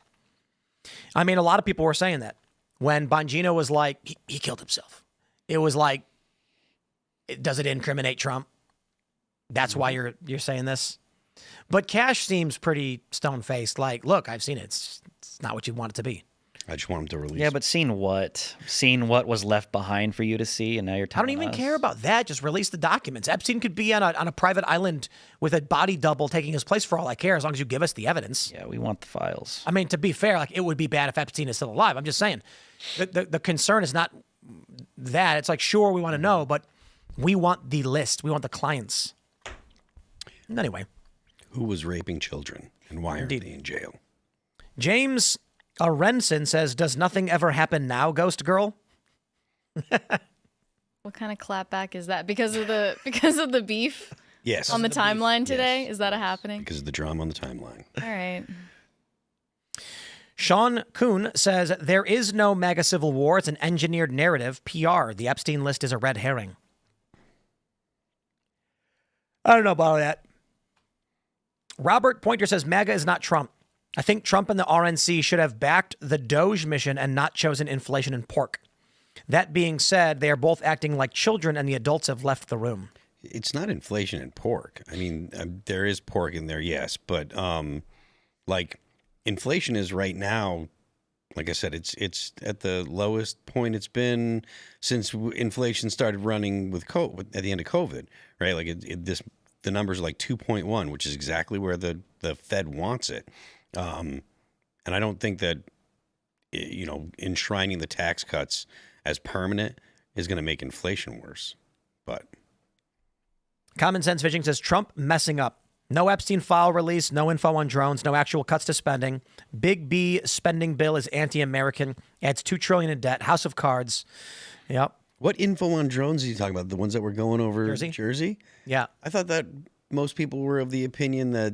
I mean, a lot of people were saying that. When Bongino was like, he killed himself. it was like, does it incriminate Trump? That's why you're saying this. But Cash seems pretty stone-faced. Like, look, I've seen it. It's not what you want it to be. I just want him to release. Yeah, but seeing what was left behind for you to see, and now you're telling I don't even us? care about that. Just release the documents. Epstein could be on a private island with a body double taking his place for all I care, as long as you give us the evidence. Yeah, we want the files. I mean, to be fair, like, it would be bad if Epstein is still alive. I'm just saying. The concern is not that. It's like, sure, we want to know, but we want the list. We want the clients. Anyway. Who was raping children and why aren't they in jail? James Arenson says, does nothing ever happen now, Ghost Girl? What kind of clapback is that? Because of the beef? Yes. On the timeline today? Yes. Is that happening? Because of the drama on the timeline. All right. Sean Kuhn says, there is no MAGA civil war. It's an engineered narrative. PR. The Epstein list is a red herring. I don't know about that. Robert Pointer says, MAGA is not Trump. I think Trump and the RNC should have backed the Doge mission and not chosen inflation and pork. That being said, they are both acting like children and the adults have left the room. It's not inflation and pork. I mean, there is pork in there, yes. But like inflation is right now, like I said, it's at the lowest point it's been since inflation started running with COVID, at the end of COVID, right? Like the numbers are like 2.1, which is exactly where the Fed wants it. And I don't think that, enshrining the tax cuts as permanent is going to make inflation worse. But Common Sense Vision says, Trump messing up. No Epstein file release, no info on drones, no actual cuts to spending. Big B spending bill is anti-American, adds $2 trillion in debt. House of Cards. Yep. What info on drones are you talking about? The ones that were going over Jersey? Yeah. I thought that most people were of the opinion that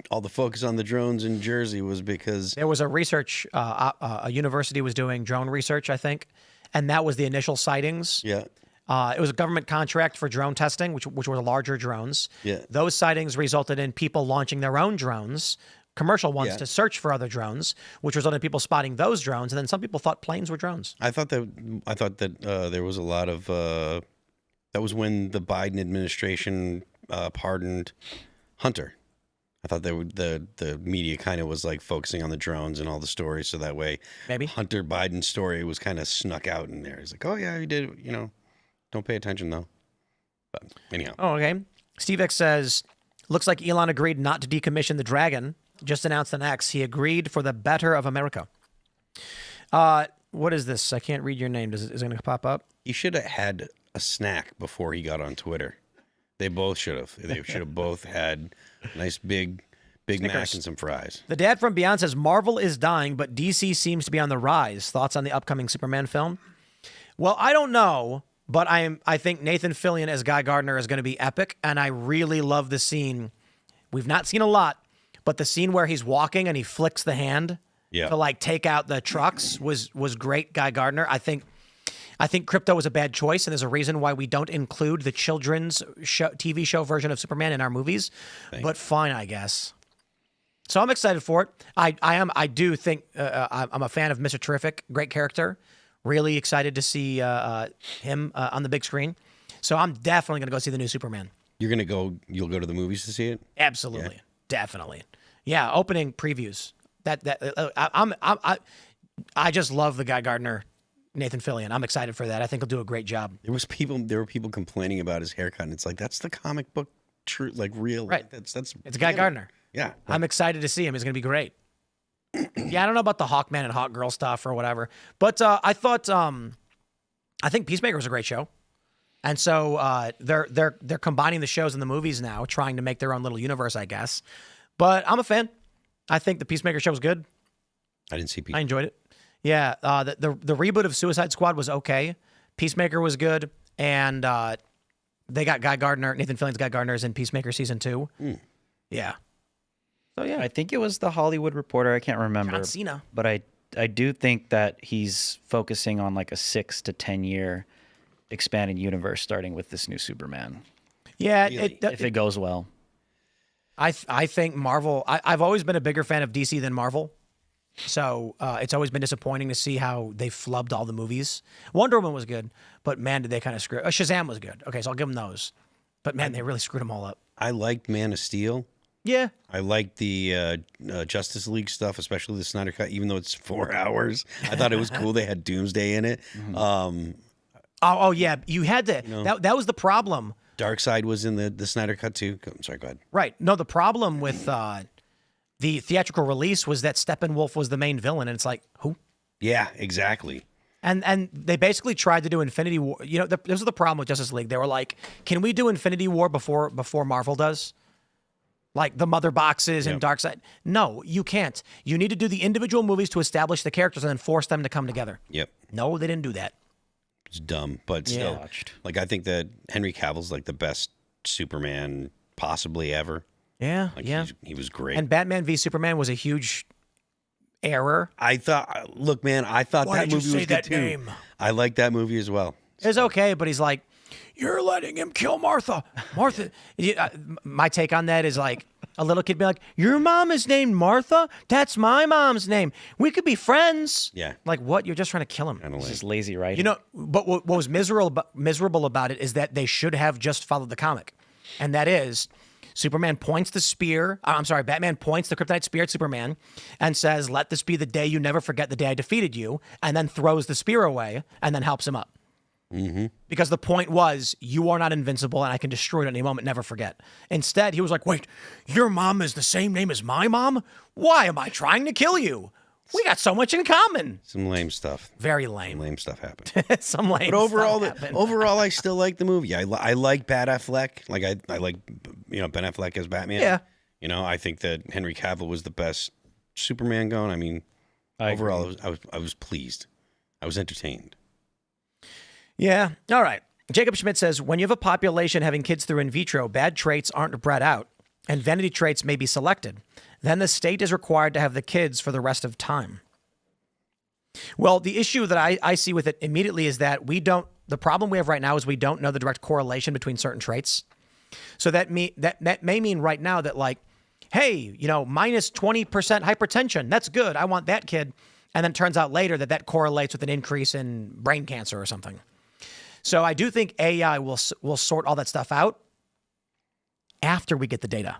all the focus on the drones in Jersey was because there was a research, a university was doing drone research, I think, and that was the initial sightings. Yeah. It was a government contract for drone testing, which were larger drones. Yeah. Those sightings resulted in people launching their own drones, commercial ones, to search for other drones, which resulted in people spotting those drones. And then some people thought planes were drones. I thought that there was a lot of that was when the Biden administration pardoned Hunter. I thought the media kind of was like focusing on the drones and all the stories, so that way maybe Hunter Biden's story was kind of snuck out in there. He's like, oh yeah, he did, don't pay attention though. But anyhow. Oh, okay. Steve X says, looks like Elon agreed not to decommission the Dragon. Just announced on X he agreed for the better of America. What is this? I can't read your name. Is it going to pop up? He should have had a snack before he got on Twitter. They both should have. They should have both had a nice big Snickers. Mac and some fries. The dad from Beyond says Marvel is dying, but DC seems to be on the rise. Thoughts on the upcoming Superman film? Well, I don't know, but I think Nathan Fillion as Guy Gardner is going to be epic, and I really love the scene. We've not seen a lot, but the scene where he's walking and he flicks the hand to like take out the trucks was great. Guy Gardner. I think Crypto was a bad choice, and there's a reason why we don't include the children's TV show version of Superman in our movies. But fine, I guess. So I'm excited for it. I do think I'm a fan of Mr. Terrific. Great character. Really excited to see him on the big screen. So I'm definitely going to go see the new Superman. You'll go to the movies to see it? Absolutely. Yeah. Definitely. Yeah, opening previews. I just love the Guy Gardner, Nathan Fillion. I'm excited for that. I think he'll do a great job. There were people complaining about his haircut, and it's like, that's the comic book true, like real. Right. That's it's Guy Gardner. Yeah. I'm excited to see him. He's going to be great. Yeah, I don't know about the Hawkman and Hawk Girl stuff or whatever, but I think Peacemaker was a great show, and so they're combining the shows and the movies now, trying to make their own little universe, I guess. But I'm a fan. I think the Peacemaker show was good. I didn't see Peacemaker. I enjoyed it. Yeah, the reboot of Suicide Squad was okay. Peacemaker was good, and they got Guy Gardner, Nathan Fillion's Guy Gardner is in Peacemaker season 2. Yeah. So yeah, I think it was the Hollywood Reporter. I can't remember. John Cena. But I do think that he's focusing on like a 6 to 10 year expanded universe, starting with this new Superman. Yeah, really? If it goes well. I think Marvel. I've always been a bigger fan of DC than Marvel. So it's always been disappointing to see how they flubbed all the movies. Wonder Woman was good, but man, did they kind of screw. Shazam was good. Okay, so I'll give them those. But man, they really screwed them all up. I liked Man of Steel. Yeah. I liked the Justice League stuff, especially the Snyder Cut, even though it's 4 hours. I thought it was cool. They had Doomsday in it. Oh yeah, you had to. That was the problem. Darkseid was in the Snyder Cut too. I'm sorry, go ahead. Right. No, the problem with the theatrical release was that Steppenwolf was the main villain, and it's like, who? Yeah, exactly. And they basically tried to do Infinity War. You know, this was the problem with Justice League. They were like, can we do Infinity War before Marvel does? Like the mother boxes and Darkseid. No, you can't. You need to do the individual movies to establish the characters and then force them to come together. Yep. No, they didn't do that. It's dumb, but still. Like, I think that Henry Cavill's like the best Superman possibly ever. Yeah, like, yeah. He was great. And Batman v Superman was a huge error. I thought, look, man, I thought Why that did you movie say was good that too. name? I liked that movie as well. It was okay, but he's like, you're letting him kill Martha. Martha. My take on that is like a little kid be like, your mom is named Martha? That's my mom's name. We could be friends. Yeah. Like, what? You're just trying to kill him. It's just lazy writing. You know, but what was miserable about it is that they should have just followed the comic. And that is, Batman points the kryptonite spear at Superman and says, let this be the day you never forget the day I defeated you, and then throws the spear away and then helps him up. Mm-hmm. Because the point was, you are not invincible and I can destroy it at any moment, never forget. Instead, he was like, wait, your mom is the same name as my mom? Why am I trying to kill you? We got so much in common. Some lame stuff. Very lame. Some lame stuff happened. Some lame But overall, stuff happened. overall, I still like the movie. I like Ben Affleck. Like I like, Ben Affleck as Batman. Yeah. You know, I think that Henry Cavill was the best Superman going. I mean, overall, I was pleased. I was entertained. Yeah. All right. Jacob Schmidt says, when you have a population having kids through in vitro, bad traits aren't bred out, and vanity traits may be selected. Then the state is required to have the kids for the rest of time. Well, the issue that I see with it immediately is that the problem we have right now is we don't know the direct correlation between certain traits. So that may mean right now that, like, hey, minus 20% hypertension. That's good. I want that kid. And then it turns out later that correlates with an increase in brain cancer or something. So I do think AI will sort all that stuff out after we get the data.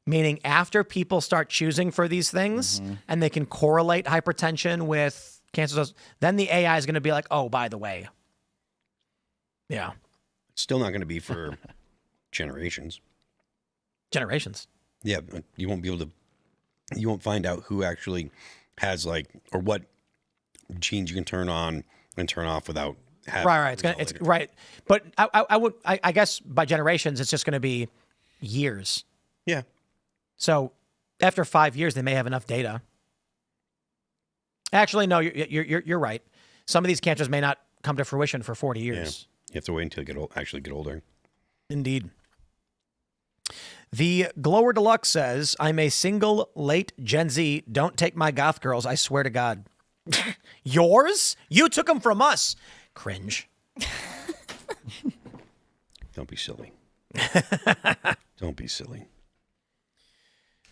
Meaning after people start choosing for these things and they can correlate hypertension with cancer, then the AI is going to be like, oh, by the way. Yeah. It's still not going to be for generations. Generations. Yeah, you won't be able to, you won't find out who actually has or what genes you can turn on and turn off without having. Right. It's right. But I guess by generations, it's just going to be years. Yeah. So after 5 years, they may have enough data. Actually, no, you're right. Some of these cancers may not come to fruition for 40 years. Yeah. You have to wait until you actually get older. Indeed. The Glower Deluxe says, I'm a single late Gen Z. Don't take my goth girls. I swear to God. Yours? You took them from us. Cringe. Don't be silly. Don't be silly.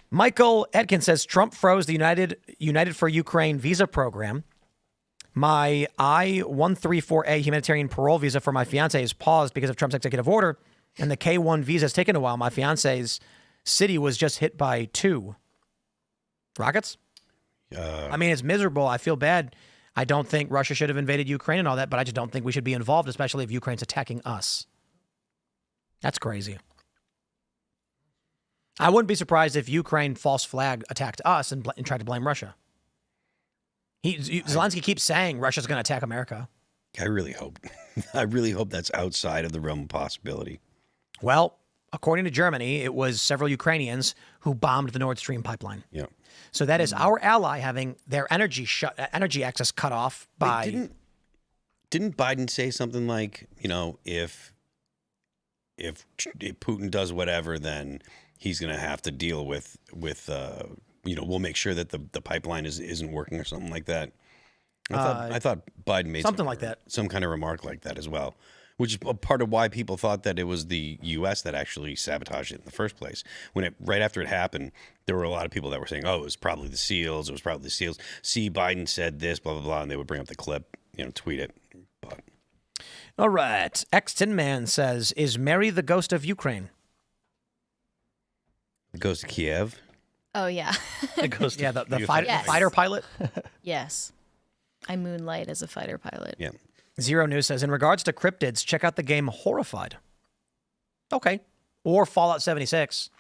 Michael Edkin says, Trump froze the United for Ukraine visa program. My I-134A humanitarian parole visa for my fiance is paused because of Trump's executive order, and the K-1 visa has taken a while. My fiance's city was just hit by 2 rockets. I mean, it's miserable. I feel bad. I don't think Russia should have invaded Ukraine and all that, but I just don't think we should be involved, especially if Ukraine's attacking us. That's crazy. I wouldn't be surprised if Ukraine false flag attacked us and tried to blame Russia. Zelensky keeps saying Russia's going to attack America. I really hope. I really hope that's outside of the realm of possibility. Well, according to Germany, it was several Ukrainians who bombed the Nord Stream pipeline. Yeah. So that is our ally having their energy access cut off by. Wait, didn't Biden say something like, if Putin does whatever, then he's going to have to deal with we'll make sure that the pipeline isn't working or something like that. I thought Biden made something like that, some kind of remark like that as well, Which is a part of why people thought that it was the U.S. that actually sabotaged it in the first place. Right after it happened, there were a lot of people that were saying, "Oh, it was probably the SEALs. It was probably the SEALs." See, Biden said this, blah blah blah, and they would bring up the clip, tweet it. But all right, Tin Man says, "Is Mary the ghost of Ukraine?" The ghost of Kiev. Oh yeah. The ghost. Yeah, the fighter pilot. Yes, I moonlight as a fighter pilot. Yeah. Zero News says, in regards to cryptids, check out the game Horrified. Okay. Or Fallout 76.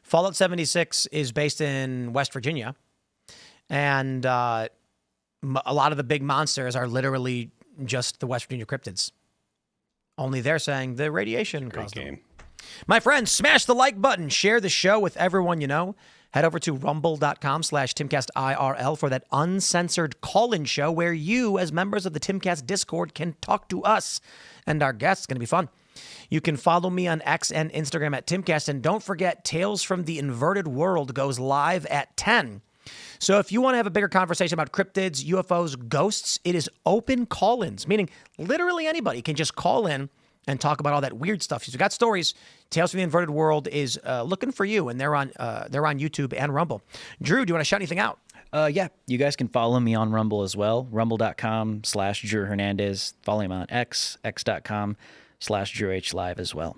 Fallout 76 is based in West Virginia. And a lot of the big monsters are literally just the West Virginia cryptids. Only they're saying the radiation caused them. My friends, smash the like button. Share the show with everyone you know. Head over to rumble.com/Timcast IRL for that uncensored call-in show where you, as members of the Timcast Discord, can talk to us and our guests. It's going to be fun. You can follow me on X and Instagram at Timcast. And don't forget, Tales from the Inverted World goes live at 10. So if you want to have a bigger conversation about cryptids, UFOs, ghosts, it is open call-ins, meaning literally anybody can just call in and talk about all that weird stuff. If you've got stories, Tales from the Inverted World is looking for you, and they're on YouTube and Rumble. Drew, do you want to shout anything out? Yeah, you guys can follow me on Rumble as well. Rumble.com/Drew Hernandez. Follow me on x.com/Drew H Live as well.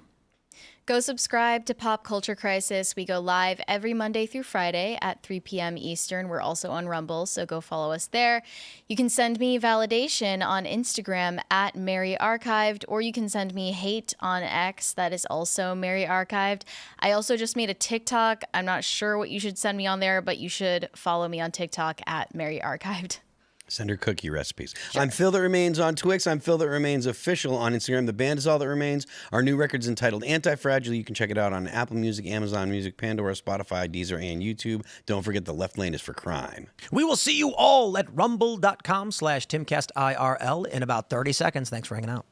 Go subscribe to Pop Culture Crisis. We go live every Monday through Friday at 3 p.m. Eastern. We're also on Rumble, so go follow us there. You can send me validation on Instagram at Mary Archived, or you can send me hate on X. That is also Mary Archived. I also just made a TikTok. I'm not sure what you should send me on there, but you should follow me on TikTok at Mary Archived. Send her cookie recipes. Sure. I'm Phil That Remains on Twix. I'm Phil That Remains Official on Instagram. The band is All That Remains. Our new record's entitled Anti-Fragile. You can check it out on Apple Music, Amazon Music, Pandora, Spotify, Deezer, and YouTube. Don't forget the left lane is for crime. We will see you all at rumble.com/Timcast IRL in about 30 seconds. Thanks for hanging out.